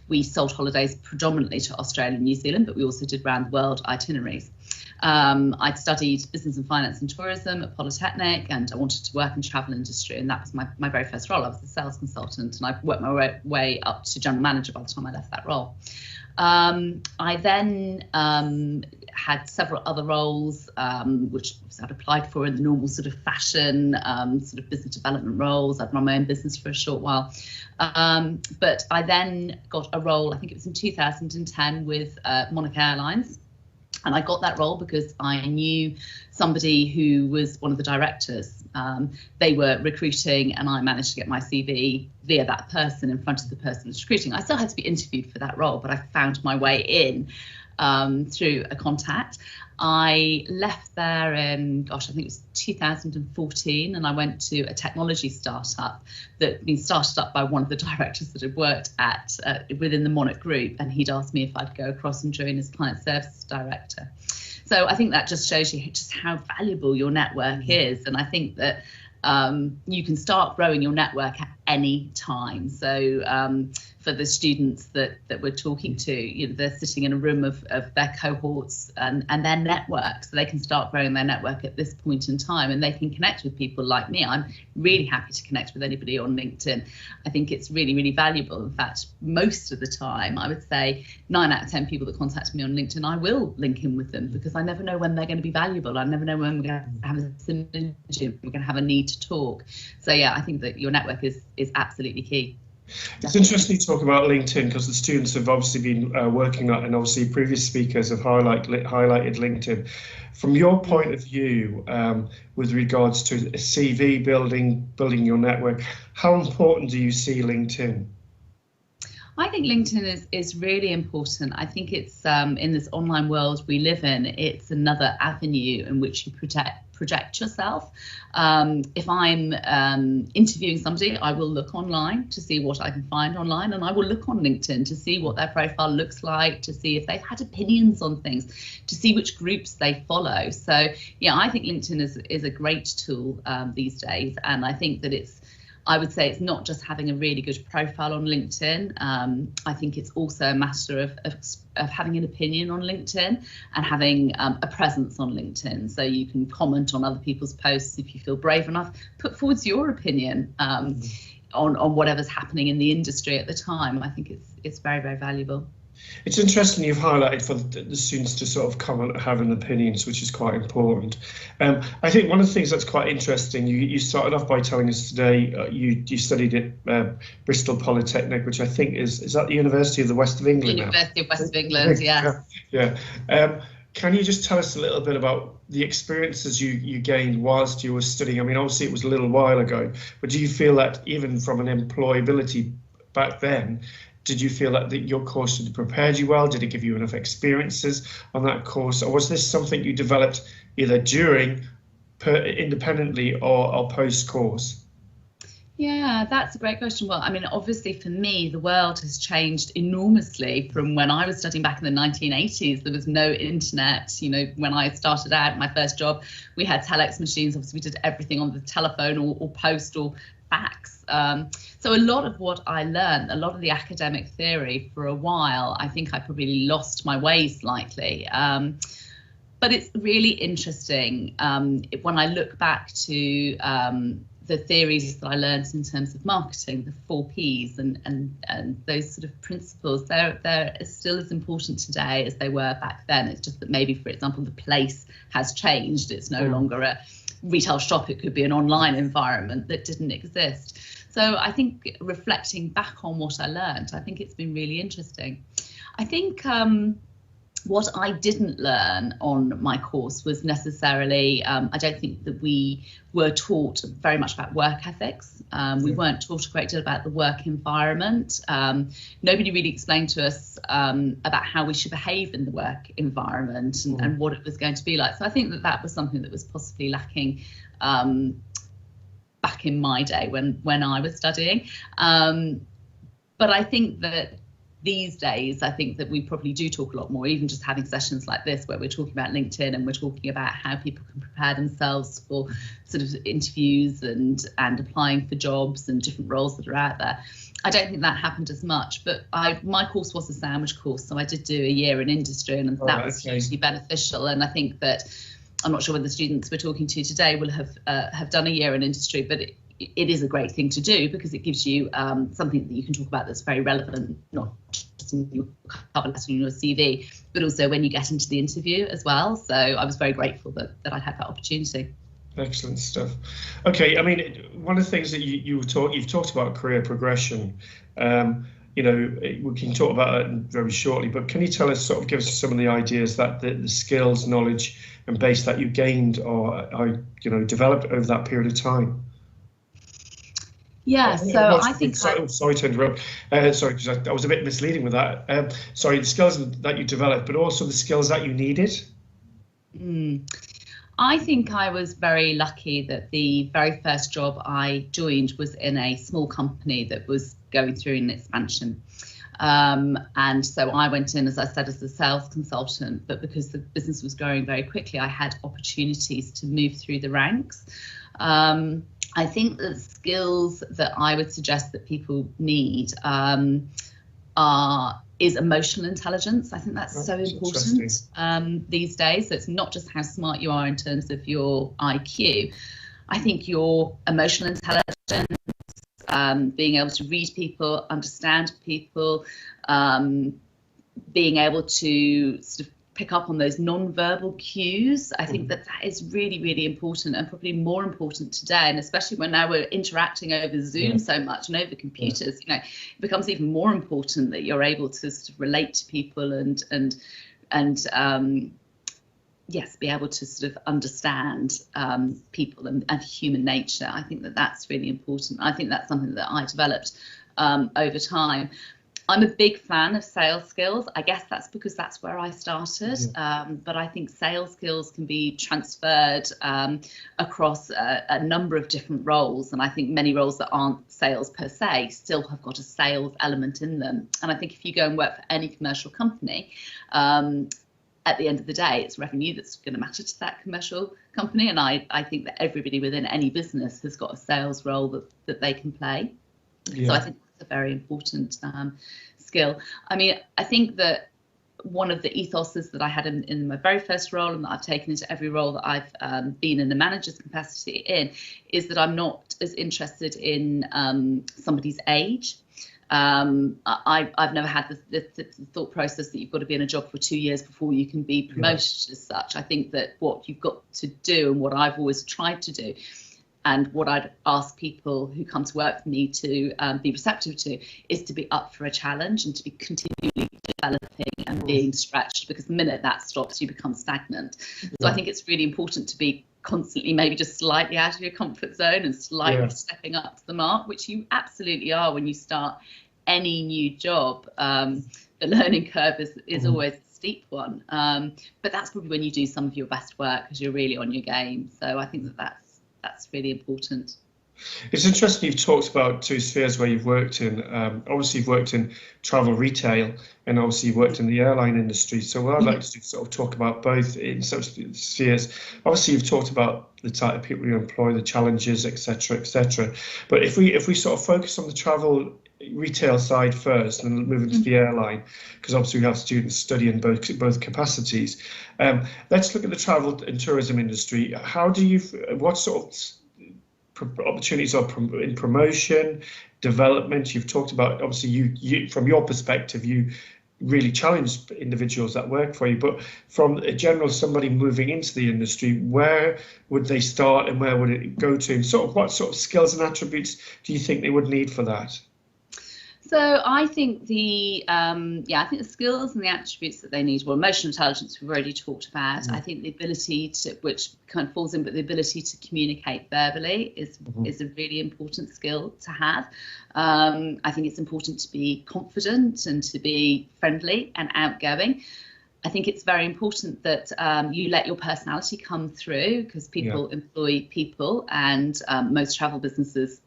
We sold holidays predominantly to Australia and New Zealand, but we also did round the world itineraries. I'd studied business and finance and tourism at Polytechnic, and I wanted to work in the travel industry, and that was my very first role. I was a sales consultant, and I worked my way up to general manager by the time I left that role. I then had several other roles, which I'd applied for in the normal sort of fashion, sort of business development roles. I'd run my own business for a short while. But I then got a role, I think it was in 2010, with Monarch Airlines. And I got that role because I knew somebody who was one of the directors. They were recruiting, and I managed to get my CV via that person in front of the person who's recruiting. I still had to be interviewed for that role, but I found my way in through a contact. I left there in, I think it was 2014, and I went to a technology startup that had been started up by one of the directors that had worked at within the Monarch Group, and he'd asked me if I'd go across and join as client services director. So I think that just shows you just how valuable your network is, and I think that you can start growing your network at any time. So for the students that we're talking to. You know, they're sitting in a room of their cohorts and their network, so they can start growing their network at this point in time, and they can connect with people like me. I'm really happy to connect with anybody on LinkedIn. I think it's really, really valuable. In fact, most of the time, I would say 9 out of 10 people that contact me on LinkedIn, I will link in with them, because I never know when they're going to be valuable. I never know when we're going to have a synergy, we're going to have a need to talk. So yeah, I think that your network is absolutely key. It's interesting to talk about LinkedIn, because the students have obviously been working on, and obviously previous speakers have highlighted LinkedIn. From your point of view, with regards to CV building your network, how important do you see LinkedIn? I think LinkedIn is really important. I think it's in this online world we live in, it's another avenue in which you project yourself. If I'm interviewing somebody, I will look online to see what I can find online, and I will look on LinkedIn to see what their profile looks like, to see if they've had opinions on things, to see which groups they follow. So yeah, I think LinkedIn is a great tool these days, and I think that I would say it's not just having a really good profile on LinkedIn. I think it's also a matter of having an opinion on LinkedIn and having a presence on LinkedIn. So you can comment on other people's posts if you feel brave enough, put forward your opinion on whatever's happening in the industry at the time. I think it's very, very valuable. It's interesting you've highlighted for the students to sort of comment, have an opinions, which is quite important. I think one of the things that's quite interesting, you started off by telling us today you studied at Bristol Polytechnic, which I think is that the University of the West of England now? University of West of England, yes. Yeah. Can you just tell us a little bit about the experiences you gained whilst you were studying? I mean, obviously it was a little while ago, but do you feel that even from an employability back then, did you feel that your course had prepared you well? Did it give you enough experiences on that course? Or was this something you developed either during, independently, or post-course? Yeah, that's a great question. Well, I mean, obviously for me, the world has changed enormously from when I was studying back in the 1980s. There was no internet. You know, when I started out, my first job, we had telex machines. Obviously, we did everything on the telephone or post or fax. So a lot of what I learned, a lot of the academic theory for a while, I think I probably lost my way slightly. But it's really interesting when I look back to the theories that I learned in terms of marketing, the 4 Ps and those sort of principles, they're still as important today as they were back then. It's just that maybe, for example, the place has changed. It's no longer a retail shop, it could be an online environment that didn't exist. So I think reflecting back on what I learned, I think it's been really interesting. I think what I didn't learn on my course was necessarily, I don't think that we were taught very much about work ethics. We weren't taught a great deal about the work environment. Nobody really explained to us about how we should behave in the work environment and what it was going to be like. So I think that was something that was possibly lacking back in my day when I was studying. But I think that these days, I think that we probably do talk a lot more, even just having sessions like this where we're talking about LinkedIn and we're talking about how people can prepare themselves for sort of interviews and applying for jobs and different roles that are out there. I don't think that happened as much, but my course was a sandwich course, so I did do a year in industry, and that was hugely beneficial. And I think that, I'm not sure whether the students we're talking to today will have done a year in industry, but it is a great thing to do because it gives you something that you can talk about that's very relevant, not just in your cover letter and your CV, but also when you get into the interview as well. So I was very grateful that I had that opportunity. Excellent stuff. Okay, I mean, one of the things that you've talked about career progression. You know, we can talk about it very shortly, but can you tell us, sort of give us some of the ideas that the skills, knowledge and base that you gained or developed over that period of time? Yeah, so I think... Sorry to interrupt. Sorry, because I was a bit misleading with that. Sorry, the skills that you developed, but also the skills that you needed? I think I was very lucky that the very first job I joined was in a small company that was going through an expansion. And so I went in, as I said, as a sales consultant, but because the business was growing very quickly, I had opportunities to move through the ranks. I think the skills that I would suggest that people need, is emotional intelligence. I think that's so important these days. So it's not just how smart you are in terms of your IQ. I think your emotional intelligence, being able to read people, understand people, being able to sort of pick up on those non-verbal cues. I think that is really, really important, and probably more important today, and especially when now we're interacting over Zoom so much and over computers. You know, it becomes even more important that you're able to sort of relate to people and yes, be able to sort of understand people and human nature. I think that that's really important. I think that's something that I developed over time. I'm a big fan of sales skills. I guess that's because that's where I started. But I think sales skills can be transferred across a number of different roles. And I think many roles that aren't sales per se still have got a sales element in them. And I think if you go and work for any commercial company, at the end of the day, it's revenue that's going to matter to that commercial company. And I think that everybody within any business has got a sales role that they can play. So I think a very important skill. I mean, I think that one of the ethoses that I had in my very first role, and that I've taken into every role that I've been in a manager's capacity in, is that I'm not as interested in somebody's age. I've never had the thought process that you've got to be in a job for 2 years before you can be promoted as such. I think that what you've got to do, and what I've always tried to do, and what I'd ask people who come to work for me to be receptive to, is to be up for a challenge and to be continually developing and being stretched, because the minute that stops, you become stagnant. So I think it's really important to be constantly maybe just slightly out of your comfort zone and slightly stepping up to the mark, which you absolutely are when you start any new job. The learning curve is always a steep one, but that's probably when you do some of your best work, because you're really on your game. So I think that's really important. It's interesting you've talked about two spheres where you've worked in. Obviously, you've worked in travel retail, and obviously you've worked in the airline industry. So what I'd like to do is sort of talk about both in such spheres. Obviously, you've talked about the type of people you employ, the challenges, etc., etc. But if we sort of focus on the travel retail side first and move into the airline, because obviously we have students studying both capacities. Let's look at the travel and tourism industry. What sort of opportunities are in promotion, development? You've talked about, obviously, you from your perspective, you really challenge individuals that work for you, but from a general somebody moving into the industry, where would they start and where would it go to? And sort of what sort of skills and attributes do you think they would need for that? So I think the skills and the attributes that they need, well, emotional intelligence we've already talked about. I think the ability to, which kind of falls in, but the ability to communicate verbally is a really important skill to have. I think it's important to be confident and to be friendly and outgoing. I think it's very important that you let your personality come through, because people employ people, and most travel businesses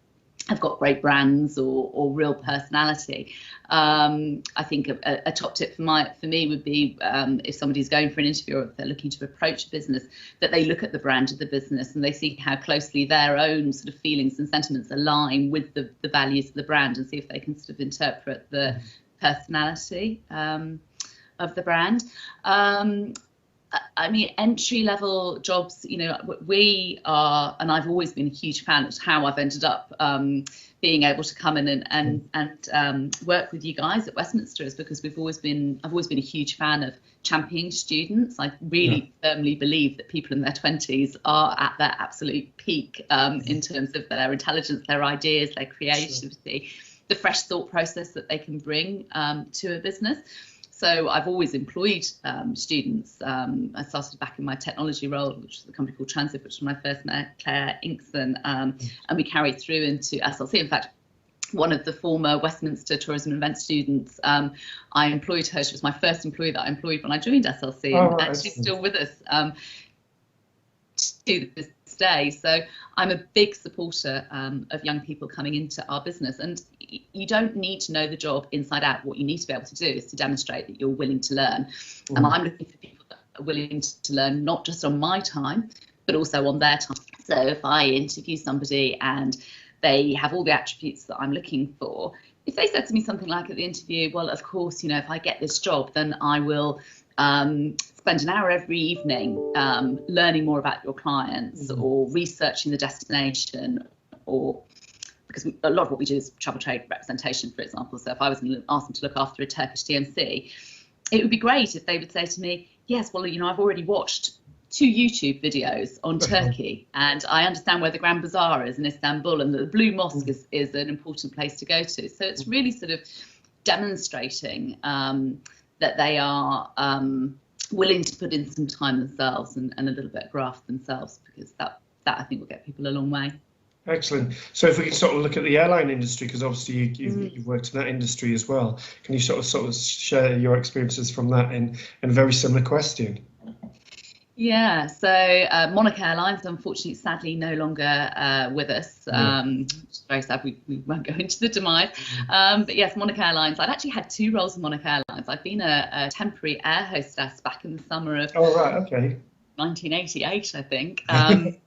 have got great brands or real personality. I think a top tip for me would be, if somebody's going for an interview or if they're looking to approach a business, that they look at the brand of the business and they see how closely their own sort of feelings and sentiments align with the values of the brand, and see if they can sort of interpret the personality of the brand. I mean, entry-level jobs, you know, we are, and I've always been a huge fan. It's how I've ended up being able to come in and work with you guys at Westminster, is because I've always been a huge fan of championing students. I really firmly believe that people in their 20s are at their absolute peak in terms of their intelligence, their ideas, their creativity, the fresh thought process that they can bring to a business. So I've always employed students. I started back in my technology role, which was a company called Transit, which was when I first met Claire Inkson, and we carried through into SLC. In fact, one of the former Westminster Tourism and Events students, I employed her. She was my first employee that I employed when I joined SLC, and she's still with us to this day. So I'm a big supporter of young people coming into our business, and you don't need to know the job inside out. What you need to be able to do is to demonstrate that you're willing to learn. And I'm looking for people that are willing to learn, not just on my time, but also on their time. So if I interview somebody and they have all the attributes that I'm looking for, if they said to me something like at the interview, well, of course, if I get this job, then I will spend an hour every evening learning more about your clients or researching the destination, or because a lot of what we do is travel trade representation, for example. So if I was going to ask them to look after a Turkish DMC, it would be great if they would say to me, yes, well, I've already watched 2 YouTube videos on Turkey, and I understand where the Grand Bazaar is in Istanbul, and the Blue Mosque is an important place to go to. So it's really sort of demonstrating that they are willing to put in some time themselves and a little bit of graft themselves, because that I think will get people a long way. Excellent. So if we can sort of look at the airline industry, because obviously you've worked in that industry as well, can you sort of share your experiences from that in a very similar question? Yeah, so Monarch Airlines, unfortunately, sadly, no longer with us. Very sad, we won't go into the demise. But yes, Monarch Airlines. I've actually had 2 roles in Monarch Airlines. I've been a temporary air hostess back in the summer of 1988, I think.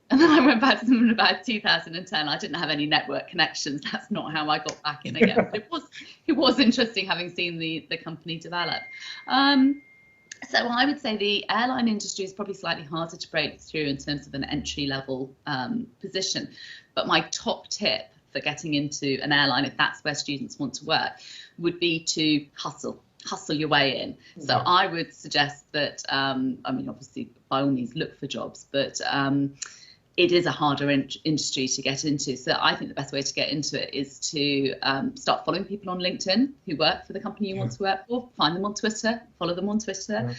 And then I went back to them in about 2010. I didn't have any network connections. That's not how I got back in again. But it was interesting having seen the company develop. So I would say the airline industry is probably slightly harder to break through in terms of an entry-level position. But my top tip for getting into an airline, if that's where students want to work, would be to hustle your way in. So I would suggest that, obviously, by all means, look for jobs, but it is a harder industry to get into. So I think the best way to get into it is to start following people on LinkedIn who work for the company you want to work for. Find them on Twitter, follow them on Twitter,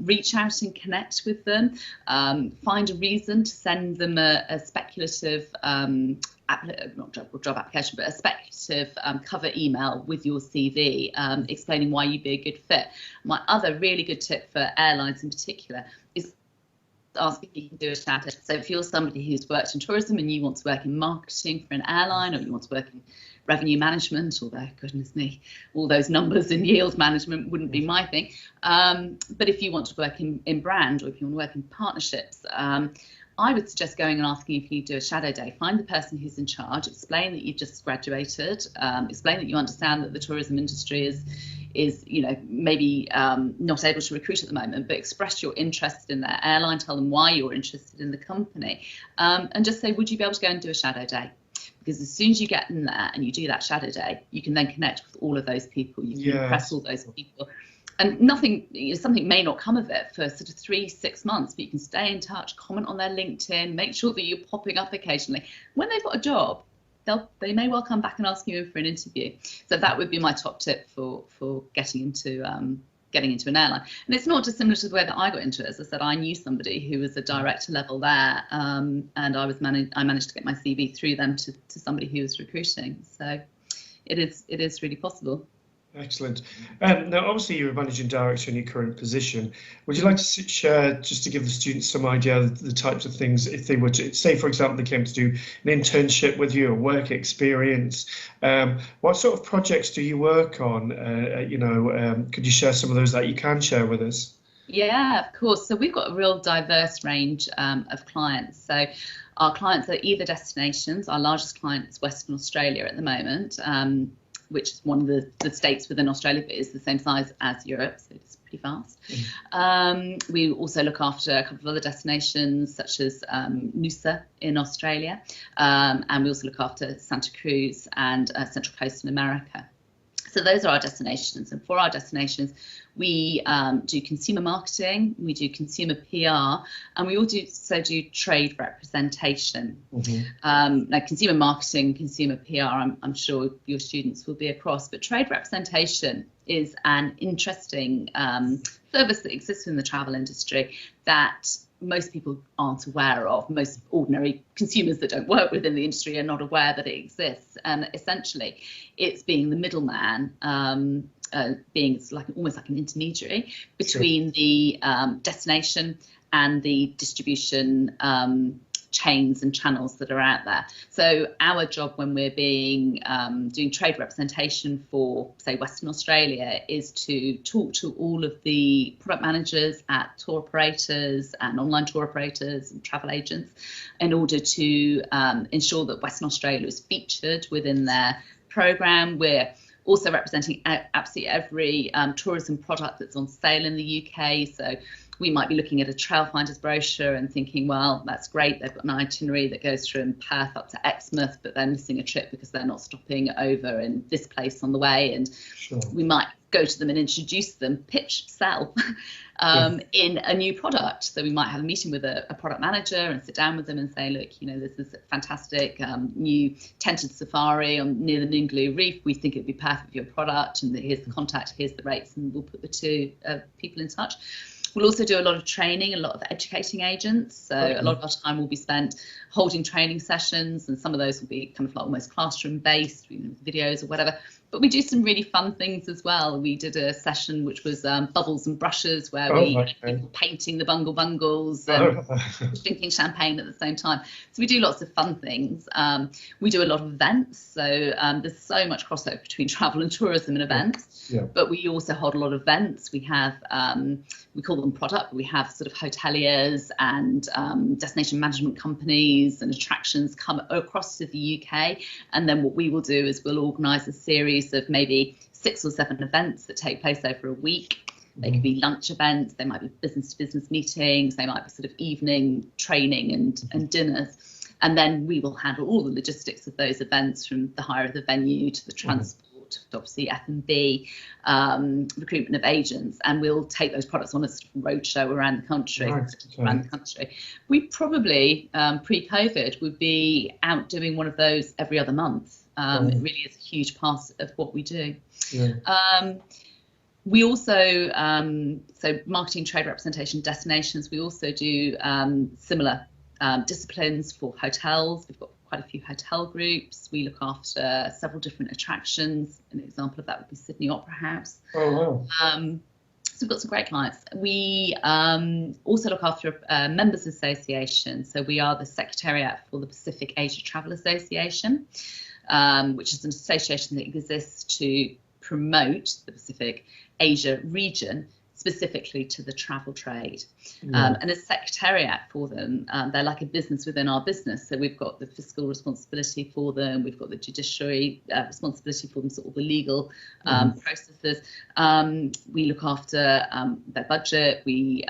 reach out and connect with them. Find a reason to send them a speculative, not job application, but a speculative cover email with your CV, explaining why you'd be a good fit. My other really good tip for airlines in particular is ask if you can do a shadow. So if you're somebody who's worked in tourism and you want to work in marketing for an airline, or you want to work in revenue management, although goodness me, all those numbers in yield management wouldn't be my thing. But if you want to work in brand, or if you want to work in partnerships, I would suggest going and asking if you do a shadow day. Find the person who's in charge, explain that you've just graduated, explain that you understand that the tourism industry is maybe not able to recruit at the moment, but express your interest in their airline, tell them why you're interested in the company, and just say, would you be able to go and do a shadow day? Because as soon as you get in there and you do that shadow day, you can then connect with all of those people, you can impress all those people. And something may not come of it for sort of 3-6 months, but you can stay in touch, comment on their LinkedIn, make sure that you're popping up occasionally. When they've got a job, they may well come back and ask you in for an interview. So that would be my top tip for getting into an airline. And it's not dissimilar to the way that I got into it. As I said, I knew somebody who was a director level there, and I managed to get my CV through them to somebody who was recruiting. So it is really possible. Excellent. Now, obviously, you're a managing director in your current position. Would you like to share, just to give the students some idea of the types of things, if they were to, say, for example, they came to do an internship with you, a work experience, what sort of projects do you work on? Could you share some of those that you can share with us? Yeah, of course. So we've got a real diverse range of clients. So our clients are either destinations. Our largest client is Western Australia at the moment, which is one of the states within Australia, but is the same size as Europe, so it's pretty vast. We also look after a couple of other destinations, such as Noosa in Australia, and we also look after Santa Cruz and Central Coast in America. So those are our destinations, and for our destinations, we do consumer marketing, we do consumer PR, and we also do trade representation. Now, consumer marketing, consumer PR, I'm sure your students will be across, but trade representation is an interesting service that exists in the travel industry that most people aren't aware of. Most ordinary consumers that don't work within the industry are not aware that it exists. And essentially, it's being the middleman, being almost like an intermediary between the destination and the distribution chains and channels that are out there. So our job when we're doing trade representation for, say, Western Australia, is to talk to all of the product managers at tour operators and online tour operators and travel agents in order to ensure that Western Australia is featured within their program. We're also representing absolutely every tourism product that's on sale in the UK. So we might be looking at a Trailfinders brochure and thinking, well, that's great, they've got an itinerary that goes from Perth up to Exmouth, but they're missing a trip because they're not stopping over in this place on the way. And we might go to them and introduce them, pitch, sell in a new product. So we might have a meeting with a product manager and sit down with them and say, look, you know, this is a fantastic new tented safari near the Ningaloo Reef. We think it'd be perfect for your product, and here's the contact, here's the rates, and we'll put the two people in touch. We'll also do a lot of training, a lot of educating agents. So a lot of our time will be spent holding training sessions, and some of those will be kind of like almost classroom based, videos or whatever. But we do some really fun things as well. We did a session which was bubbles and brushes, where we people painting the bungles and drinking champagne at the same time. So we do lots of fun things. We do a lot of events. So there's so much crossover between travel and tourism and events. But we also hold a lot of events. We have, we call them product. We have sort of hoteliers and destination management companies and attractions come across to the UK. And then what we will do is we'll organise a series of maybe 6 or 7 events that take place over a week. They could be lunch events, they might be business-to-business meetings, they might be sort of evening training and dinners. And then we will handle all the logistics of those events, from the hire of the venue to the transport, to obviously F&B, recruitment of agents, and we'll take those products on a sort of roadshow around the country. We probably, pre-COVID, would be out doing one of those every other month. It really is a huge part of what we do. We also, so marketing, trade representation, destinations, we also do similar disciplines for hotels. We've got quite a few hotel groups. We look after several different attractions. An example of that would be Sydney Opera House. So we've got some great clients. We also look after a members association. So we are the secretariat for the Pacific Asia Travel Association, which is an association that exists to promote the Pacific Asia region, specifically to the travel trade. And as secretariat for them, they're like a business within our business. So we've got the fiscal responsibility for them, we've got the judiciary responsibility for them, sort of the legal processes. We look after their budget, we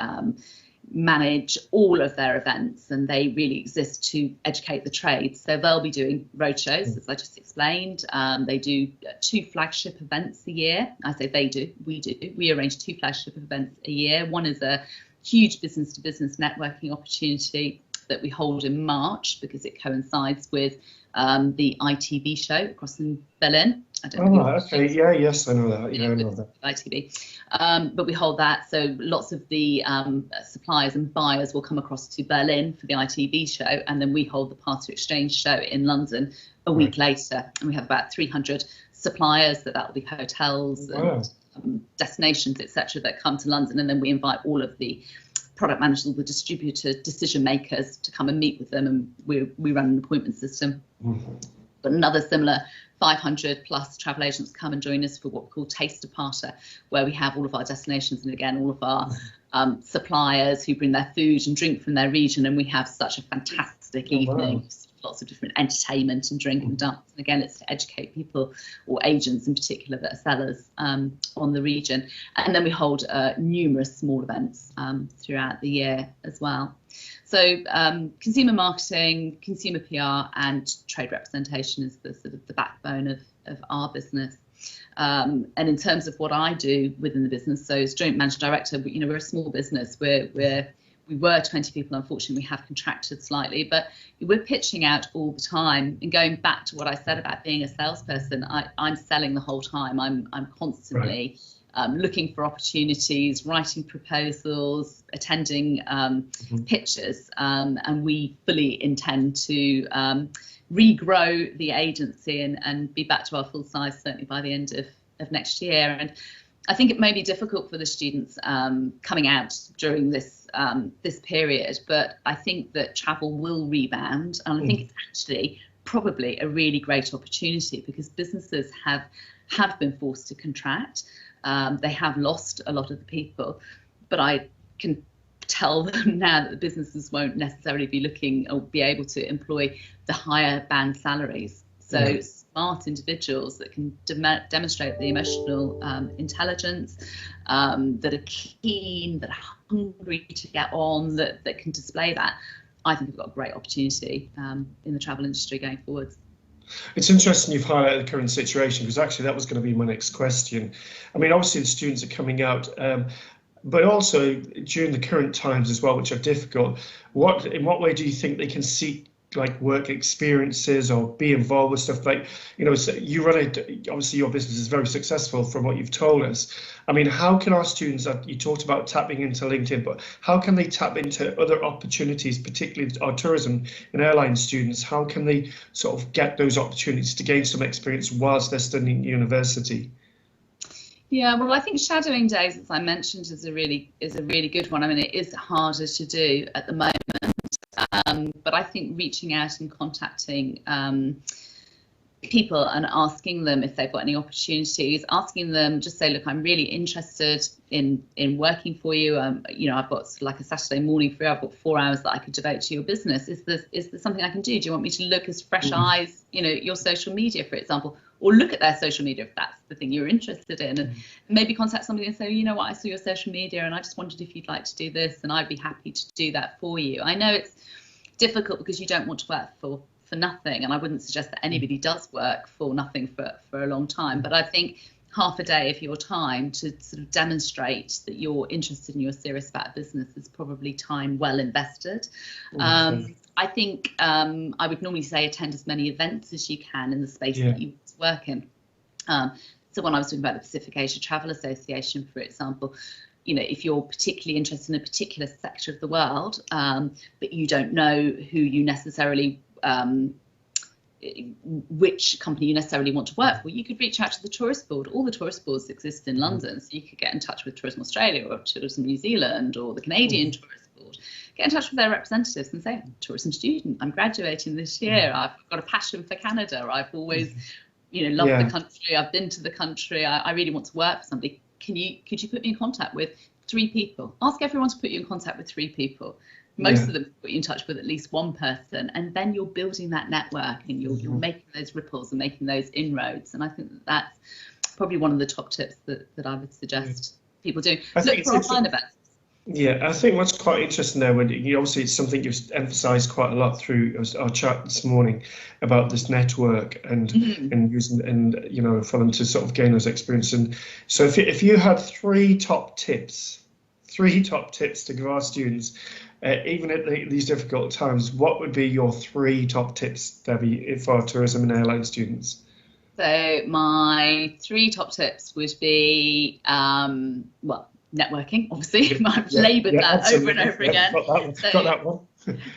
manage all of their events, and they really exist to educate the trade. So they'll be doing roadshows, as I just explained. They do 2 flagship events a year. I say they do, we do. We arrange 2 flagship events a year. One is a huge business-to-business networking opportunity that we hold in March because it coincides with the ITV show across in Berlin. I don't know. Okay. Yeah. Yes, I know that. Yeah, I know that. ITV. But we hold that, so lots of the suppliers and buyers will come across to Berlin for the ITV show, and then we hold the Part to Exchange show in London a week later, and we have about 300 suppliers. That will be hotels and destinations, etc., that come to London, and then we invite all of the product managers, the distributor decision makers to come and meet with them, and we run an appointment system. But another similar 500 plus travel agents come and join us for what we call Taster Parter, where we have all of our destinations and again all of our suppliers who bring their food and drink from their region, and we have such a fantastic evening. Lots of different entertainment and drink and dance. And again, it's to educate people, or agents in particular, that are sellers on the region. And then we hold numerous small events throughout the year as well. So consumer marketing, consumer PR, and trade representation is the sort of the backbone of our business. And in terms of what I do within the business, so as joint managing director, we're a small business. We were 20 people, unfortunately we have contracted slightly, but we're pitching out all the time. And going back to what I said about being a salesperson, I'm selling the whole time. I'm constantly looking for opportunities, writing proposals, attending pitches, and we fully intend to regrow the agency and be back to our full size certainly by the end of next year. And I think it may be difficult for the students coming out during this period, but I think that travel will rebound, and I think it's actually probably a really great opportunity because businesses have been forced to contract. They have lost a lot of the people, but I can tell them now that the businesses won't necessarily be looking or be able to employ the higher band salaries. So smart individuals that can demonstrate the emotional intelligence, that are keen, that are hungry to get on, that can display that. I think we've got a great opportunity in the travel industry going forwards. It's interesting you've highlighted the current situation, because actually that was going to be my next question. I mean, obviously the students are coming out, but also during the current times as well, which are difficult. In what way do you think they can seek like work experiences or be involved with stuff like, you know, so you run it, obviously your business is very successful from what you've told us. I mean, how can our students, you talked about tapping into LinkedIn, but how can they tap into other opportunities, particularly our tourism and airline students? How can they sort of get those opportunities to gain some experience whilst they're studying at university? Yeah, well, I think shadowing days, as I mentioned, is a really good one. I mean, it is harder to do at the moment. But I think reaching out and contacting people and asking them if they've got any opportunities, asking them, just say, look, I'm really interested in working for you. You know, I've got like a Saturday morning free. I've got 4 hours that I could devote to your business. Is there something I can do? Do you want me to look as fresh eyes, you know, your social media, for example, or look at their social media if that's the thing you're interested in, and maybe contact somebody and say, you know what, I saw your social media and I just wondered if you'd like to do this, and I'd be happy to do that for you. I know it's difficult because you don't want to work for nothing, and I wouldn't suggest that anybody does work for nothing for a long time, but I think half a day of your time to sort of demonstrate that you're interested and you're serious about business is probably time well invested. I think I would normally say attend as many events as you can in the space that you work in. So when I was talking about the Pacific Asia Travel Association, for example, you know, if you're particularly interested in a particular sector of the world, but you don't know who you necessarily, which company you necessarily want to work for, you could reach out to the tourist board. All the tourist boards exist in London, so you could get in touch with Tourism Australia or Tourism New Zealand or the Canadian Tourist Board. Get in touch with their representatives and say, I'm a tourism student, I'm graduating this year, I've got a passion for Canada, I've always, you know, loved the country, I've been to the country, I really want to work for somebody. Could you put me in contact with 3 people? Ask everyone to put you in contact with 3 people. Most of them put you in touch with at least one person, and then you're building that network and you're making those ripples and making those inroads. And I think that's probably one of the top tips that I would suggest people do. Look for online events. Yeah, I think what's quite interesting there, when you obviously it's something you've emphasised quite a lot through our chat this morning about this network and using, and you know, for them to sort of gain those experiences. And so if you had 3 top tips to give our students, even at these difficult times, what would be your 3 top tips, Debbie, for our tourism and airline students? So my 3 top tips would be, well, networking, obviously. I've laboured that absolutely. Over and over again. Got that one.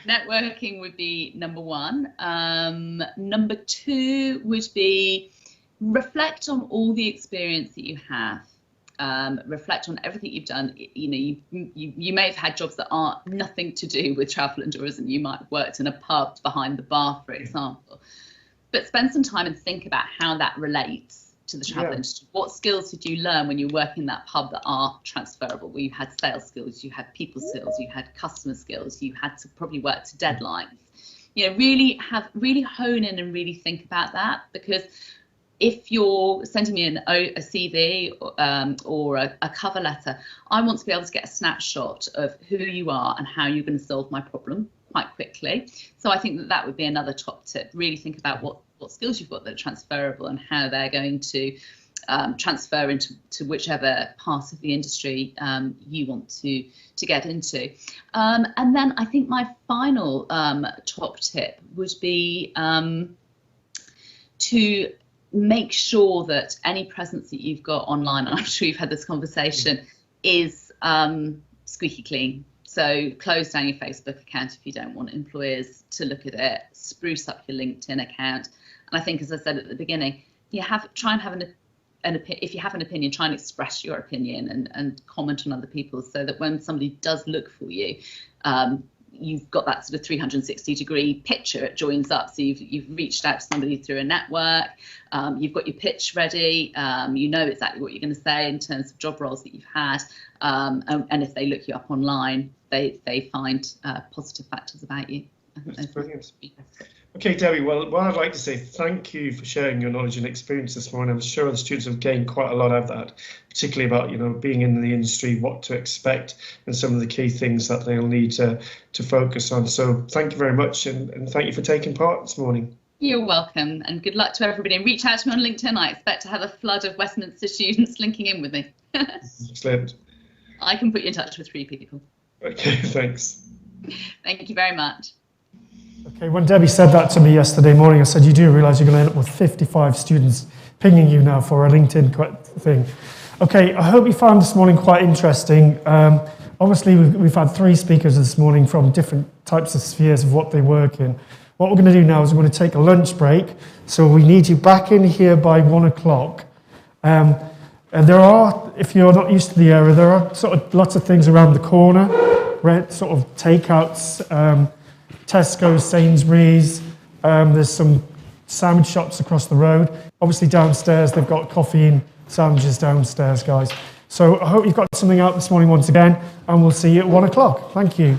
Networking would be number 1. Number 2 would be reflect on all the experience that you have. Reflect on everything you've done. You know, you may have had jobs that are nothing to do with travel and tourism. You might have worked in a pub behind the bar, for example. But spend some time and think about how that relates to the travel industry. What skills did you learn when you work in that pub that are transferable? Where you had sales skills, you had people skills, you had customer skills, you had to probably work to deadlines. You know, really hone in and really think about that, because if you're sending me a CV or a cover letter, I want to be able to get a snapshot of who you are and how you're going to solve my problem quite quickly. So I think that would be another top tip. Really think about what skills you've got that are transferable and how they're going to transfer into whichever part of the industry you want to get into. And then I think my final top tip would be to make sure that any presence that you've got online, and I'm sure you've had this conversation, is squeaky clean. So close down your Facebook account if you don't want employers to look at it. Spruce up your LinkedIn account. And I think, as I said at the beginning, try and have if you have an opinion, try and express your opinion and comment on other people's, so that when somebody does look for you, you've got that sort of 360-degree picture. It joins up. So you've reached out to somebody through a network. You've got your pitch ready. You know exactly what you're going to say in terms of job roles that you've had. And if they look you up online, they find positive factors about you. That's brilliant. Okay, Debbie, well, I'd like to say thank you for sharing your knowledge and experience this morning. I'm sure the students have gained quite a lot out of that, particularly about, being in the industry, what to expect, and some of the key things that they'll need to focus on. So thank you very much, and thank you for taking part this morning. You're welcome, and good luck to everybody. And reach out to me on LinkedIn. I expect to have a flood of Westminster students linking in with me. Excellent. I can put you in touch with 3 people. Okay, thanks. Thank you very much. Okay, when Debbie said that to me yesterday morning, I said, you do realise you're going to end up with 55 students pinging you now for a LinkedIn thing. Okay, I hope you found this morning quite interesting. Obviously, we've had 3 speakers this morning from different types of spheres of what they work in. What we're going to do now is we're going to take a lunch break. So we need you back in here by 1 o'clock. And there are, if you're not used to the area, there are sort of lots of things around the corner, right? Sort of takeouts, Tesco, Sainsbury's, there's some sandwich shops across the road. Obviously downstairs, they've got coffee and sandwiches downstairs, guys. So I hope you've got something out this morning once again, and we'll see you at 1 o'clock. Thank you.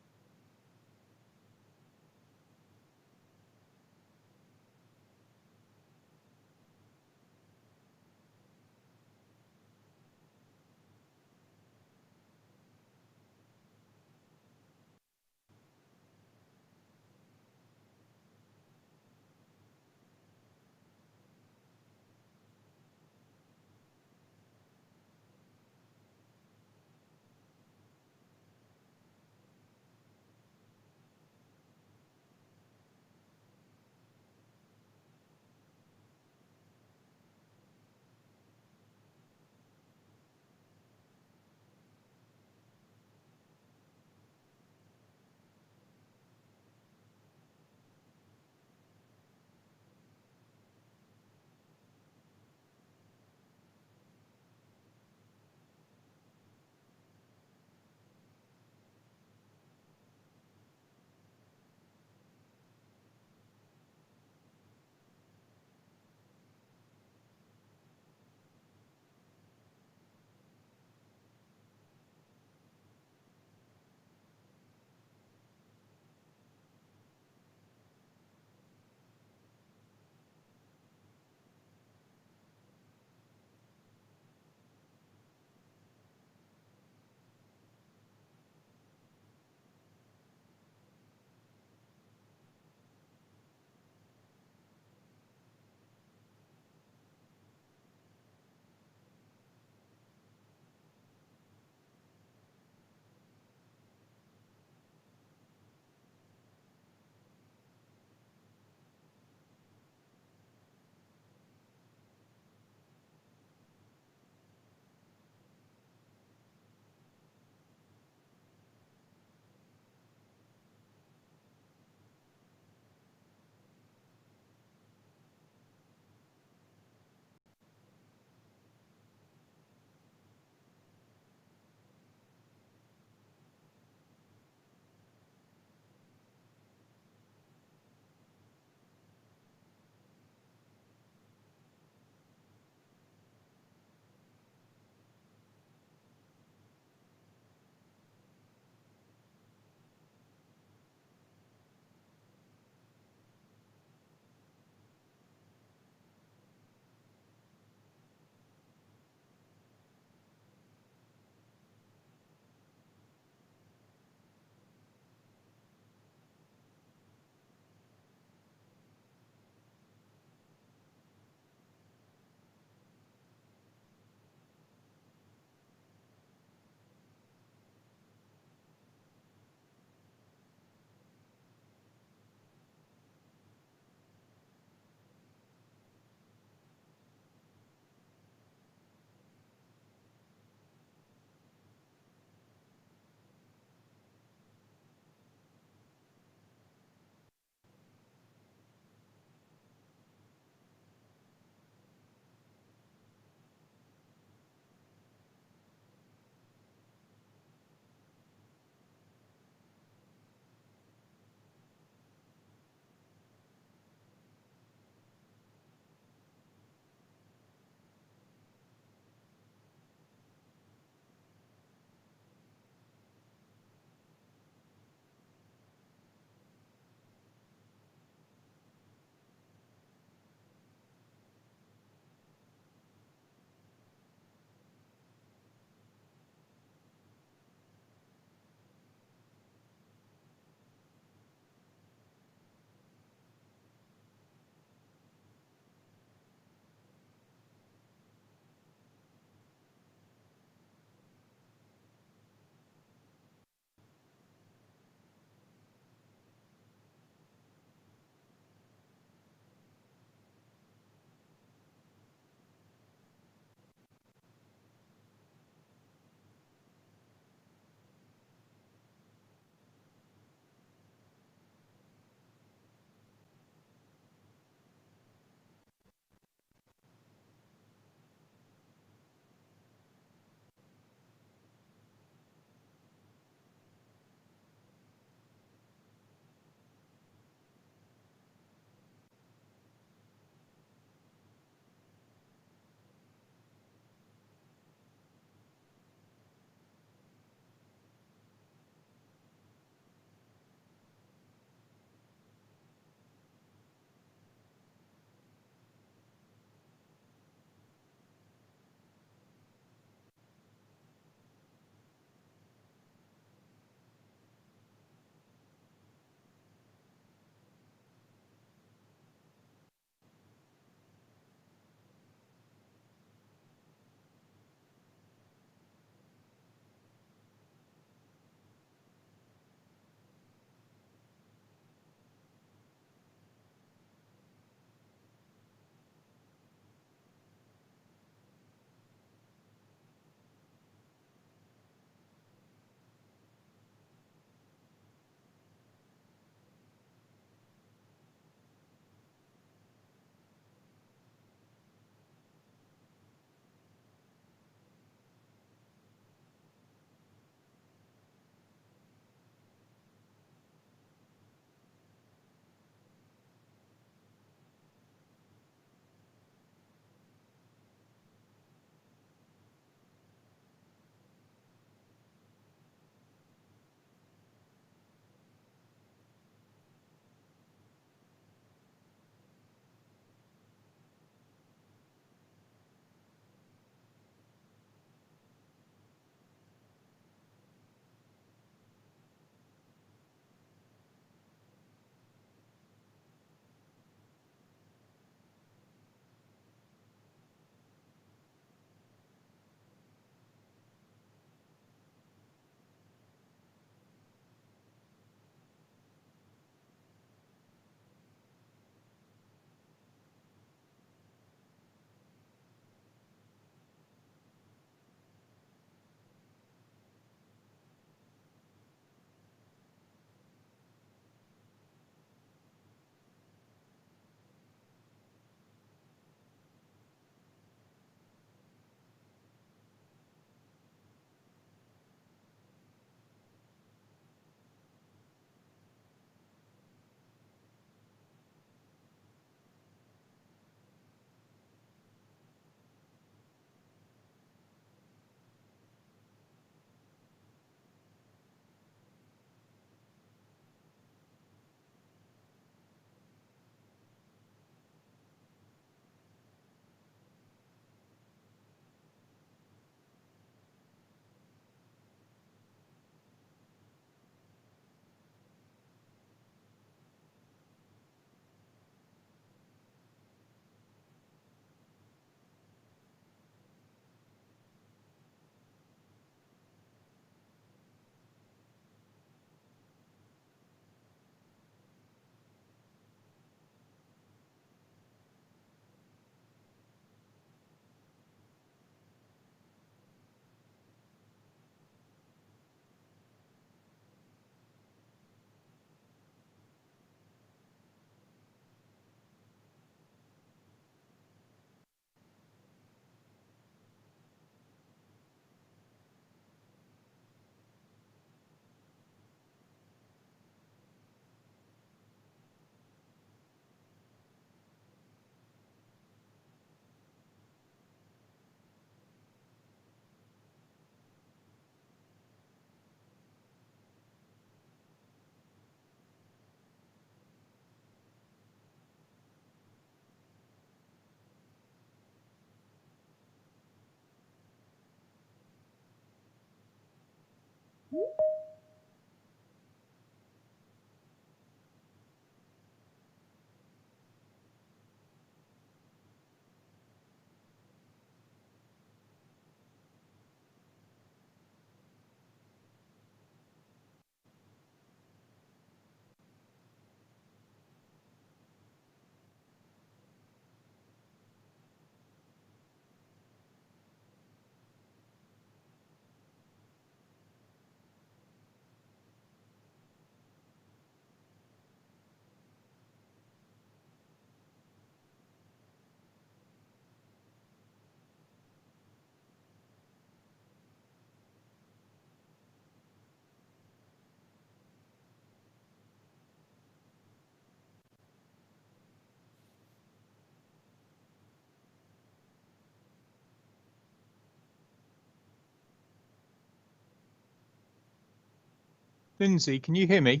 Lindsay, can you hear me?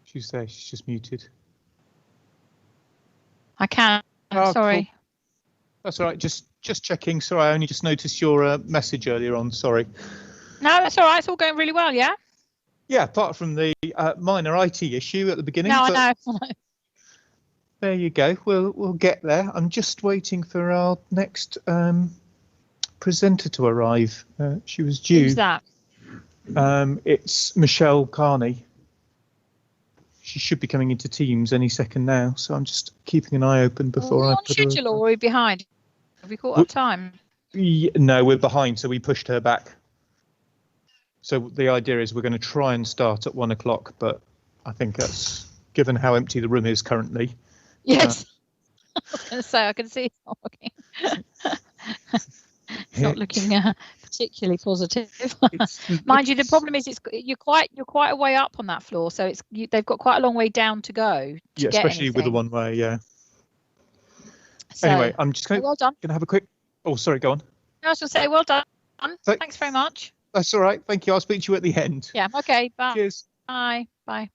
She's there. She's just muted. I can. Oh, Sorry. cool. That's all right. Just checking. Sorry, I only just noticed your message earlier on. Sorry. No, that's all right. It's all going really well, yeah? Yeah, apart from the minor IT issue at the beginning. No, I but know. there you go. We'll get there. I'm just waiting for our next presenter to arrive. She was due. Who's that? It's Michelle Carney. She should be coming into Teams any second now, so I'm just keeping an eye open before I on put her. schedule or are we behind? Have we caught up time? No, we're behind, so we pushed her back. So the idea is we're going to try and start at 1 o'clock, but I think that's, given how empty the room is currently. Yes. I was going to say, I can see it's not looking, it's not looking particularly positive. Mind you, the problem is you're quite a way up on that floor, so they've got quite a long way down to go. Yeah, especially with the one way. Yeah. So, anyway, I'm just going to have a quick. Oh, sorry, go on. I was going to say, well done. Thanks very much. That's all right. Thank you. I'll speak to you at the end. Yeah. Okay. Bye. Cheers. Bye. Bye.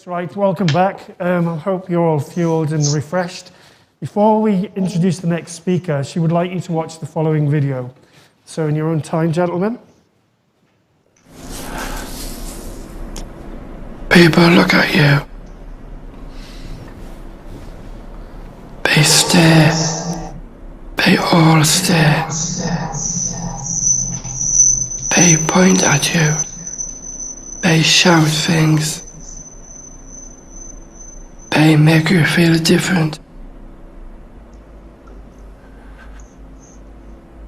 Right, welcome back. I hope you're all fueled and refreshed. Before we introduce the next speaker, she would like you to watch the following video. So in your own time, gentlemen. People look at you. They stare. They all stare. They point at you. They shout things. They make you feel different.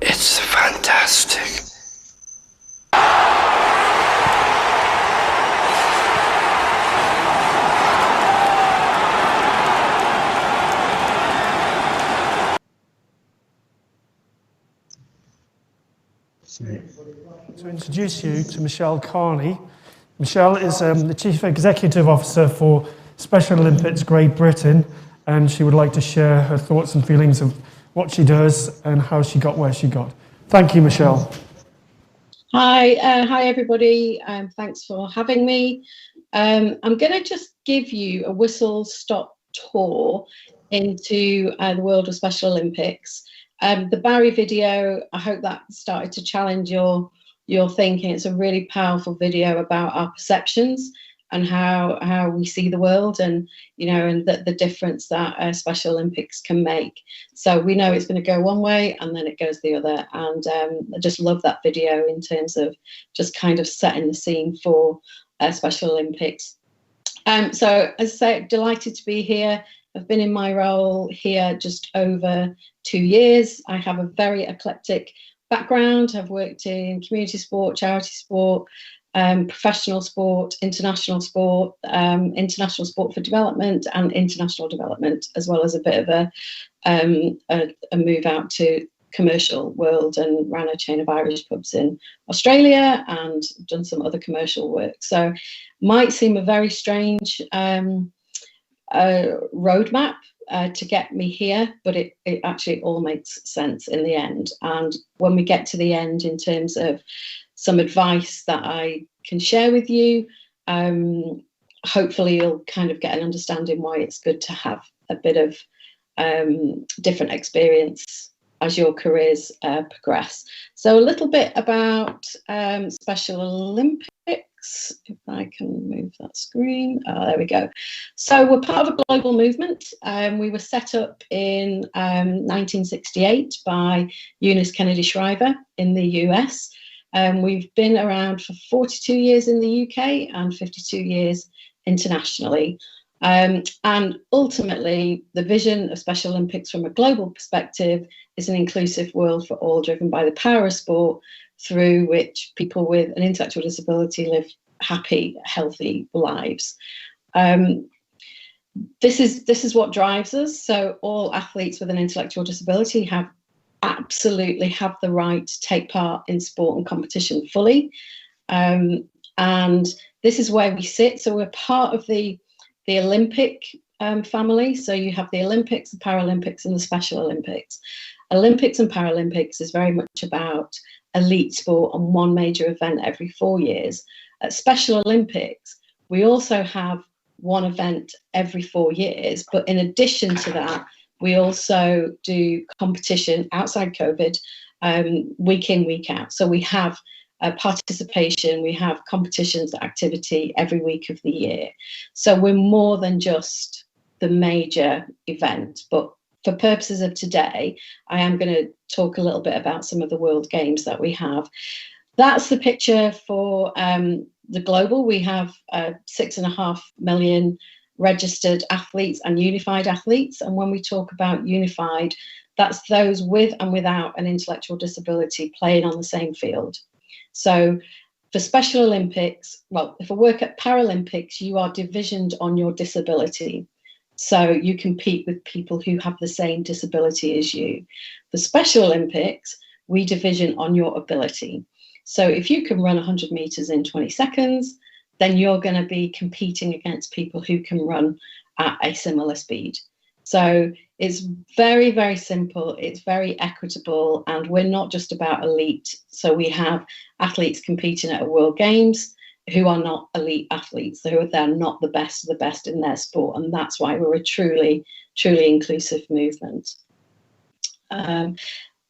It's fantastic. To introduce you to Michelle Carney. Michelle is the Chief Executive Officer for Special Olympics Great Britain, and she would like to share her thoughts and feelings of what she does and how she got where she got. Thank you, Michelle. Hi everybody. Thanks for having me. I'm going to just give you a whistle-stop tour into the world of Special Olympics. The Barry video, I hope that started to challenge your thinking. It's a really powerful video about our perceptions and how we see the world, and and the difference that Special Olympics can make. So we know it's going to go one way and then it goes the other, and I just love that video in terms of just kind of setting the scene for Special Olympics. So as I say, delighted to be here. I've been in my role here just over 2 years. I have a very eclectic background. I've worked in community sport, charity sport, professional sport, international sport for development, and international development, as well as a bit of a move out to commercial world, and ran a chain of Irish pubs in Australia and done some other commercial work. So might seem a very strange roadmap to get me here, but it actually all makes sense in the end. And when we get to the end, in terms of some advice that I can share with you, hopefully you'll kind of get an understanding why it's good to have a bit of different experience as your careers progress. So a little bit about Special Olympics, if I can move that screen. There we go. So we're part of a global movement. We were set up in 1968 by Eunice Kennedy Shriver in the US. We've been around for 42 years in the UK and 52 years internationally. And ultimately, the vision of Special Olympics from a global perspective is an inclusive world for all, driven by the power of sport, through which people with an intellectual disability live happy, healthy lives. This is what drives us. So all athletes with an intellectual disability absolutely have the right to take part in sport and competition fully. And this is where we sit. So we're part of the Olympic family. So you have the Olympics, the Paralympics, and the Special Olympics. Olympics and Paralympics is very much about elite sport on one major event every 4 years. At Special Olympics, we also have one event every 4 years, but in addition to that, we also do competition outside COVID, week in, week out. So we have participation, we have competitions, activity every week of the year. So we're more than just the major event. But for purposes of today, I am going to talk a little bit about some of the World Games that we have. That's the picture for the global. We have 6.5 million registered athletes and unified athletes. And when we talk about unified, that's those with and without an intellectual disability playing on the same field. So for Special Olympics, well, if I work at Paralympics, you are divisioned on your disability. So you compete with people who have the same disability as you. For Special Olympics, we division on your ability. So if you can run 100 meters in 20 seconds, then you're going to be competing against people who can run at a similar speed. So It's very, very simple. It's very equitable, and we're not just about elite. So we have athletes competing at World Games who are not elite athletes, so they're not the best of the best in their sport, and that's why we're a truly, truly inclusive movement.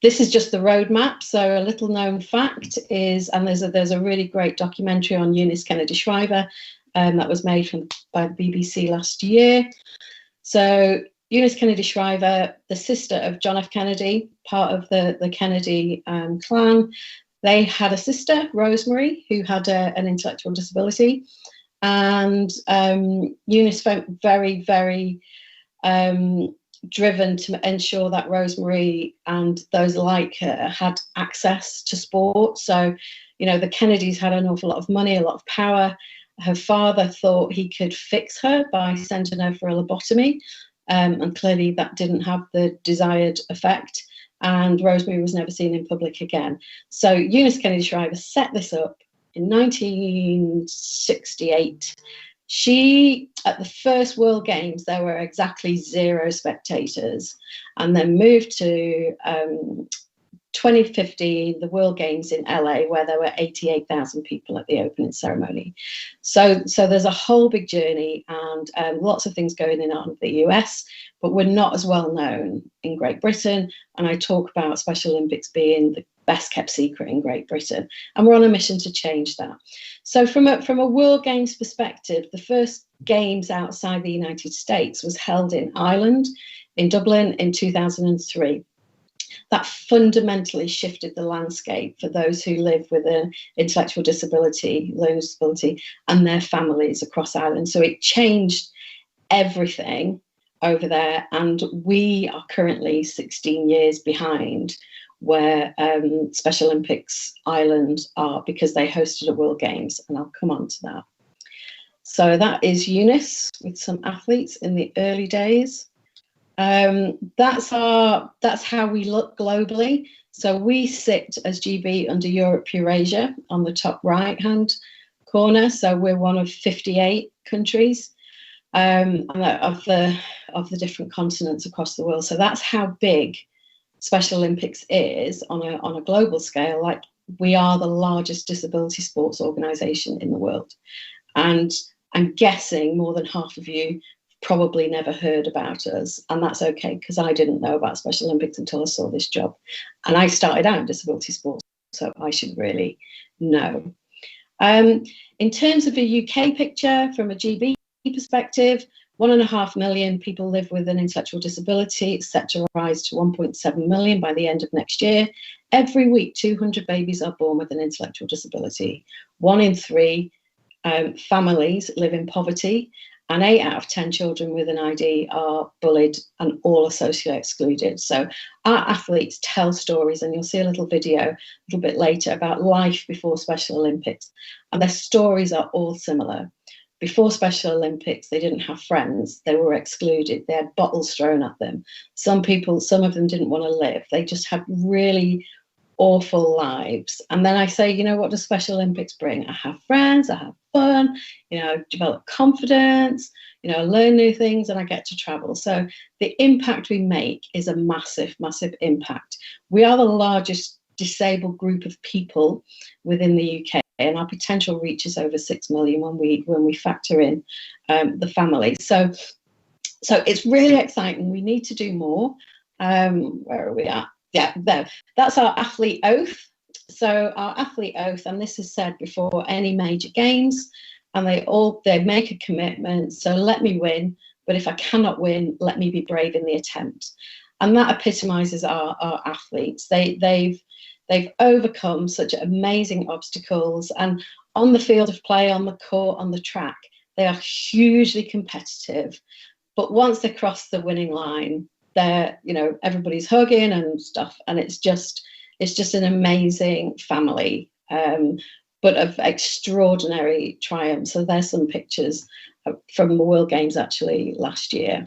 This is just the roadmap. So a little known fact is, and there's a really great documentary on Eunice Kennedy Shriver that was made by the BBC last year. So Eunice Kennedy Shriver, the sister of John F. Kennedy, part of the Kennedy clan, they had a sister, Rosemary, who had an intellectual disability. And Eunice felt very, very driven to ensure that Rosemary and those like her had access to sport. So, you know, the Kennedys had an awful lot of money, a lot of power. Her father thought he could fix her by sending her for a lobotomy. And clearly that didn't have the desired effect. And Rosemary was never seen in public again. So Eunice Kennedy Shriver set this up in 1968. She, at the first World Games, there were exactly 0 spectators, and then moved to 2015, the World Games in LA, where there were 88,000 people at the opening ceremony. So there's a whole big journey, and lots of things going on in the US, but we're not as well known in Great Britain. And I talk about Special Olympics being the best kept secret in Great Britain, and we're on a mission to change that. So from a World Games perspective, the first games outside the United States was held in Ireland, in Dublin, in 2003. That fundamentally shifted the landscape for those who live with an intellectual disability, learning disability, and their families across Ireland. So it changed everything over there, and we are currently 16 years behind where Special Olympics Ireland are, because they hosted a World Games, and I'll come on to that. So that is Eunice with some athletes in the early days. That's how we look globally. So we sit as GB under Europe Eurasia on the top right hand corner. So we're one of 58 countries of the different continents across the world. So that's how big Special Olympics is on a global scale. Like, we are the largest disability sports organisation in the world, and I'm guessing more than half of you probably never heard about us, and that's okay, because I didn't know about Special Olympics until I saw this job, and I started out in disability sports, so I should really know. In terms of a UK picture from a GB perspective, 1.5 million people live with an intellectual disability. It's set to rise to 1.7 million by the end of next year. Every week, 200 babies are born with an intellectual disability. 1 in 3 families live in poverty, and 8 out of 10 children with an ID are bullied, and all are socially excluded. So our athletes tell stories, and you'll see a little video a little bit later about life before Special Olympics, and their stories are all similar. Before Special Olympics, they didn't have friends. They were excluded. They had bottles thrown at them. Some of them didn't want to live. They just had really awful lives. And then I say, you know, what does Special Olympics bring? I have friends, I have fun, you know, develop confidence, you know, learn new things, and I get to travel. So the impact we make is a massive, massive impact. We are the largest disabled group of people within the UK, and our potential reaches over 6 million when we factor in the family. So it's really exciting. We need to do more. Where are we at? Yeah, there. That's our athlete oath. So our athlete oath, and this is said before any major games, and they make a commitment. So let me win, but if I cannot win, let me be brave in the attempt. And that epitomizes our athletes. They've overcome such amazing obstacles, and on the field of play, on the court, on the track, they are hugely competitive. But once they cross the winning line, they're, you know, everybody's hugging and stuff, and it's just an amazing family, but of extraordinary triumph. So there's some pictures from the World Games actually last year.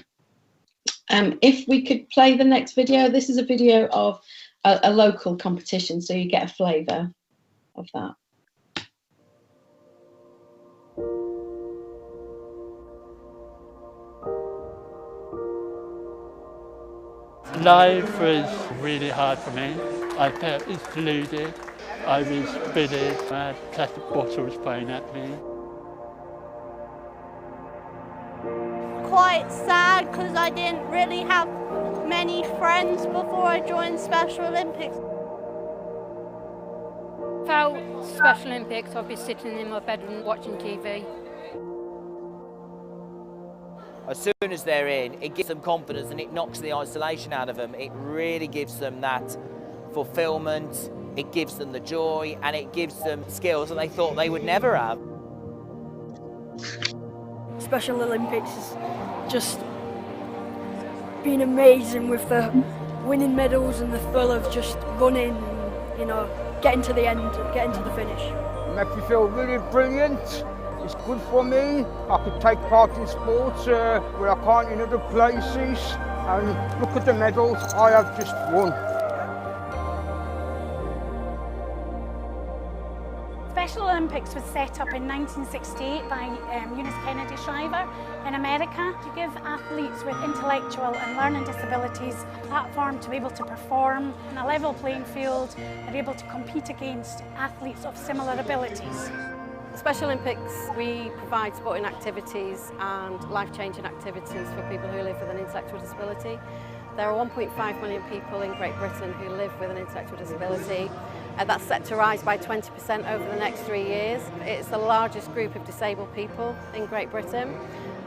If we could play the next video, this is a video of a local competition, so you get a flavour of that. Life was really hard for me. I felt excluded. I was bullied. I had plastic bottles thrown at me. Quite sad because I didn't really have many friends before I joined Special Olympics. Without Special Olympics, I'd be sitting in my bedroom watching TV. As soon as they're in, it gives them confidence and it knocks the isolation out of them. It really gives them that fulfillment, it gives them the joy, and it gives them skills that they thought they would never have. Special Olympics has just been amazing with the winning medals and the thrill of just running, you know, getting to the end, getting to the finish. It makes me feel really brilliant. It's good for me. I could take part in sports where I can't in other places. And look at the medals I have just won. Special Olympics was set up in 1968 by Eunice Kennedy Shriver in America to give athletes with intellectual and learning disabilities a platform to be able to perform in a level playing field and be able to compete against athletes of similar abilities. Special Olympics, we provide sporting activities and life-changing activities for people who live with an intellectual disability. There are 1.5 million people in Great Britain who live with an intellectual disability. That's set to rise by 20% over the next 3 years. It's the largest group of disabled people in Great Britain,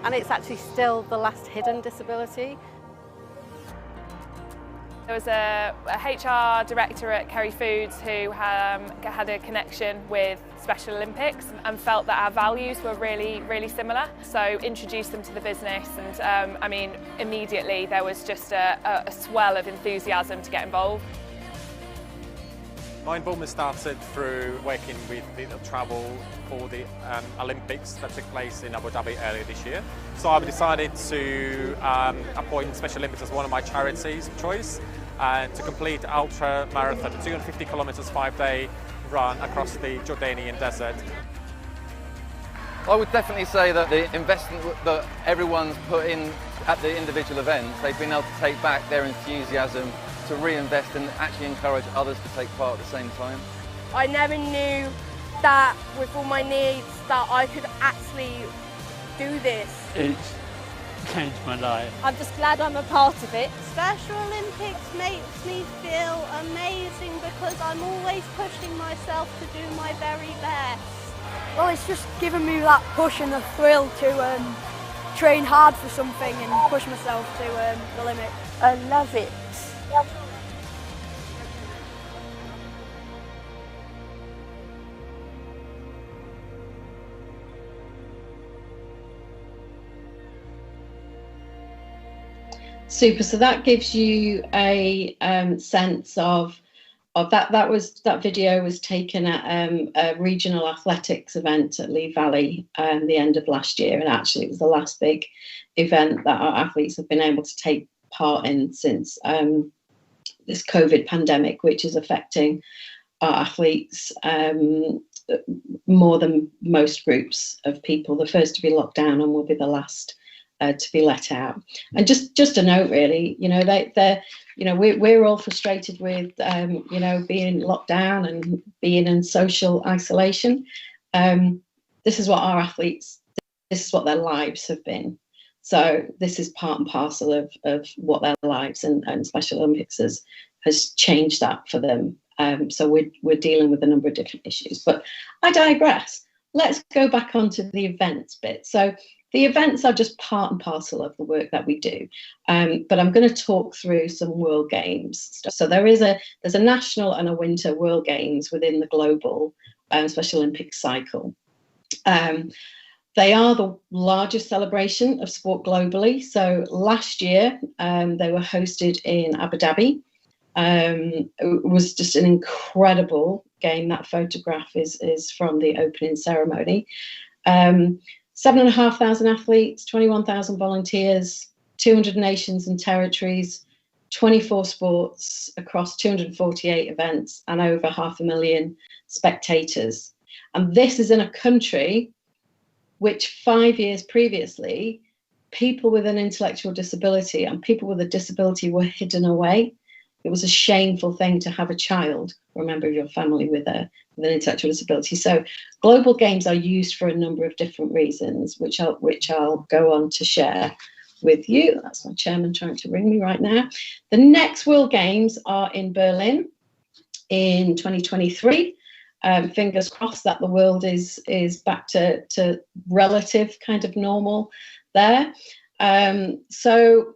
and it's actually still the last hidden disability. There was a HR director at Kerry Foods who had a connection with Special Olympics and felt that our values were really similar. So introduced them to the business, and I mean, immediately there was just a swell of enthusiasm to get involved. My involvement started through working with the travel for the Olympics that took place in Abu Dhabi earlier this year. So I've decided to appoint Special Olympics as one of my charities of choice to complete ultra marathon, 250 kilometers, 5-day run across the Jordanian desert. I would definitely say that the investment that everyone's put in at the individual events, they've been able to take back their enthusiasm to reinvest and actually encourage others to take part at the same time. I never knew that with all my needs that I could actually do this. It's changed my life. I'm just glad I'm a part of it. Special Olympics makes me feel amazing because I'm always pushing myself to do my very best. Well, it's just given me that push and the thrill to train hard for something and push myself to the limit. I love it. Super. So that gives you a sense of that. That video was taken at a regional athletics event at Lee Valley the end of last year, and actually it was the last big event that our athletes have been able to take part in since this COVID pandemic, which is affecting our athletes more than most groups of people. The first to be locked down and will be the last to be let out. And just a note, really, you know, they're you know, we're all frustrated with you know, being locked down and being in social isolation. This is what our athletes, this is what their lives have been. So this is part and parcel of what their lives, and Special Olympics has changed that for them. So we're dealing with a number of different issues. But I digress. Let's go back onto the events bit. So the events are just part and parcel of the work that we do. But I'm going to talk through some World Games. So there's a national and a winter World Games within the global Special Olympics cycle. They are the largest celebration of sport globally. So last year, they were hosted in Abu Dhabi. It was just an incredible game. That photograph is from the opening ceremony. 7,500 athletes, 21,000 volunteers, 200 nations and territories, 24 sports across 248 events, and over 500,000 spectators. And this is in a country which 5 years previously people with an intellectual disability and people with a disability were hidden away. It was a shameful thing to have a child or a member of your family with an intellectual disability. So global games are used for a number of different reasons, which I'll go on to share with you. That's my chairman trying to ring me right now. The next World Games are in Berlin in 2023. Fingers crossed that the world is back to relative kind of normal there. So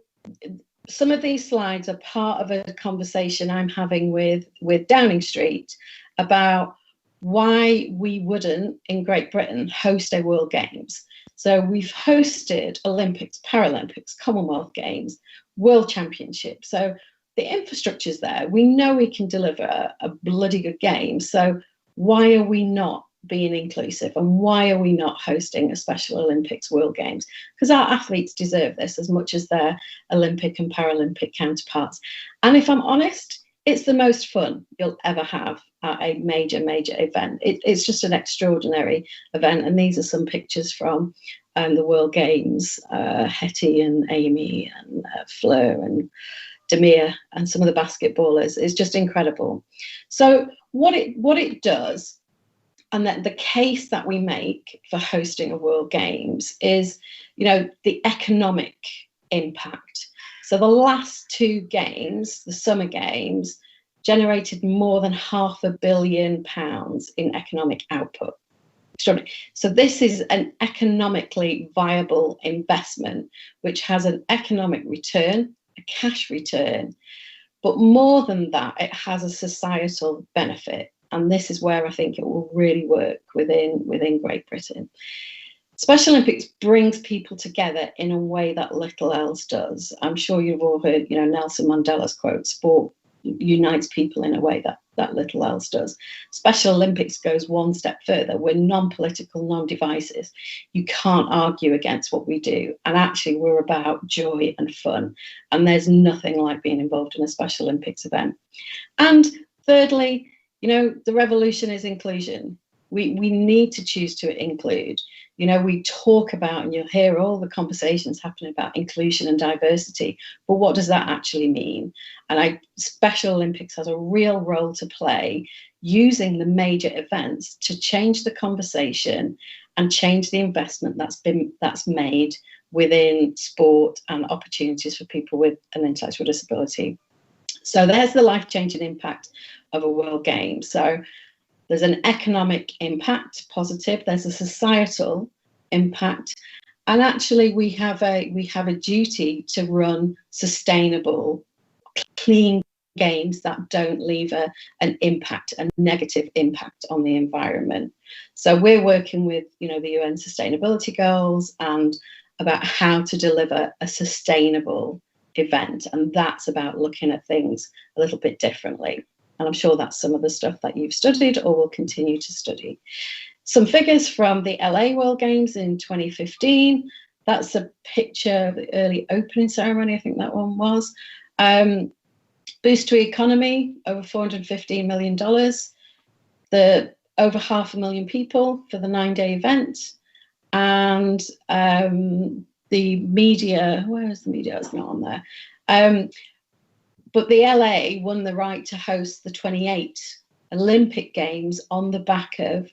some of these slides are part of a conversation I'm having with Downing Street about why we wouldn't, in Great Britain, host a World Games. So we've hosted Olympics, Paralympics, Commonwealth Games, World Championships. So the infrastructure's there. We know we can deliver a bloody good game. So why are we not being inclusive, and why are we not hosting a Special Olympics World Games? Because our athletes deserve this as much as their Olympic and Paralympic counterparts. And if I'm honest, it's the most fun you'll ever have at a major event. It's just an extraordinary event. And these are some pictures from the World Games, Hetty and Amy and Fleur and Demir and some of the basketballers. Is just incredible. So what it does, and that the case that we make for hosting a World Games is, the economic impact. So the last two games, the Summer Games, generated more than £500 million in economic output. So this is an economically viable investment, which has an economic return, a cash return, but more than that, it has a societal benefit. And this is where I think it will really work within Great Britain. Special Olympics brings people together in a way that little else does. I'm sure you've all heard, Nelson Mandela's quote, sport unites people in a way that little else does. Special Olympics goes one step further. We're non-political, non-divisive. You can't argue against what we do. And actually, we're about joy and fun. And there's nothing like being involved in a Special Olympics event. And thirdly, the revolution is inclusion. We need to choose to include. We talk about, and you'll hear all the conversations happening about inclusion and diversity, but what does that actually mean? And Special Olympics has a real role to play using the major events to change the conversation and change the investment that's made within sport and opportunities for people with an intellectual disability. So there's the life-changing impact of a World Games. So there's an economic impact, positive. There's a societal impact, and actually we have a duty to run sustainable, clean games that don't leave a negative impact on the environment. So we're working with the UN Sustainability Goals and about how to deliver a sustainable event, and that's about looking at things a little bit differently. And I'm sure that's some of the stuff that you've studied or will continue to study. Some figures from the LA World Games in 2015. That's a picture of the early opening ceremony, I think that one was. Boost to economy, over $415 million. The over 500,000 people for the 9-day event. And the media, where is the media? It's not on there. But the LA won the right to host the 28 Olympic Games on the back of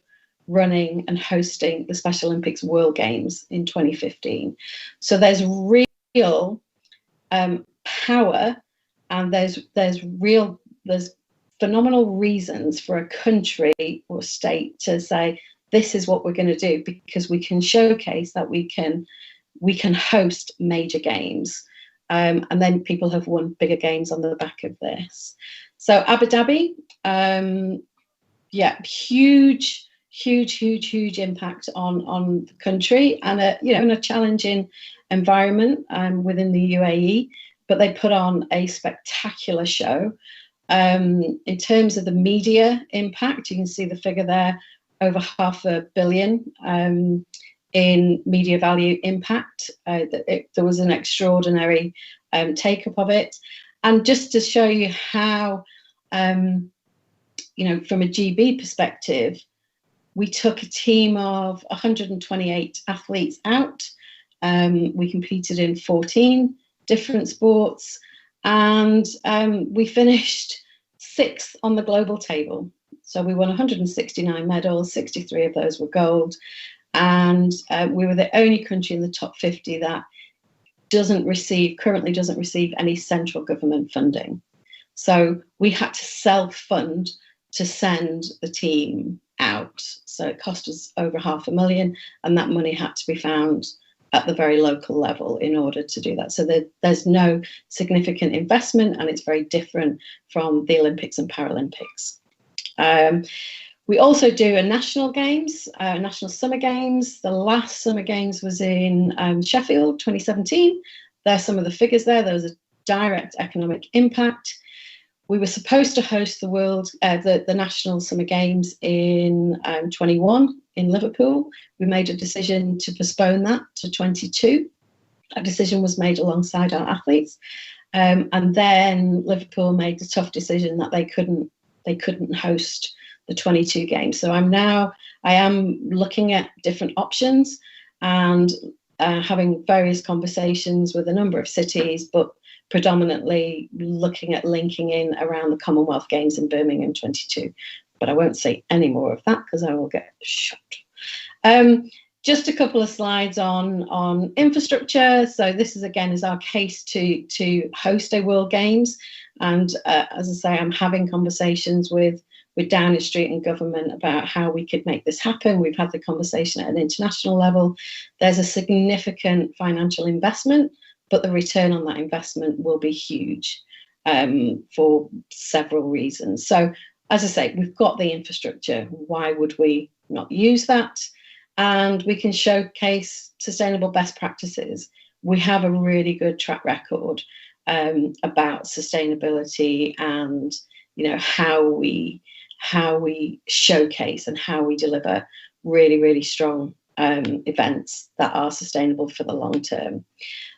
running and hosting the Special Olympics World Games in 2015. So there's real power, and there's phenomenal reasons for a country or state to say, this is what we're going to do, because we can showcase that we can host major games. And then people have won bigger games on the back of this. So Abu Dhabi, huge impact on the country, and in a challenging environment within the UAE. But they put on a spectacular show. In terms of the media impact, you can see the figure there, over $500 million. In media value impact. There was an extraordinary take-up of it. And just to show you how, from a GB perspective, we took a team of 128 athletes out We competed in 14 different sports, and we finished 6th on the global table. So we won 169 medals, 63 of those were gold, and we were the only country in the top 50 that currently doesn't receive any central government funding. So we had to self-fund to send the team out. So it cost us over $500,000, and that money had to be found at the very local level in order to do that. So there's no significant investment, and it's very different from the Olympics and Paralympics. We also do a national games, national summer games. The last summer games was in Sheffield, 2017. There's some of the figures there. There was a direct economic impact. We were supposed to host the National Summer Games in 21 in Liverpool. We made a decision to postpone that to 22. That decision was made alongside our athletes. And then Liverpool made the tough decision that they couldn't host the 22 games. So I am looking at different options and having various conversations with a number of cities, but predominantly looking at linking in around the Commonwealth Games in Birmingham 22. But I won't say any more of that because I will get shot. Just a couple of slides on infrastructure. So this is our case to host a World Games. And as I say, I'm having conversations with Downing Street and government about how we could make this happen. We've had the conversation at an international level. There's a significant financial investment, but the return on that investment will be huge for several reasons. So as I say, we've got the infrastructure. Why would we not use that? And we can showcase sustainable best practices. We have a really good track record about sustainability and how we showcase and how we deliver really, really strong events that are sustainable for the long term.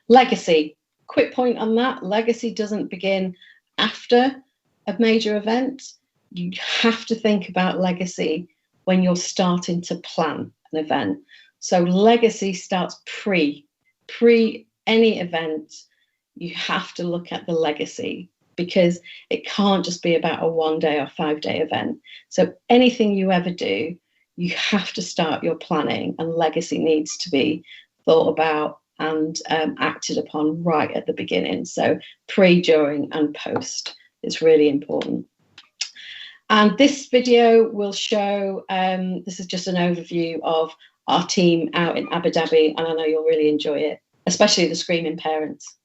Legacy, quick point on that. Legacy doesn't begin after a major event. You have to think about legacy when you're starting to plan an event. So legacy starts pre any event. You have to look at the legacy because it can't just be about a 1-day or 5-day event. So anything you ever do, you have to start your planning, and legacy needs to be thought about and acted upon right at the beginning. So pre, during and post is really important. And this video will show, this is just an overview of our team out in Abu Dhabi, and I know you'll really enjoy it, especially the screaming parents.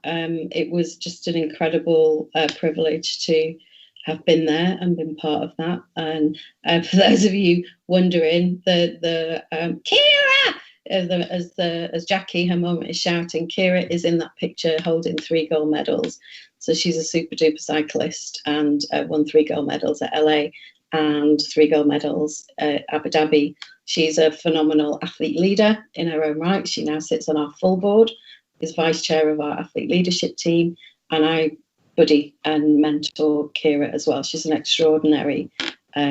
It was just an incredible privilege to have been there and been part of that. And for those of you wondering, the Kira, as Jackie, her mum, is shouting, Kira is in that picture holding 3 gold medals. So she's a super duper cyclist and won 3 gold medals at LA and 3 gold medals at Abu Dhabi. She's a phenomenal athlete leader in her own right. She now sits on our full board, is vice chair of our athlete leadership team, and I buddy and mentor Kira as well. She's an extraordinary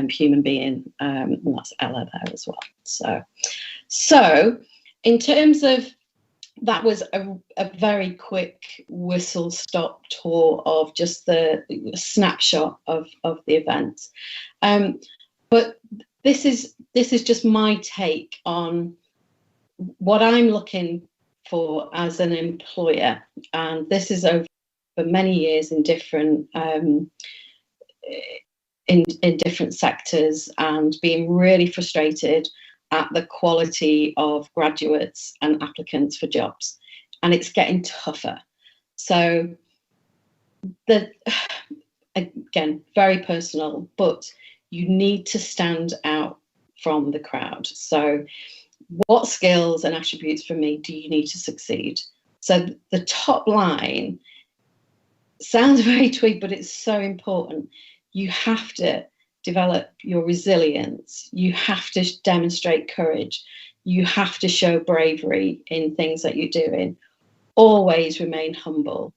human being, and that's Ella there as well. So in terms of, that was a very quick whistle-stop tour of just the snapshot of the event. But this is just my take on what I'm looking for as an employer, and this is over many years in different in different sectors, and being really frustrated at the quality of graduates and applicants for jobs, and it's getting tougher. So again, very personal, but you need to stand out from the crowd. So what skills and attributes for me do you need to succeed? So the top line sounds very twig, but it's so important. You have to develop your resilience. You have to demonstrate courage. You have to show bravery in things that you're doing. Always remain humble.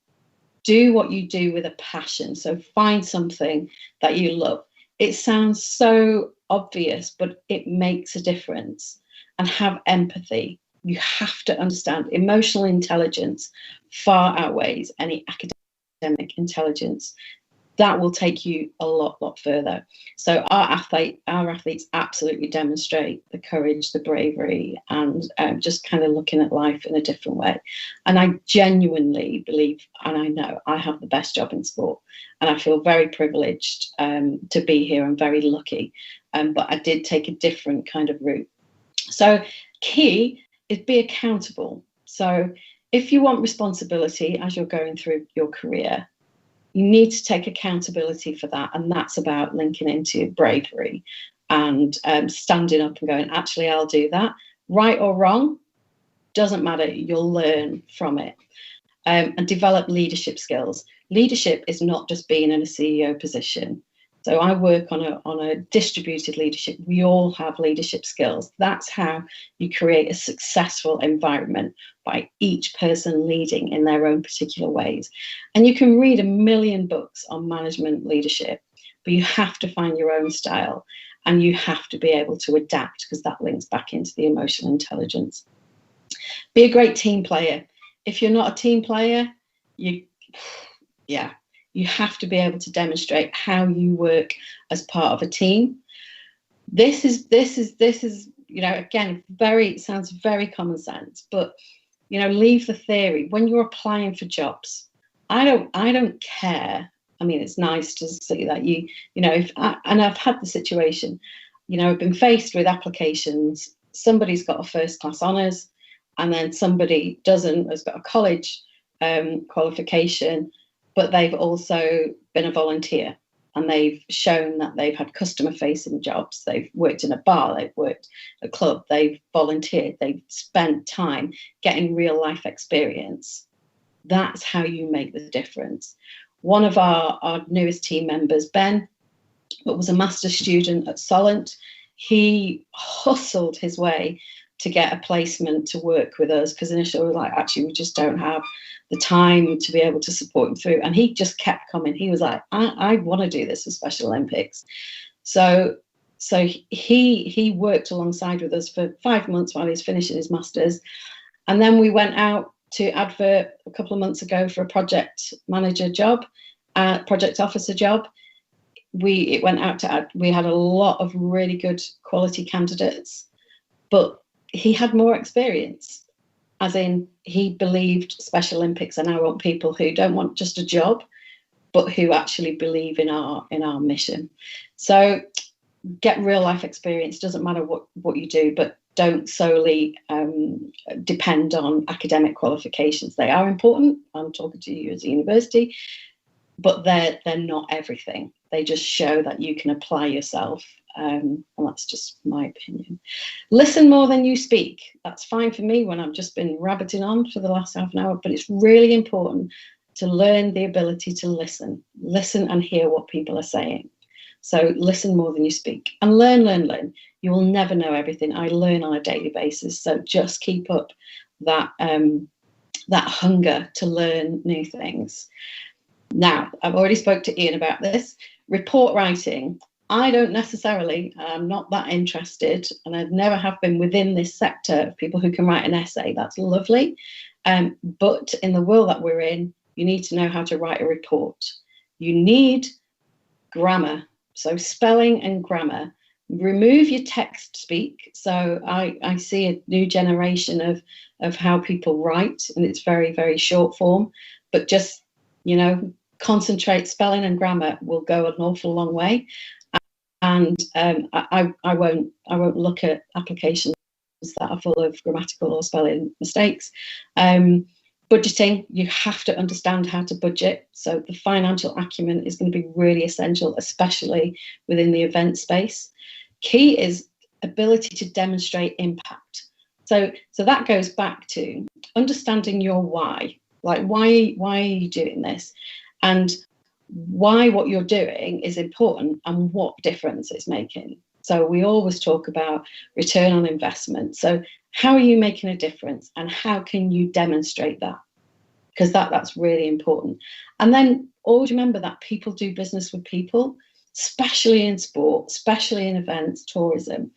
Do what you do with a passion. So find something that you love. It sounds so obvious, but it makes a difference. And have empathy. You have to understand emotional intelligence far outweighs any academic intelligence. That will take you a lot further. So our athletes absolutely demonstrate the courage, the bravery, and just kind of looking at life in a different way. And I genuinely believe, and I know I have the best job in sport, and I feel very privileged to be here. I'm very lucky, but I did take a different kind of route. So key is be accountable. So if you want responsibility as you're going through your career, you need to take accountability for that. And that's about linking into bravery and standing up and going, actually, I'll do that. Right or wrong, doesn't matter. You'll learn from it. And develop leadership skills. Leadership is not just being in a CEO position. So I work on a distributed leadership. We all have leadership skills. That's how you create a successful environment, by each person leading in their own particular ways. And you can read 1 million books on management leadership, but you have to find your own style, and you have to be able to adapt, because that links back into the emotional intelligence. Be a great team player. If you're not a team player, you have to be able to demonstrate how you work as part of a team. This is, you know, again, sounds very common sense, but, you know, leave the theory. When you're applying for jobs, I don't care. I mean, it's nice to see that you know, and I've had the situation, you know, I've been faced with applications. Somebody's got a first class honours, and then somebody has got a college qualification, but they've also been a volunteer, and they've shown that they've had customer-facing jobs. They've worked in a bar, they've worked at a club, they've volunteered, they've spent time getting real-life experience. That's how you make the difference. One of our newest team members, Ben, was a master's student at Solent. He hustled his way to get a placement to work with us, because initially we were like, actually, we just don't have the time to be able to support him through. And he just kept coming. He was like, I want to do this for Special Olympics. So he worked alongside with us for 5 months while he's finishing his master's. And then we went out to advert a couple of months ago for a project manager job, project officer job. We had a lot of really good quality candidates, but he had more experience, as in he believed Special Olympics, and I want people who don't want just a job, but who actually believe in our mission. So get real life experience. Doesn't matter what you do, but don't solely depend on academic qualifications. They are important. I'm talking to you as a university, but they're not everything. They just show that you can apply yourself, and that's just my opinion. Listen more than you speak. That's fine for me when I've just been rabbiting on for the last half an hour, but it's really important to learn the ability to listen and hear what people are saying. So listen more than you speak, and learn. You will never know everything. I learn on a daily basis. So just keep up that hunger to learn new things. Now, I've already spoke to Ian about this. Report writing. I don't necessarily, I'm not that interested, and I never have been within this sector of people who can write an essay. That's lovely. But in the world that we're in, you need to know how to write a report. You need grammar. So spelling and grammar. Remove your text speak. So I see a new generation of how people write, and it's very, very short form. But just, concentrate. Spelling and grammar will go an awful long way. And I won't look at applications that are full of grammatical or spelling mistakes. Budgeting, you have to understand how to budget. So the financial acumen is going to be really essential, especially within the event space. Key is ability to demonstrate impact. So that goes back to understanding your why. Like, why are you doing this? And why what you're doing is important and what difference it's making. So we always talk about return on investment. So how are you making a difference, and how can you demonstrate that? Because that's really important. And then always remember that people do business with people, especially in sport, especially in events, tourism.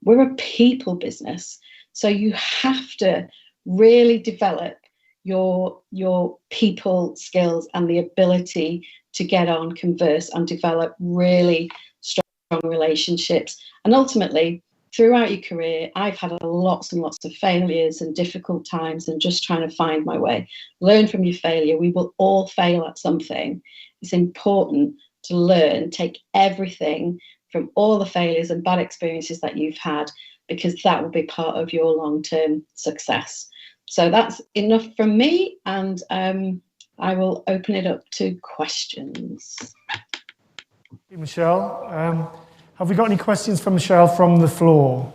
We're a people business. So you have to really develop your people skills and the ability to get on, converse, and develop really strong relationships. And ultimately, throughout your career, I've had lots and lots of failures and difficult times, and just trying to find my way. Learn from your failure. We will all fail at something. It's important to learn, take everything from all the failures and bad experiences that you've had, because that will be part of your long-term success. So that's enough from me, and I will open it up to questions. Michelle, have we got any questions for Michelle from the floor?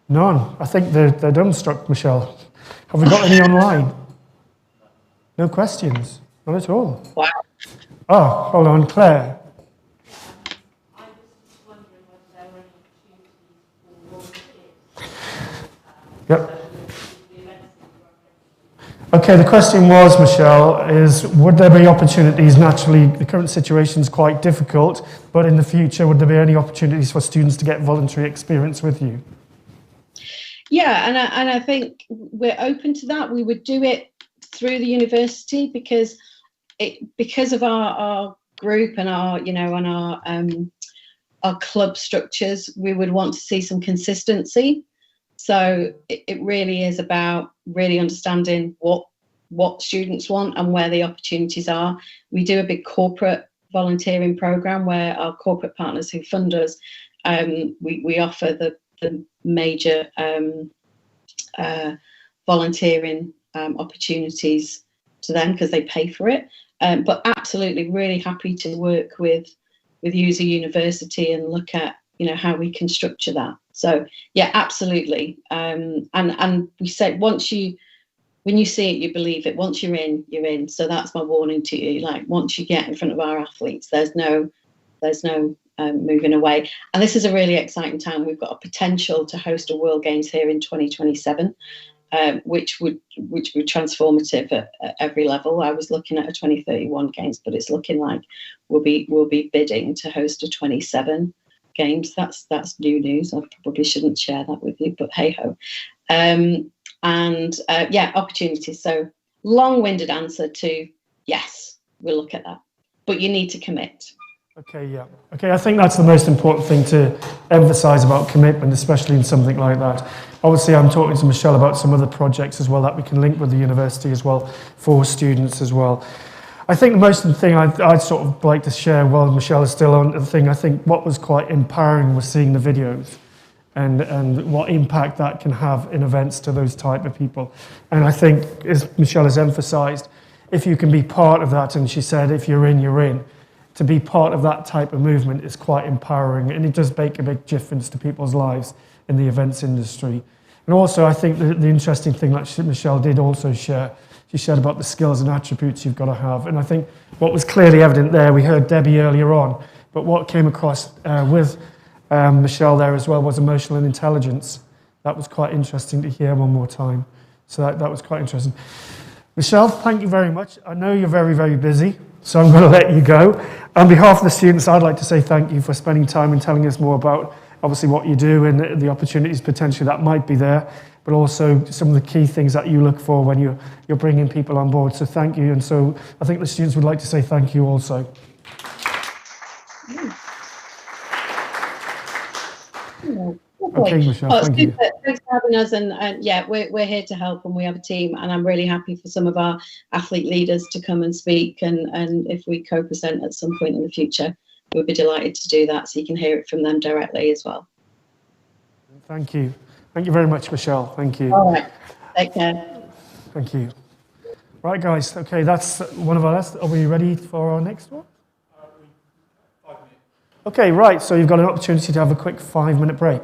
None. I think they're dumbstruck, Michelle. Have we got any online? No questions? Not at all. Wow. Oh, hold on, Claire. Yep. Okay, the question was, Michelle, is would there be opportunities? Naturally, the current situation is quite difficult, but in the future, would there be any opportunities for students to get voluntary experience with you? Yeah, and I think we're open to that. We would do it through the university because of our group and our club structures. We would want to see some consistency. So it really is about really understanding what students want and where the opportunities are. We do a big corporate volunteering program where our corporate partners who fund us, we offer the major volunteering opportunities to them because they pay for it. But absolutely really happy to work with you as a university and look at how we can structure that. So yeah, absolutely. And we said when you see it, you believe it. Once you're in, you're in. So that's my warning to you. Like, once you get in front of our athletes, there's no moving away. And this is a really exciting time. We've got a potential to host a World Games here in 2027, which would be transformative at every level. I was looking at a 2031 Games, but it's looking like we'll be bidding to host a 27 Games. That's new news. I probably shouldn't share that with you, but hey ho. Yeah, opportunities. So long-winded answer to yes, we'll look at that, but you need to commit. Okay, yeah. Okay, I think that's the most important thing to emphasize about commitment, especially in something like that. Obviously, I'm talking to Michelle about some other projects as well that we can link with the university as well for students as well. I think the most important thing I'd sort of like to share while Michelle is still on the thing, I think what was quite empowering was seeing the videos. and what impact that can have in events to those type of people. And I think, as Michelle has emphasised, if you can be part of that, and she said if you're in, to be part of that type of movement is quite empowering, and it does make a big difference to people's lives in the events industry. And also, I think the interesting thing that Michelle did also share, she shared about the skills and attributes you've got to have. And I think what was clearly evident there, we heard Debbie earlier on, but what came across with Michelle there as well was emotional intelligence. That was quite interesting to hear one more time. So that was quite interesting. Michelle, thank you very much. I know you're very, very busy, so I'm going to let you go. On behalf of the students, I'd like to say thank you for spending time and telling us more about obviously what you do and the opportunities potentially that might be there, but also some of the key things that you look for when you're bringing people on board. So thank you. And so I think the students would like to say thank you also. Okay, Michelle, thank you. Thanks for having us, and yeah, we're here to help, and we have a team, and I'm really happy for some of our athlete leaders to come and speak, and if we co-present at some point in the future, we'd be delighted to do that, so you can hear it from them directly as well. Thank you. Thank you very much, Michelle. Thank you. All right, take care. Thank you. Right, guys, okay, that's one of our last. Are we ready for our next one? 5 minutes. Okay, right, so you've got an opportunity to have a quick 5-minute break.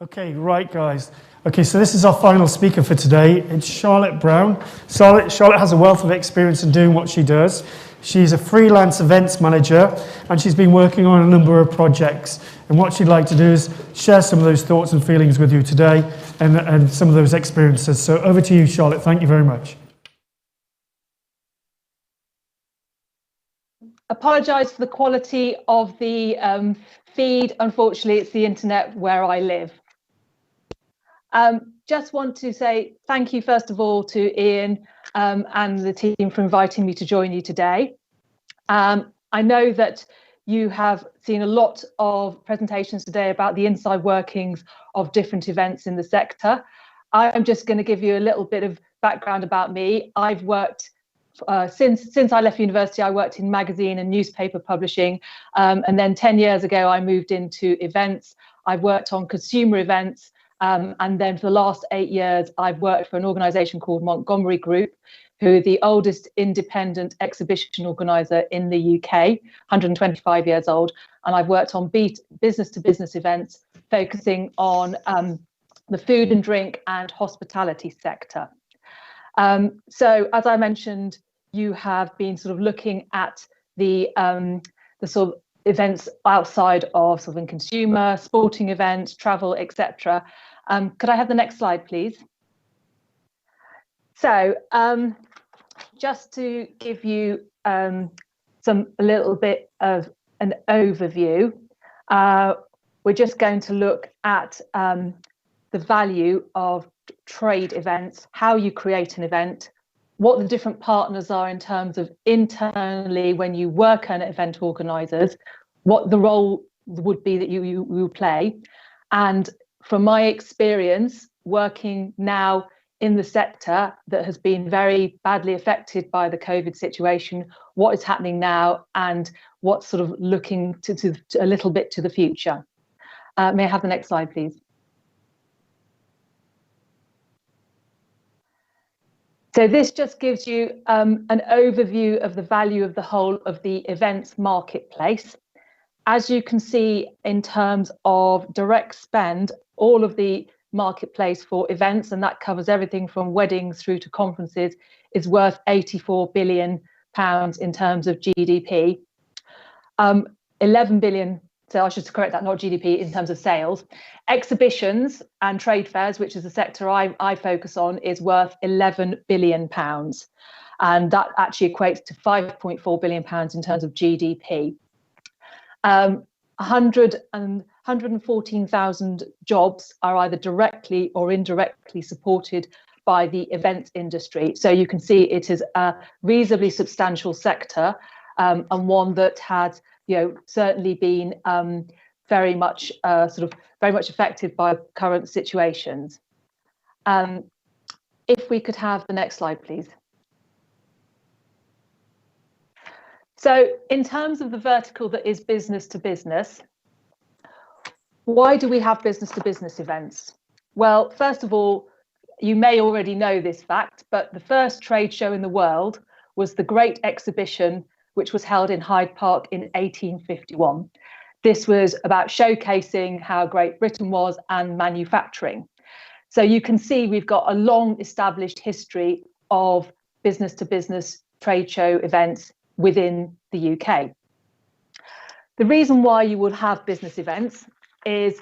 Okay, right, guys. Okay, so this is our final speaker for today. It's Charlotte Brown. Charlotte has a wealth of experience in doing what she does. She's a freelance events manager, and she's been working on a number of projects. And what she'd like to do is share some of those thoughts and feelings with you today, and some of those experiences. So over to you, Charlotte. Thank you very much. Apologise for the quality of the feed. Unfortunately, it's the internet where I live. Just want to say thank you, first of all, to Ian and the team for inviting me to join you today. I know that you have seen a lot of presentations today about the inside workings of different events in the sector. I'm just going to give you a little bit of background about me. I've worked since I left university, I worked in magazine and newspaper publishing, and then 10 years ago I moved into events. I've worked on consumer events, and then for the last 8 years I've worked for an organisation called Montgomery Group, who are the oldest independent exhibition organiser in the UK, 125 years old, and I've worked on business-to-business events focusing on the food and drink and hospitality sector. So as I mentioned, you have been sort of looking at the sort of events outside of sort of in consumer, sporting events, travel, etc. Could I have the next slide, please? So just to give you a little bit of an overview, we're just going to look at the value of trade events, how you create an event, what the different partners are in terms of internally when you work on event organisers, what the role would be that you play. And from my experience working now in the sector that has been very badly affected by the COVID situation, what is happening now and what's sort of looking to a little bit to the future. May I have the next slide, please? So this just gives you an overview of the value of the whole of the events marketplace. As you can see, in terms of direct spend, all of the marketplace for events, and that covers everything from weddings through to conferences, is worth £84 billion in terms of GDP. 11 billion, so I should correct that, not GDP, in terms of sales. Exhibitions and trade fairs, which is the sector I focus on, is worth £11 billion. And that actually equates to £5.4 billion in terms of GDP. 114,000 jobs are either directly or indirectly supported by the events industry. So you can see it is a reasonably substantial sector, and one that has, certainly been very much affected by current situations. If we could have the next slide, please. So in terms of the vertical that is business to business, why do we have business to business events? Well, first of all, you may already know this fact, but the first trade show in the world was the Great Exhibition, which was held in Hyde Park in 1851. This was about showcasing how Great Britain was and manufacturing. So you can see we've got a long established history of business to business trade show events within the UK. The reason why you would have business events is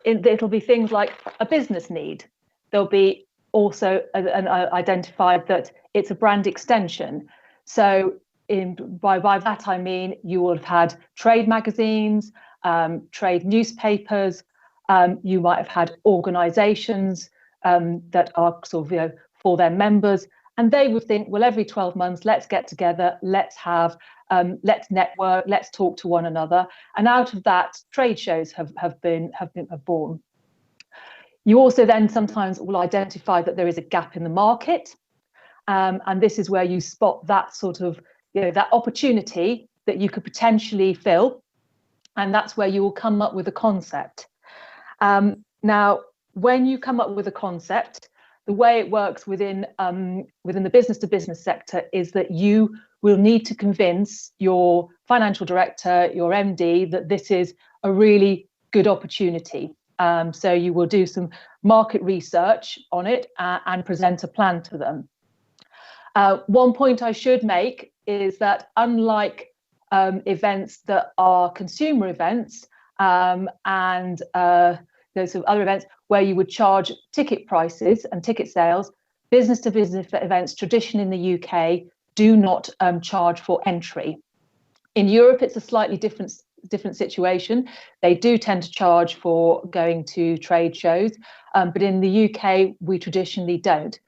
it'll be things like a business need. There'll be also identified that it's a brand extension. So by that I mean you will have had trade magazines, trade newspapers, you might have had organisations that are sort of for their members, and they would think, well, every 12 months, let's get together, let's let's network, let's talk to one another, and out of that, trade shows have been born. You also then sometimes will identify that there is a gap in the market, and this is where you spot that sort of that opportunity that you could potentially fill, and that's where you will come up with a concept. Now, when you come up with a concept, the way it works within the business to business sector is that you will need to convince your financial director, your MD, that this is a really good opportunity. So you will do some market research on it and present a plan to them. One point I should make is that unlike events that are consumer events and those sort of other events where you would charge ticket prices and ticket sales, business-to-business events traditionally in the UK do not charge for entry. In Europe, it's a slightly different situation. They do tend to charge for going to trade shows, but in the UK, we traditionally don't.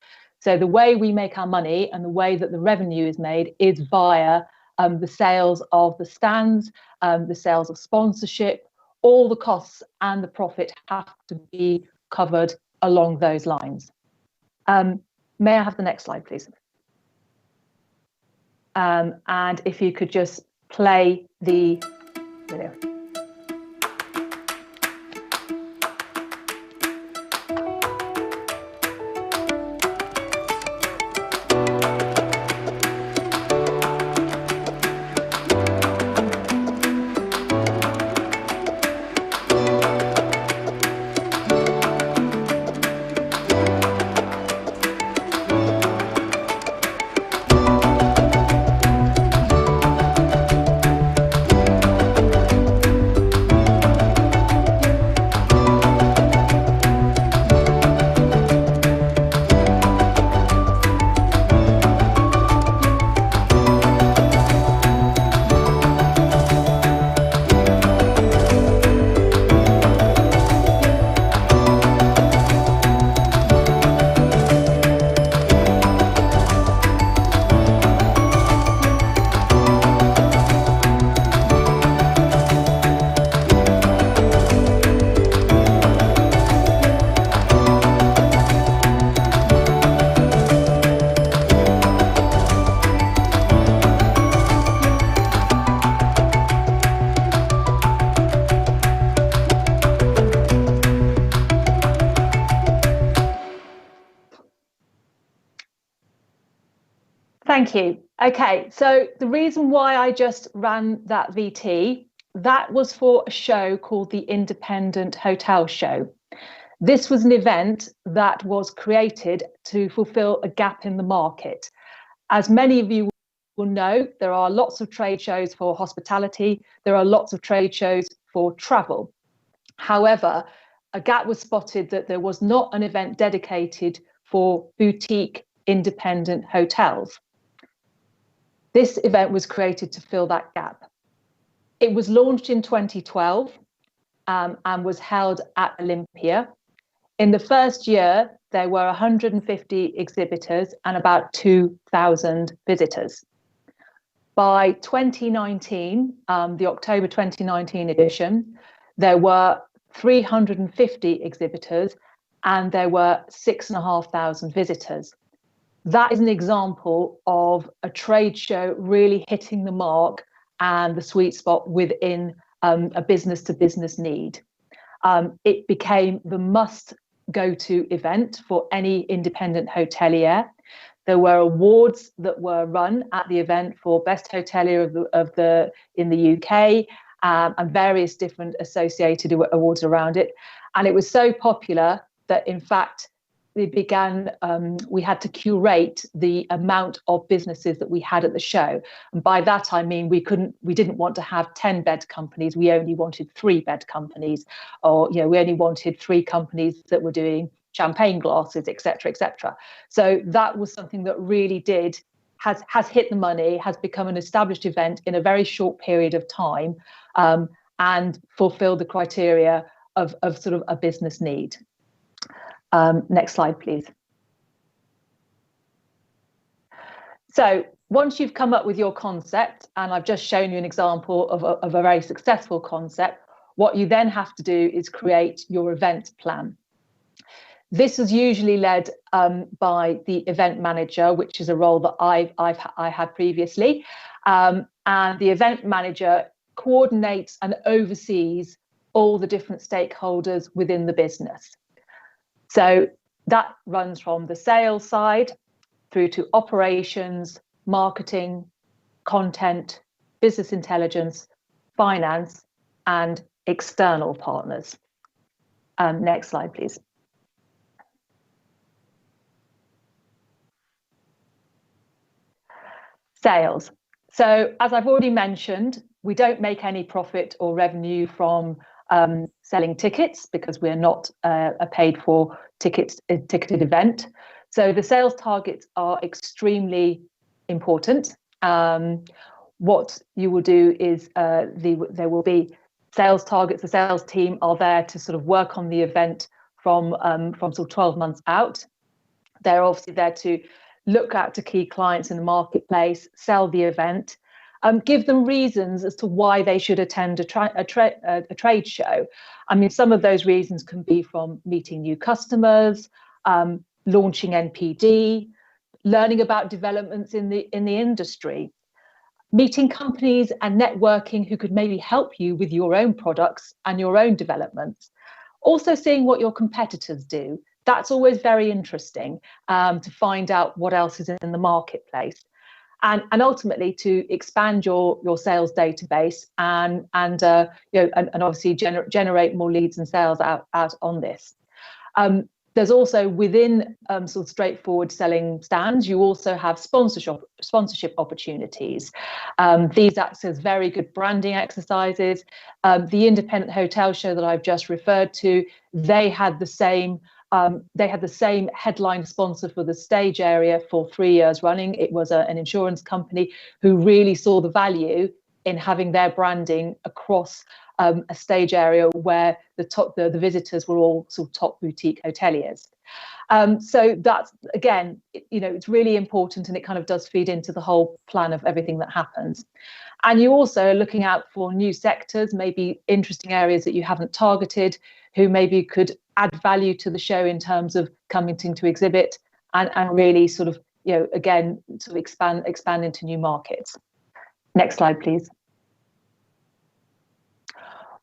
So the way we make our money and the way that the revenue is made is via the sales of the stands, the sales of sponsorship. All the costs and the profit have to be covered along those lines. May I have the next slide, please? And if you could just play the video. Thank you. Okay, so the reason why I just ran that VT, that was for a show called the Independent Hotel Show. This was an event that was created to fulfill a gap in the market. As many of you will know, there are lots of trade shows for hospitality. There are lots of trade shows for travel. However, a gap was spotted that there was not an event dedicated for boutique independent hotels. This event was created to fill that gap. It was launched in 2012 and was held at Olympia. In the first year, there were 150 exhibitors and about 2,000 visitors. By 2019, the October 2019 edition, there were 350 exhibitors and there were 6,500 visitors. That is an example of a trade show really hitting the mark and the sweet spot within a business-to-business need. It became the must-go-to event for any independent hotelier. There were awards that were run at the event for best hotelier in the UK and various different associated awards around it. And it was so popular that, in fact, we had to curate the amount of businesses that we had at the show. And by that, I mean, we didn't want to have 10 bed companies. We only wanted 3 bed companies, or, we only wanted 3 companies that were doing champagne glasses, etc., etc. So that was something that really has hit the money, has become an established event in a very short period of time, and fulfilled the criteria of sort of a business need. Next slide, please. So once you've come up with your concept, and I've just shown you an example of a very successful concept, what you then have to do is create your event plan. This is usually led by the event manager, which is a role that I had previously. And the event manager coordinates and oversees all the different stakeholders within the business. So that runs from the sales side through to operations, marketing, content, business intelligence, finance, and external partners. Next slide, please. Sales. So as I've already mentioned, we don't make any profit or revenue from selling tickets because we're not a paid for ticketed event. So the sales targets are extremely important. What you will do is there will be sales targets. The sales team are there to sort of work on the event from sort of 12 months out. They're obviously there to look out to key clients in the marketplace, sell the event, give them reasons as to why they should attend a trade show. I mean, some of those reasons can be from meeting new customers, launching NPD, learning about developments in the industry, meeting companies and networking who could maybe help you with your own products and your own developments. Also seeing what your competitors do. That's always very interesting to find out what else is in the marketplace, and ultimately to expand your sales database and obviously generate more leads and sales out on this. There's also within sort of straightforward selling stands, you also have sponsorship opportunities. These act as very good branding exercises. The independent hotel show that I've just referred to, they had the same headline sponsor for the stage area for 3 years running. It was an insurance company who really saw the value in having their branding across a stage area where the visitors were all sort of top boutique hoteliers. So that's, again, it's really important, and it kind of does feed into the whole plan of everything that happens. And you also are looking out for new sectors, maybe interesting areas that you haven't targeted, who maybe could add value to the show in terms of coming to exhibit and really sort of, again, sort of expand into new markets. Next slide, please.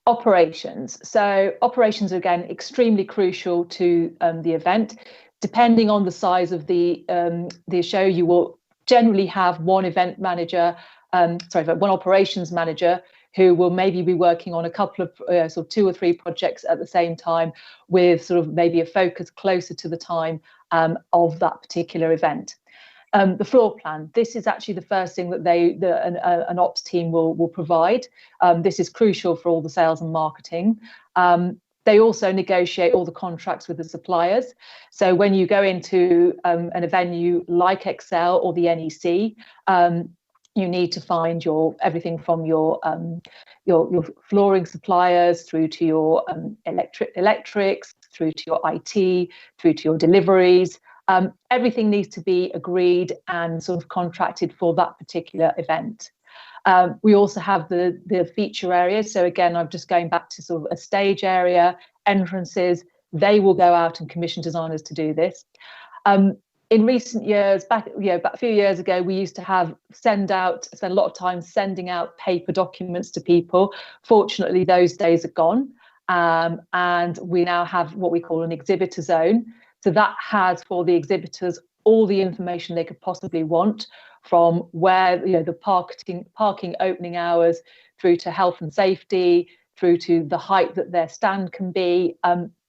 Operations. So operations are, again, extremely crucial to the event. Depending on the size of the show, you will generally have one operations manager who will maybe be working on a couple of sort of 2 or 3 projects at the same time, with sort of maybe a focus closer to the time of that particular event. The floor plan. This is actually the first thing that an ops team will provide. This is crucial for all the sales and marketing. They also negotiate all the contracts with the suppliers. So when you go into a venue like Excel or the NEC, you need to find everything from your flooring suppliers through to your electrics, through to your IT, through to your deliveries. Everything needs to be agreed and sort of contracted for that particular event. We also have the feature areas. So again, I'm just going back to sort of a stage area, entrances. They will go out and commission designers to do this. In recent years, back a few years ago, we used to spend a lot of time sending out paper documents to people. Fortunately, those days are gone, and we now have what we call an exhibitor zone. So that has for the exhibitors all the information they could possibly want, from where the parking opening hours through to health and safety, through to the height that their stand can be,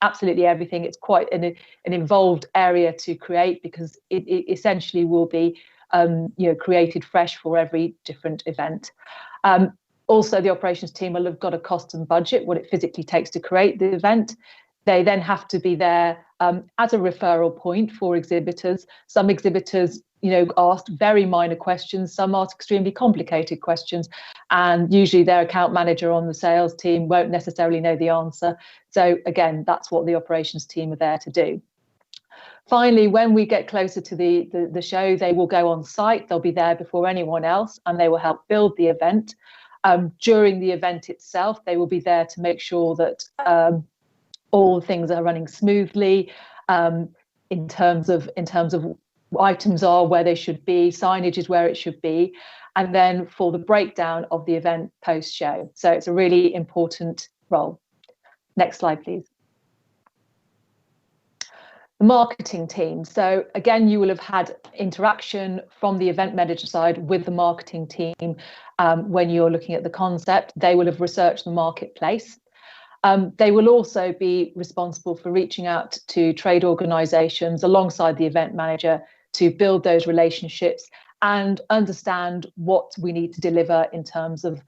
absolutely everything. It's quite an involved area to create, because it essentially will be created fresh for every different event. Also, the operations team will have got a cost and budget, what it physically takes to create the event. They then have to be there as a referral point for exhibitors. Some exhibitors, ask very minor questions. Some ask extremely complicated questions, and usually their account manager on the sales team won't necessarily know the answer. So again, that's what the operations team are there to do. Finally, when we get closer to the show, they will go on site. They'll be there before anyone else, and they will help build the event. During the event itself, they will be there to make sure that all things are running smoothly, in terms of items are where they should be, signage is where it should be, and then for the breakdown of the event post-show. So it's a really important role. Next slide, please. The marketing team. So again, you will have had interaction from the event manager side with the marketing team when you're looking at the concept. They will have researched the marketplace. They will also be responsible for reaching out to trade organisations alongside the event manager to build those relationships and understand what we need to deliver in terms of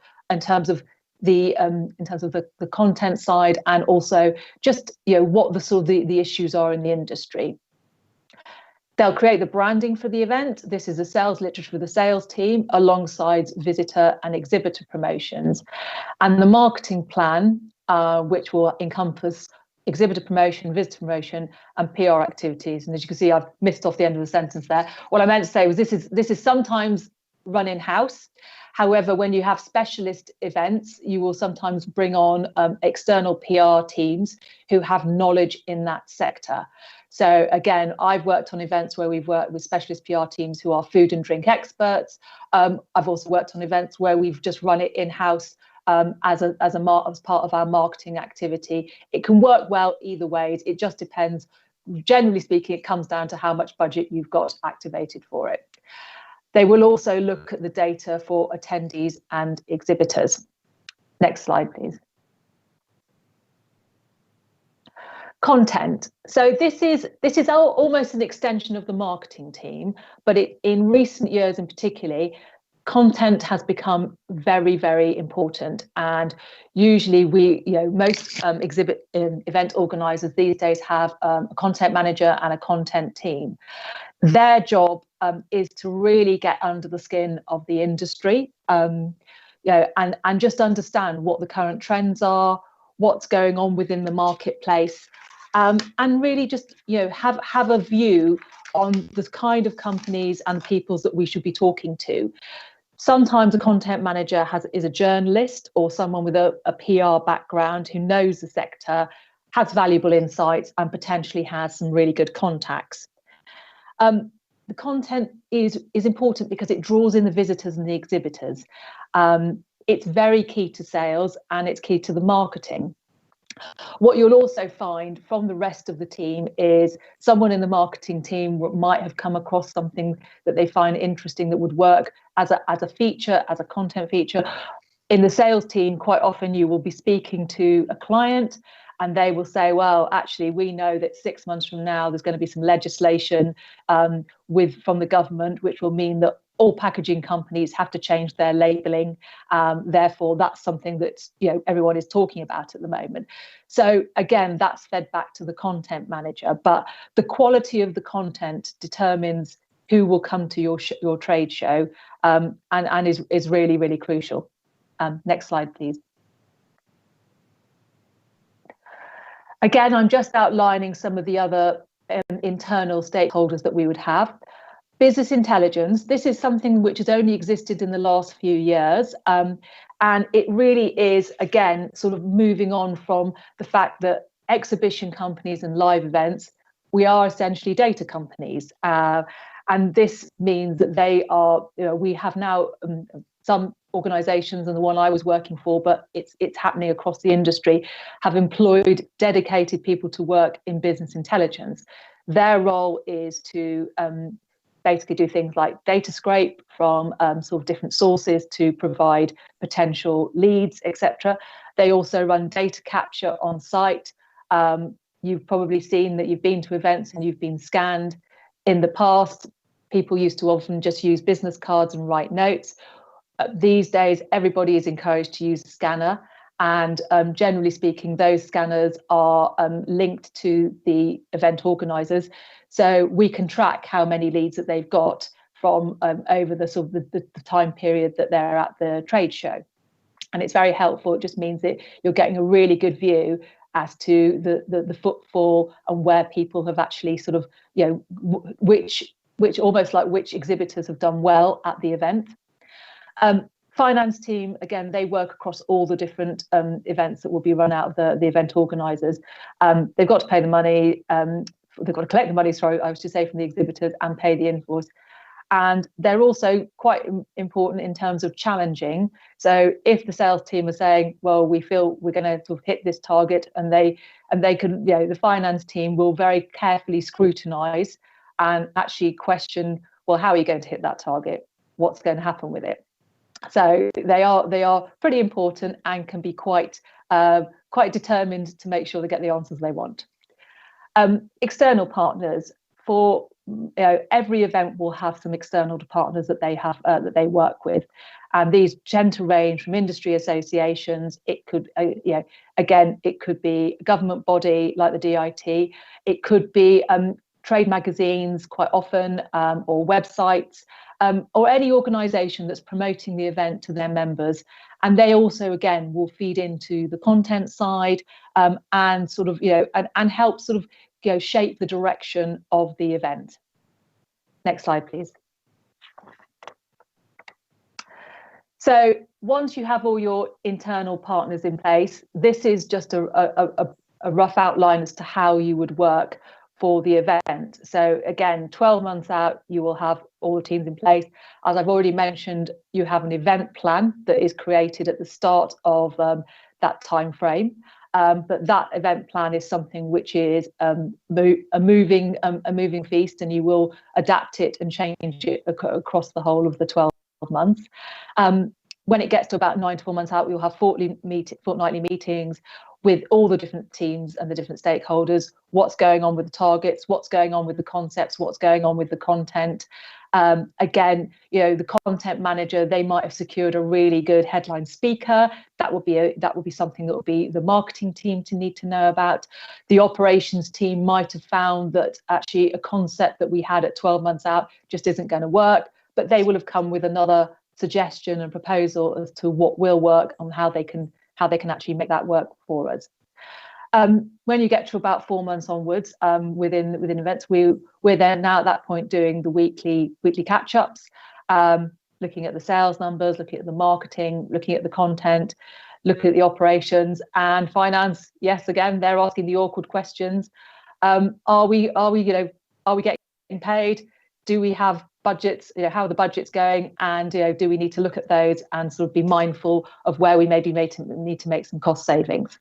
the content side, and also just what the issues are in the industry. They'll create the branding for the event. This is a sales literature for the sales team alongside visitor and exhibitor promotions, and the marketing plan, which will encompass exhibitor promotion, visitor promotion, and PR activities. And as you can see, I've missed off the end of the sentence there. What I meant to say was this is sometimes run in-house. However, when you have specialist events, you will sometimes bring on external PR teams who have knowledge in that sector. So again, I've worked on events where we've worked with specialist PR teams who are food and drink experts. I've also worked on events where we've just run it in-house as part of our marketing activity. It can work well either ways. It just depends. Generally speaking, it comes down to how much budget you've got activated for it. They will also look at the data for attendees and exhibitors. Next slide, please. Content. So this is almost an extension of the marketing team, but in recent years in particularly, content has become very, very important. And usually most event organisers these days have a content manager and a content team. Their job is to really get under the skin of the industry, and just understand what the current trends are, what's going on within the marketplace, and really just have a view on the kind of companies and peoples that we should be talking to. Sometimes a content manager is a journalist or someone with a PR background who knows the sector, has valuable insights, and potentially has some really good contacts. The content is important because it draws in the visitors and the exhibitors. It's very key to sales and it's key to the marketing. What you'll also find from the rest of the team is someone in the marketing team might have come across something that they find interesting that would work as a feature, as a content feature. In the sales team, quite often you will be speaking to a client and they will say, well, actually, we know that 6 months from now, there's going to be some legislation from the government, which will mean that all packaging companies have to change their labelling. Therefore, that's something that everyone is talking about at the moment. So again, that's fed back to the content manager. But the quality of the content determines who will come to your trade show, and is really, really crucial. Next slide, please. Again, I'm just outlining some of the other internal stakeholders that we would have. Business intelligence, this is something which has only existed in the last few years. And it really is, again, sort of moving on from the fact that exhibition companies and live events, we are essentially data companies. And this means that they are, we have now some organisations, and the one I was working for, but it's happening across the industry, have employed dedicated people to work in business intelligence. Their role is to basically do things like data scrape from sort of different sources to provide potential leads, etc. They also run data capture on site. You've probably seen that you've been to events and you've been scanned. In the past, people used to often just use business cards and write notes. These days, everybody is encouraged to use a scanner, and generally speaking, those scanners are linked to the event organisers, so we can track how many leads that they've got from over the sort of the time period that they're at the trade show, and it's very helpful. It just means that you're getting a really good view as to the footfall and where people have actually sort of which exhibitors have done well at the event. Finance team, again, they work across all the different events that will be run out of the event organisers. They've got to pay the money, they've got to collect the money, sorry, I was to say, from the exhibitors and pay the invoice. And they're also quite important in terms of challenging. So if the sales team are saying, well, we feel we're going to sort of hit this target, and they can, the finance team will very carefully scrutinise and actually question, well, how are you going to hit that target? What's going to happen with it? So they are pretty important and can be quite quite determined to make sure they get the answers they want. External partners. For every event will have some external partners that they have that they work with, and these tend to range from industry associations. It could, again, it could be a government body like the DIT. It could be trade magazines quite often, or websites, or any organisation that's promoting the event to their members. And they also, again, will feed into the content side, and sort of, and help sort of, shape the direction of the event. Next slide, please. So once you have all your internal partners in place, this is just a rough outline as to how you would work for the event. So again, 12 months out, you will have all the teams in place. As I've already mentioned, you have an event plan that is created at the start of that time frame. But that event plan is something which is a moving feast, and you will adapt it and change it across the whole of the 12 months. When it gets to about 9 to 4 months out, we'll have fortnightly meetings with all the different teams and the different stakeholders. What's going on with the targets? What's going on with the concepts? What's going on with the content? Again, the content manager, they might have secured a really good headline speaker. That would be something that would be the marketing team to need to know about. The operations team might have found that actually a concept that we had at 12 months out just isn't going to work, but they will have come with another suggestion and proposal as to what will work and how they can actually make that work for us. When you get to about 4 months onwards, within events, we're then now at that point doing the weekly catch-ups, looking at the sales numbers, looking at the marketing, looking at the content, looking at the operations and finance. Yes, again, they're asking the awkward questions. Are we getting paid? Do we have budgets? How are the budgets going? And do we need to look at those and sort of be mindful of where we maybe need to make some cost savings?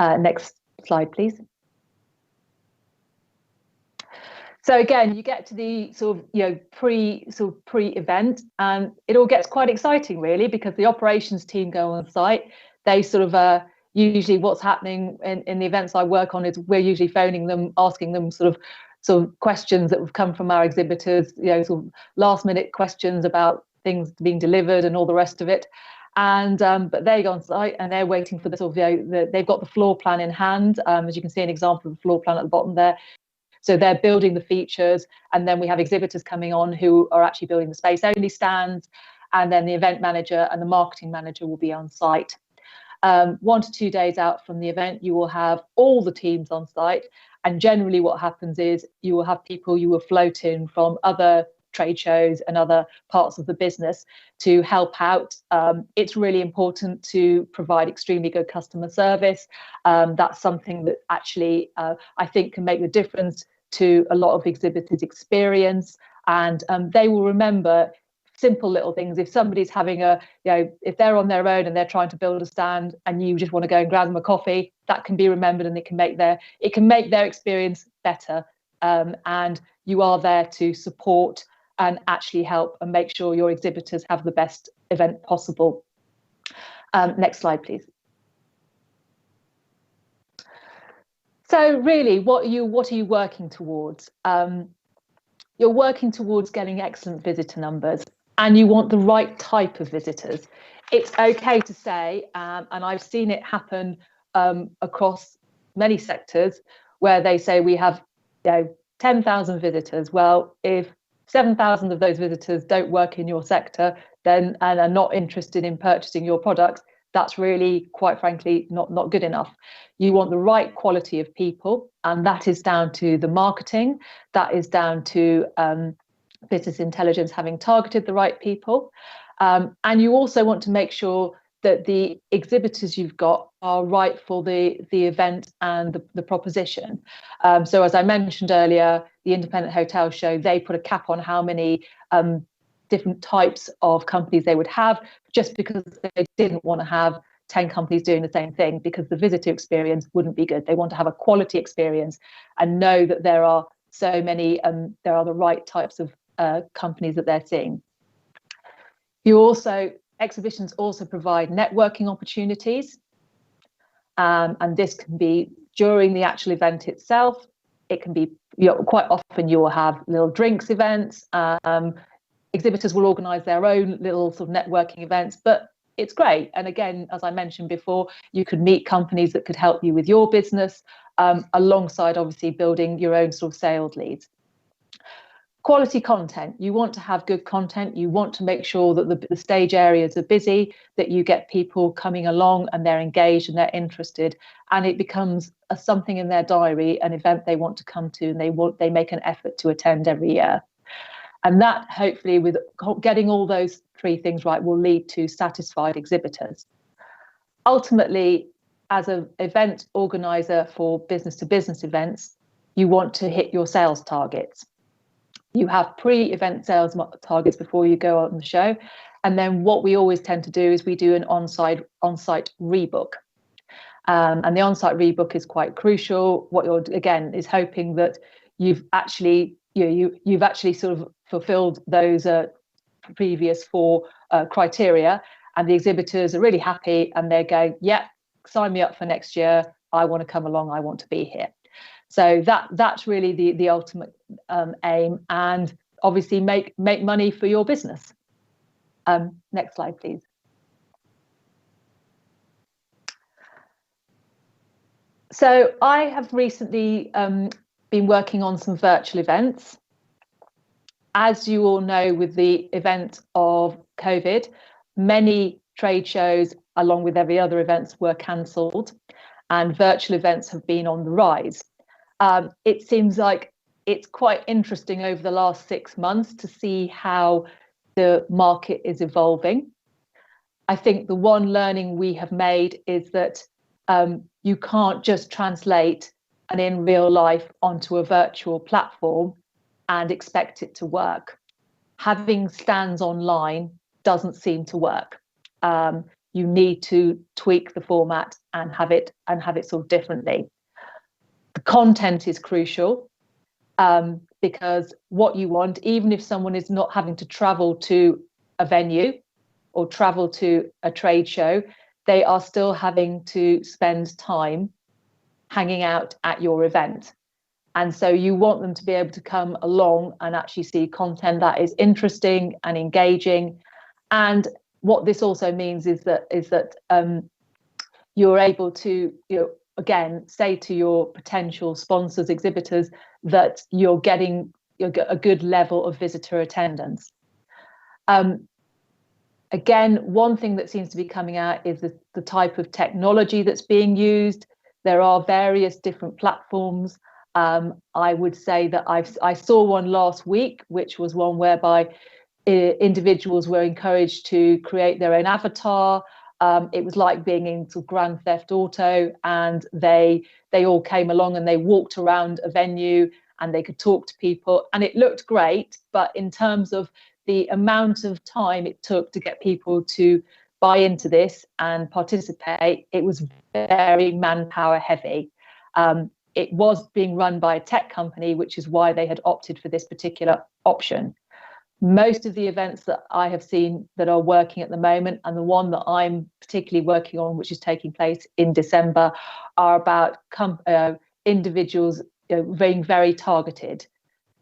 Next slide, please. So again, you get to the sort of pre-event, and it all gets quite exciting, really, because the operations team go on site. They sort of usually what's happening in the events I work on is we're usually phoning them, asking them sort of questions that have come from our exhibitors, sort of last minute questions about things being delivered and all the rest of it. And but they go on site and they're waiting for the sort of they've got the floor plan in hand. As you can see, an example of the floor plan at the bottom there. So they're building the features, and then we have exhibitors coming on who are actually building the space only stands, and then the event manager and the marketing manager will be on site. 1 to 2 days out from the event, you will have all the teams on site, and generally what happens is you will have people you will float in from other trade shows and other parts of the business to help out. It's really important to provide extremely good customer service. That's something that actually I think can make the difference to a lot of exhibitors' experience, and they will remember simple little things. If somebody's having if they're on their own and they're trying to build a stand and you just want to go and grab them a coffee, that can be remembered, and it can make their experience better. And you are there to support and actually help and make sure your exhibitors have the best event possible. Next slide, please. So really, what are you working towards? You're working towards getting excellent visitor numbers, and you want the right type of visitors. It's okay to say, and I've seen it happen across many sectors, where they say we have 10,000 visitors. Well, if 7,000 of those visitors don't work in your sector and are not interested in purchasing your products, that's really, quite frankly, not good enough. You want the right quality of people, and that is down to the marketing, that is down to business intelligence having targeted the right people. And you also want to make sure that the exhibitors you've got are right for the event and the proposition. So as I mentioned earlier, the Independent Hotel Show, they put a cap on how many different types of companies they would have, just because they didn't want to have 10 companies doing the same thing, because the visitor experience wouldn't be good. They want to have a quality experience and know that there are so many, there are the right types of companies that they're seeing. Exhibitions also provide networking opportunities. And this can be during the actual event itself. It can be, quite often you will have little drinks events. Exhibitors will organise their own little sort of networking events, but it's great. And again, as I mentioned before, you could meet companies that could help you with your business, alongside obviously building your own sort of sales leads. Quality content. You want to have good content. You want to make sure that the stage areas are busy, that you get people coming along and they're engaged and they're interested, and it becomes something in their diary, an event they want to come to, and they make an effort to attend every year. And that, hopefully, with getting all those three things right, will lead to satisfied exhibitors. Ultimately, as an event organizer for business-to-business events, you want to hit your sales targets. You have pre-event sales targets before you go on the show. And then what we always tend to do is we do an on-site rebook. And the on-site rebook is quite crucial. What you're, again, is hoping that you've actually sort of fulfilled those previous 4 criteria, and the exhibitors are really happy and they're going, yeah, sign me up for next year. I want to come along. I want to be here. So that's really the ultimate aim, and obviously make money for your business. Next slide, please. So I have recently been working on some virtual events. As you all know, with the event of COVID, many trade shows, along with every other events, were cancelled, and virtual events have been on the rise. It seems like it's quite interesting over the last 6 months to see how the market is evolving. I think the one learning we have made is that you can't just translate an in real life onto a virtual platform and expect it to work. Having stands online doesn't seem to work. You need to tweak the format and have it sort of differently. The content is crucial, because what you want, even if someone is not having to travel to a venue or travel to a trade show, they are still having to spend time hanging out at your event. And so you want them to be able to come along and actually see content that is interesting and engaging. And what this also means is that you're able to, again, say to your potential sponsors, exhibitors, that you're getting a good level of visitor attendance. Again, one thing that seems to be coming out is the type of technology that's being used. There are various different platforms. I would say that I saw one last week, which was one whereby individuals were encouraged to create their own avatar. It was like being into Grand Theft Auto, and they all came along and they walked around a venue and they could talk to people, and it looked great. But in terms of the amount of time it took to get people to buy into this and participate, it was very manpower heavy. It was being run by a tech company, which is why they had opted for this particular option. Most of the events that I have seen that are working at the moment, and the one that I'm particularly working on, which is taking place in December, are about individuals being very targeted.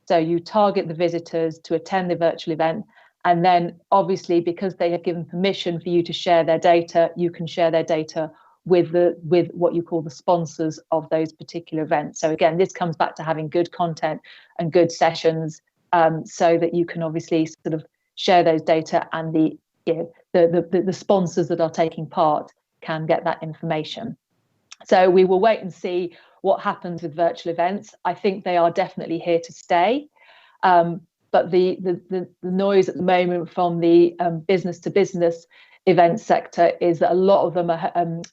So you target the visitors to attend the virtual event, and then obviously, because they have given permission for you to share their data, you can share their data with what you call the sponsors of those particular events. So again, this comes back to having good content and good sessions, so that you can obviously sort of share those data, and the sponsors that are taking part can get that information. So we will wait and see what happens with virtual events. I think they are definitely here to stay. But the noise at the moment from the business to business event sector is that a lot of them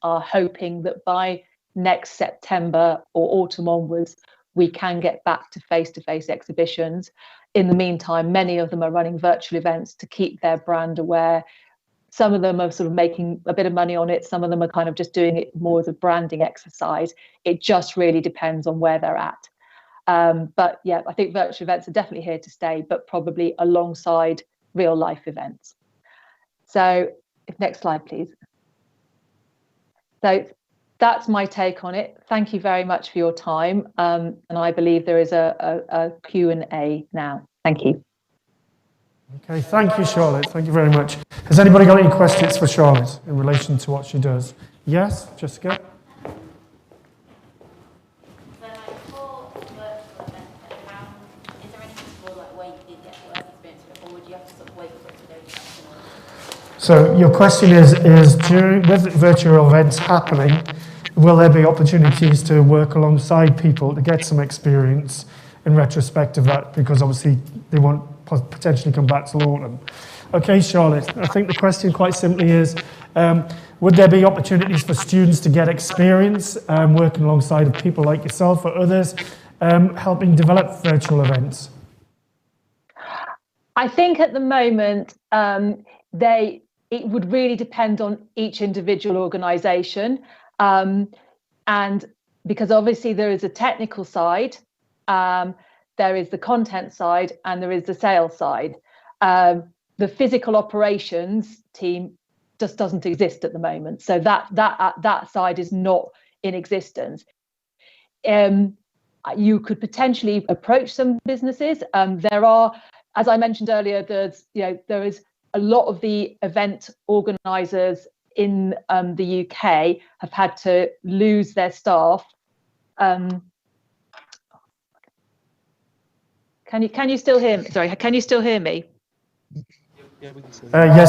are hoping that by next September or autumn onwards, we can get back to face-to-face exhibitions. In the meantime, many of them are running virtual events to keep their brand aware. Some of them are sort of making a bit of money on it. Some of them are kind of just doing it more as a branding exercise. It just really depends on where they're at. But yeah, I think virtual events are definitely here to stay, but probably alongside real life events. So next slide, please. So that's my take on it. Thank you very much for your time. And I believe there is a Q&A now. Thank you. Okay, thank you, Charlotte. Thank you very much. Has anybody got any questions for Charlotte in relation to what she does? Yes, Jessica? So your question is with virtual events happening, will there be opportunities to work alongside people to get some experience in retrospect of that? Because obviously they won't potentially come back till autumn. Okay, Charlotte, I think the question quite simply is, would there be opportunities for students to get experience working alongside of people like yourself or others helping develop virtual events? I think at the moment, it would really depend on each individual organisation. And because obviously there is a technical side, there is the content side, and there is the sales side. The physical operations team just doesn't exist at the moment. So that side is not in existence. You could potentially approach some businesses. There are, as I mentioned earlier, there is a lot of the event organisers in the UK have had to lose their staff. Can you still hear me? Sorry, can you still hear me? Yes,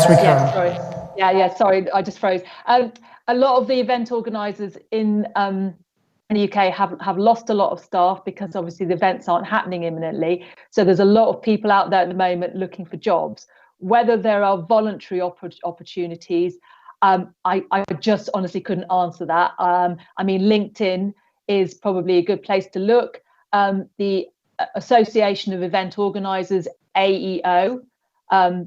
we can. Yeah, sorry. Yeah, sorry, I just froze. A lot of the event organisers in the UK have lost a lot of staff because obviously the events aren't happening imminently. So there's a lot of people out there at the moment looking for jobs. Whether there are voluntary opportunities, I just honestly couldn't answer that. I mean, LinkedIn is probably a good place to look. The Association of Event Organisers, AEO,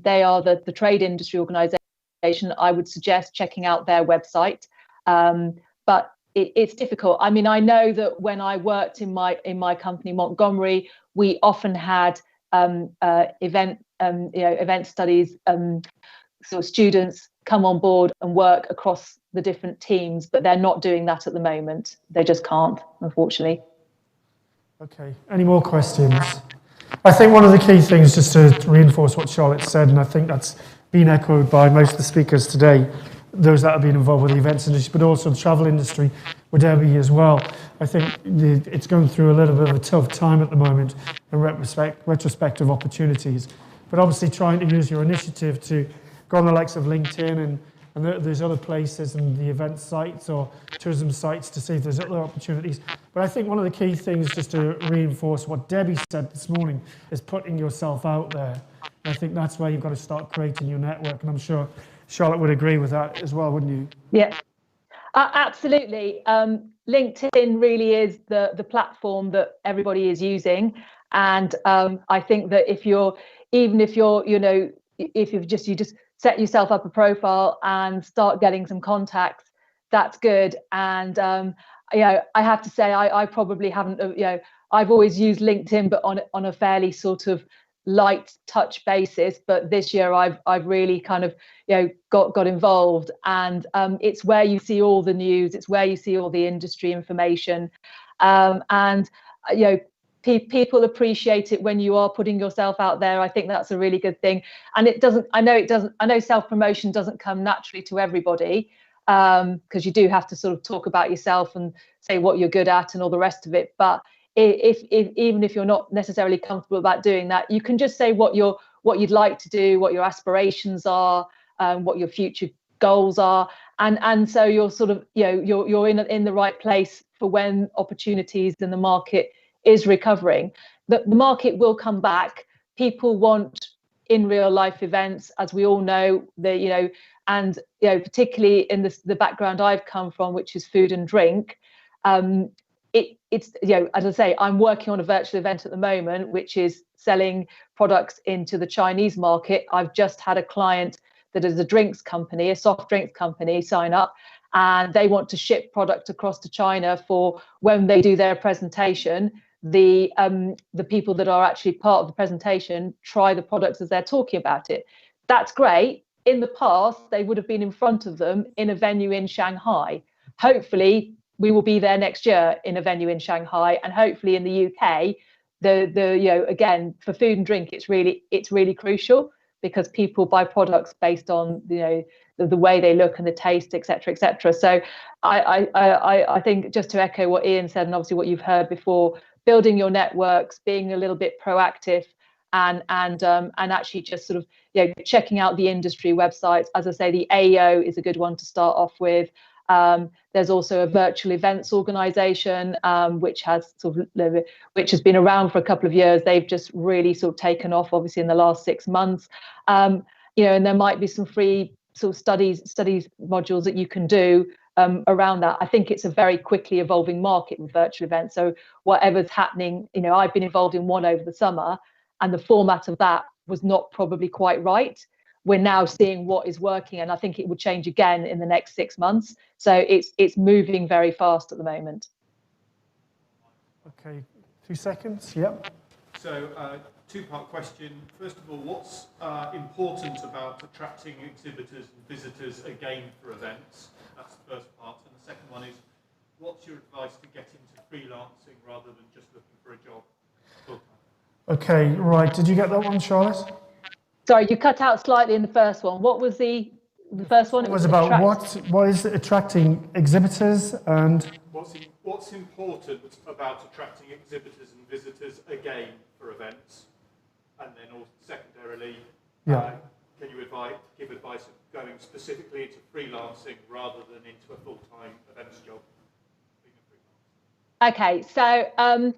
they are the trade industry organisation. I would suggest checking out their website. But it's difficult. I mean, I know that when I worked in my company, Montgomery, we often had event studies, so students come on board and work across the different teams, but they're not doing that at the moment. They just can't, unfortunately. Okay, any more questions? I think one of the key things, just to reinforce what Charlotte said, and I think that's been echoed by most of the speakers today, those that have been involved with the events industry, but also the travel industry with Debbie as well. I think it's going through a little bit of a tough time at the moment in retrospective opportunities. But obviously trying to use your initiative to go on the likes of LinkedIn and there's other places and the event sites or tourism sites to see if there's other opportunities. But I think one of the key things, just to reinforce what Debbie said this morning, is putting yourself out there. And I think that's where you've got to start creating your network. And I'm sure Charlotte would agree with that as well, wouldn't you? Yeah, absolutely. LinkedIn really is the platform that everybody is using. And I think that if you just set yourself up a profile and start getting some contacts, that's good. And I have to say, I probably haven't, I've always used LinkedIn, but on a fairly sort of light touch basis. But this year I've really kind of got involved, and it's where you see all the news, it's where you see all the industry information, and people appreciate it when you are putting yourself out there. I think that's a really good thing. And I know self-promotion doesn't come naturally to everybody, because you do have to sort of talk about yourself and say what you're good at and all the rest of it. But even if you're not necessarily comfortable about doing that, you can just say what you'd like to do, what your aspirations are, what your future goals are, and so you're sort of you're in the right place for when opportunities in the market is recovering. The market will come back. People want in real life events, as we all know. And particularly in the background I've come from, which is food and drink. It's as I say, I'm working on a virtual event at the moment, which is selling products into the Chinese market. I've just had a client that is a drinks company, a soft drinks company, sign up, and they want to ship product across to China for when they do their presentation. The people that are actually part of the presentation try the products as they're talking about it. That's great. In the past, they would have been in front of them in a venue in Shanghai. hopefully we will be there next year in a venue in Shanghai, and hopefully in the UK. Again, for food and drink, it's really crucial, because people buy products based on the way they look and the taste, etc. So I think, just to echo what Ian said, and obviously what you've heard before, building your networks, being a little bit proactive, and actually just sort of checking out the industry websites. As I say, the AO is a good one to start off with. There's also a virtual events organization, which has been around for a couple of years. They've just really sort of taken off, obviously, in the last 6 months. And there might be some free sort of studies modules that you can do around that. I think it's a very quickly evolving market with virtual events. So whatever's happening, I've been involved in one over the summer, and the format of that was not probably quite right. We're now seeing what is working, and I think it will change again in the next 6 months. So it's moving very fast at the moment. Okay, 2 seconds. Yep. So, two-part question. First of all, what's important about attracting exhibitors and visitors again for events? That's the first part. And the second one is, what's your advice to get into freelancing rather than just looking for a job full-time? Okay, right. Did you get that one, Charlotte? Sorry, you cut out slightly in the first one. What was the first one? It was about what is attracting exhibitors, and what's important about attracting exhibitors and visitors again for events, and then also secondarily, can you give advice of going specifically into freelancing rather than into a full-time events job? Okay, so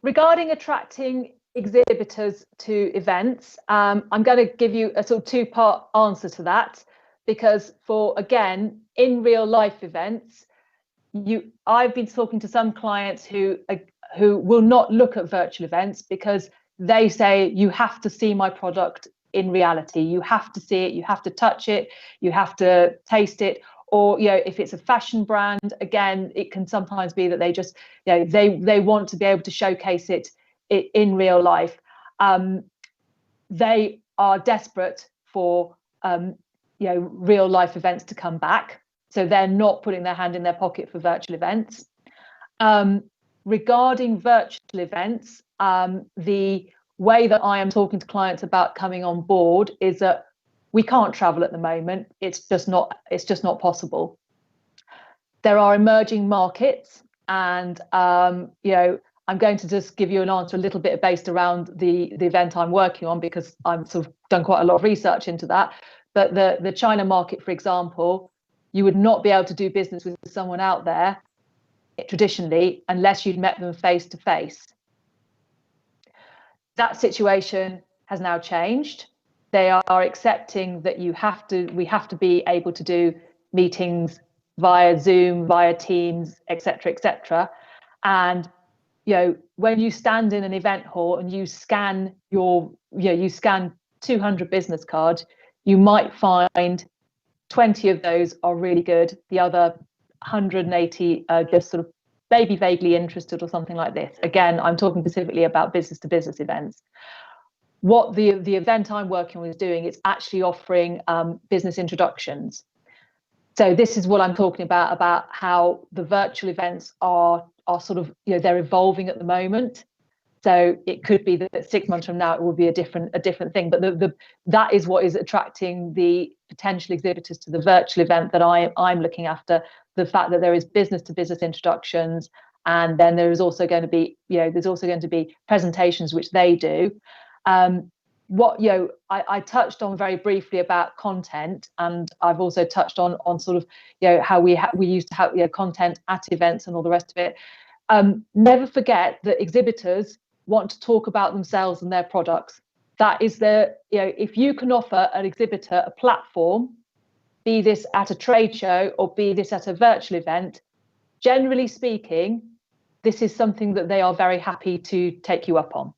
regarding attracting exhibitors to events, I'm going to give you a sort of two-part answer to that, because again, in real life events, I've been talking to some clients who will not look at virtual events because they say, you have to see my product in reality, you have to see it, you have to touch it, you have to taste it. Or if it's a fashion brand, again, it can sometimes be that they just they want to be able to showcase it in real life. They are desperate for real life events to come back, so they're not putting their hand in their pocket for virtual events. Regarding virtual events, the way that I am talking to clients about coming on board is that we can't travel at the moment. It's just not possible. There are emerging markets, and I'm going to just give you an answer a little bit based around the event I'm working on, because I've sort of done quite a lot of research into that. But the China market, for example, you would not be able to do business with someone out there traditionally unless you'd met them face to face. That situation has now changed. They are accepting that we have to be able to do meetings via Zoom, via Teams, etc. And when you stand in an event hall and you scan you scan 200 business cards, you might find 20 of those are really good. The other 180 are just sort of maybe vaguely interested or something like this. Again, I'm talking specifically about business to business events. What the event I'm working with is doing, it's actually offering business introductions. So this is what I'm talking about how the virtual events are sort of, they're evolving at the moment. So it could be that 6 months from now it will be a different thing. But that is what is attracting the potential exhibitors to the virtual event that I'm looking after. The fact that there is business to business introductions, and then there is also going to be presentations which they do. I touched on very briefly about content, and I've also touched on sort of how we used to have content at events and all the rest of it. Never forget that exhibitors want to talk about themselves and their products. That is if you can offer an exhibitor a platform, be this at a trade show or be this at a virtual event, generally speaking, this is something that they are very happy to take you up on,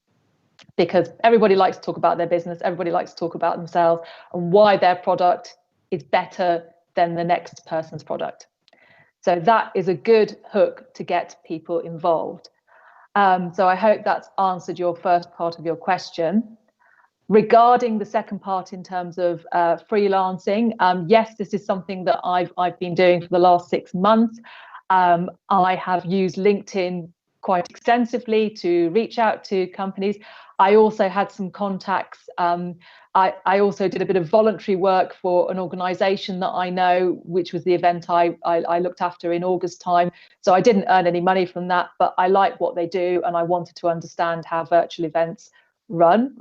because everybody likes to talk about their business, everybody likes to talk about themselves and why their product is better than the next person's product. So that is a good hook to get people involved. So I hope that's answered your first part of your question. Regarding the second part in terms of freelancing, yes, this is something that I've been doing for the last 6 months. I have used LinkedIn quite extensively to reach out to companies. I also had some contacts. I also did a bit of voluntary work for an organisation that I know, which was the event I looked after in August time. So I didn't earn any money from that, but I like what they do, and I wanted to understand how virtual events ran.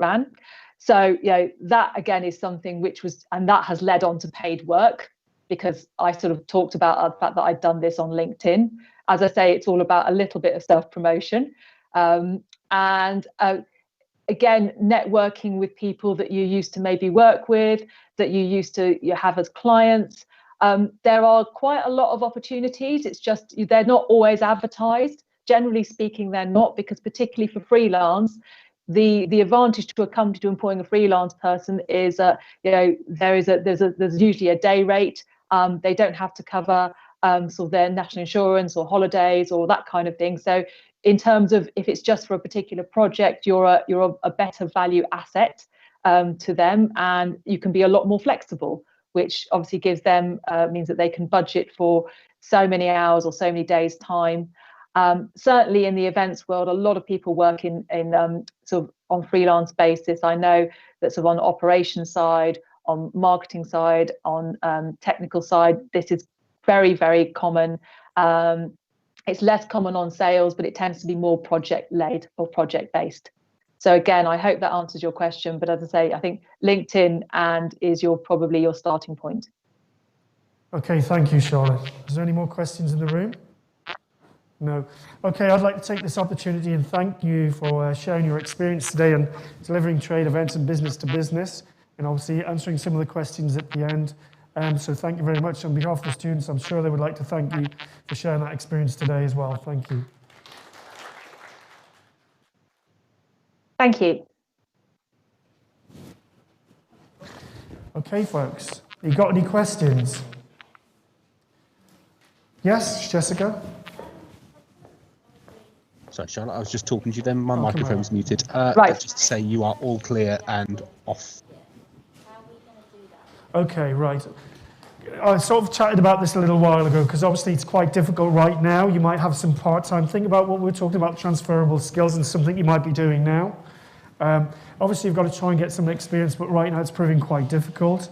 So, that again is something which was, and that has led on to paid work, because I sort of talked about the fact that I'd done this on LinkedIn. As I say, it's all about a little bit of self-promotion. Again, networking with people that you used to maybe work with, that you have as clients. There are quite a lot of opportunities. It's just they're not always advertised. Generally speaking, they're not, because particularly for freelance, the advantage to a company to employing a freelance person is there's usually a day rate. They don't have to cover sort of their national insurance or holidays or that kind of thing. So in terms of if it's just for a particular project, you're a better value asset to them, and you can be a lot more flexible, which obviously gives them means that they can budget for so many hours or so many days time. Certainly in the events world, a lot of people work in sort of on freelance basis. I know that sort of on the operations side, on marketing side, on technical side, this is very, very common. It's less common on sales, but it tends to be more project-led or project-based. So again, I hope that answers your question. But as I say, I think LinkedIn is probably your starting point. Okay, thank you, Charlotte. Is there any more questions in the room? No. Okay, I'd like to take this opportunity and thank you for sharing your experience today and delivering trade events and business to business, and obviously answering some of the questions at the end. So thank you very much. On behalf of the students, I'm sure they would like to thank you for sharing that experience today as well. Thank you. Thank you. Okay, folks, you got any questions? Yes, Jessica? Sorry, Charlotte, I was just talking to you then. My microphone was muted. Right. Just to say you are all clear and off. Okay, right. I sort of chatted about this a little while ago, because obviously it's quite difficult right now. You might have some part-time. Think about what we're talking about, transferable skills, and something you might be doing now. Obviously, you've got to try and get some experience, but right now it's proving quite difficult.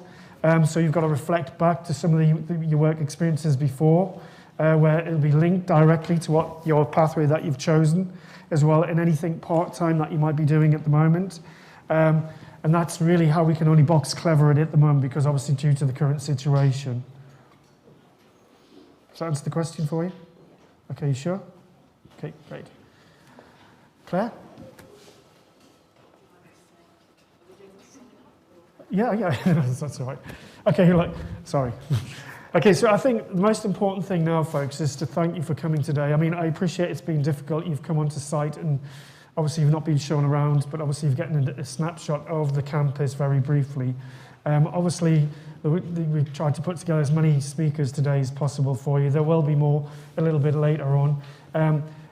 So you've got to reflect back to some of your work experiences before, where it'll be linked directly to what your pathway that you've chosen as well, and anything part-time that you might be doing at the moment. And that's really how we can only box clever at the moment, because obviously due to the current situation. Does that answer the question for you? Okay, you sure? Okay, great. Claire? Yeah, that's all right. Okay, sorry. Okay, so I think the most important thing now, folks, is to thank you for coming today. I mean, I appreciate it's been difficult. You've come onto site and obviously you've not been shown around, but obviously you've gotten a snapshot of the campus very briefly. Obviously, we've tried to put together as many speakers today as possible for you. There will be more a little bit later on.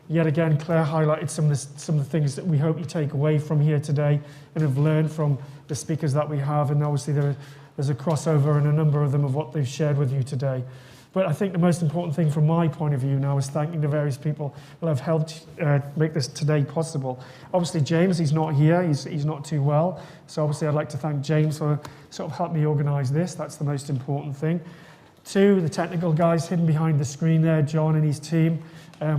Yet again, Claire highlighted some of the things that we hope you take away from here today and have learned from the speakers that we have. And obviously there's a crossover in a number of them of what they've shared with you today. But I think the most important thing from my point of view now is thanking the various people who have helped make this today possible. Obviously, James, he's not here. He's not too well. So obviously, I'd like to thank James for sort of helping me organise this. That's the most important thing. 2, the technical guys hidden behind the screen there, John and his team,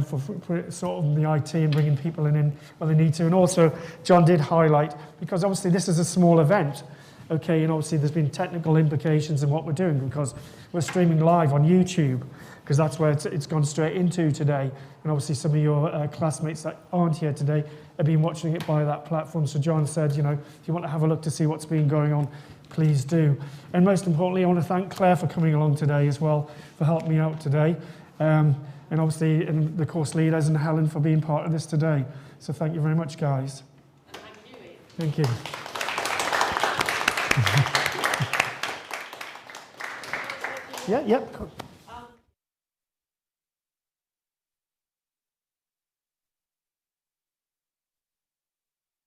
for sort of the IT and bringing people in when they need to. And also, John did highlight, because obviously this is a small event, okay, and obviously there's been technical implications in what we're doing, because we're streaming live on YouTube, because that's where it's gone straight into today. And obviously some of your classmates that aren't here today have been watching it by that platform. So John said, if you want to have a look to see what's been going on, please do. And most importantly, I want to thank Claire for coming along today as well, for helping me out today. And obviously, and the course leaders and Helen for being part of this today. So thank you very much, guys. Thank you. Yeah, cool.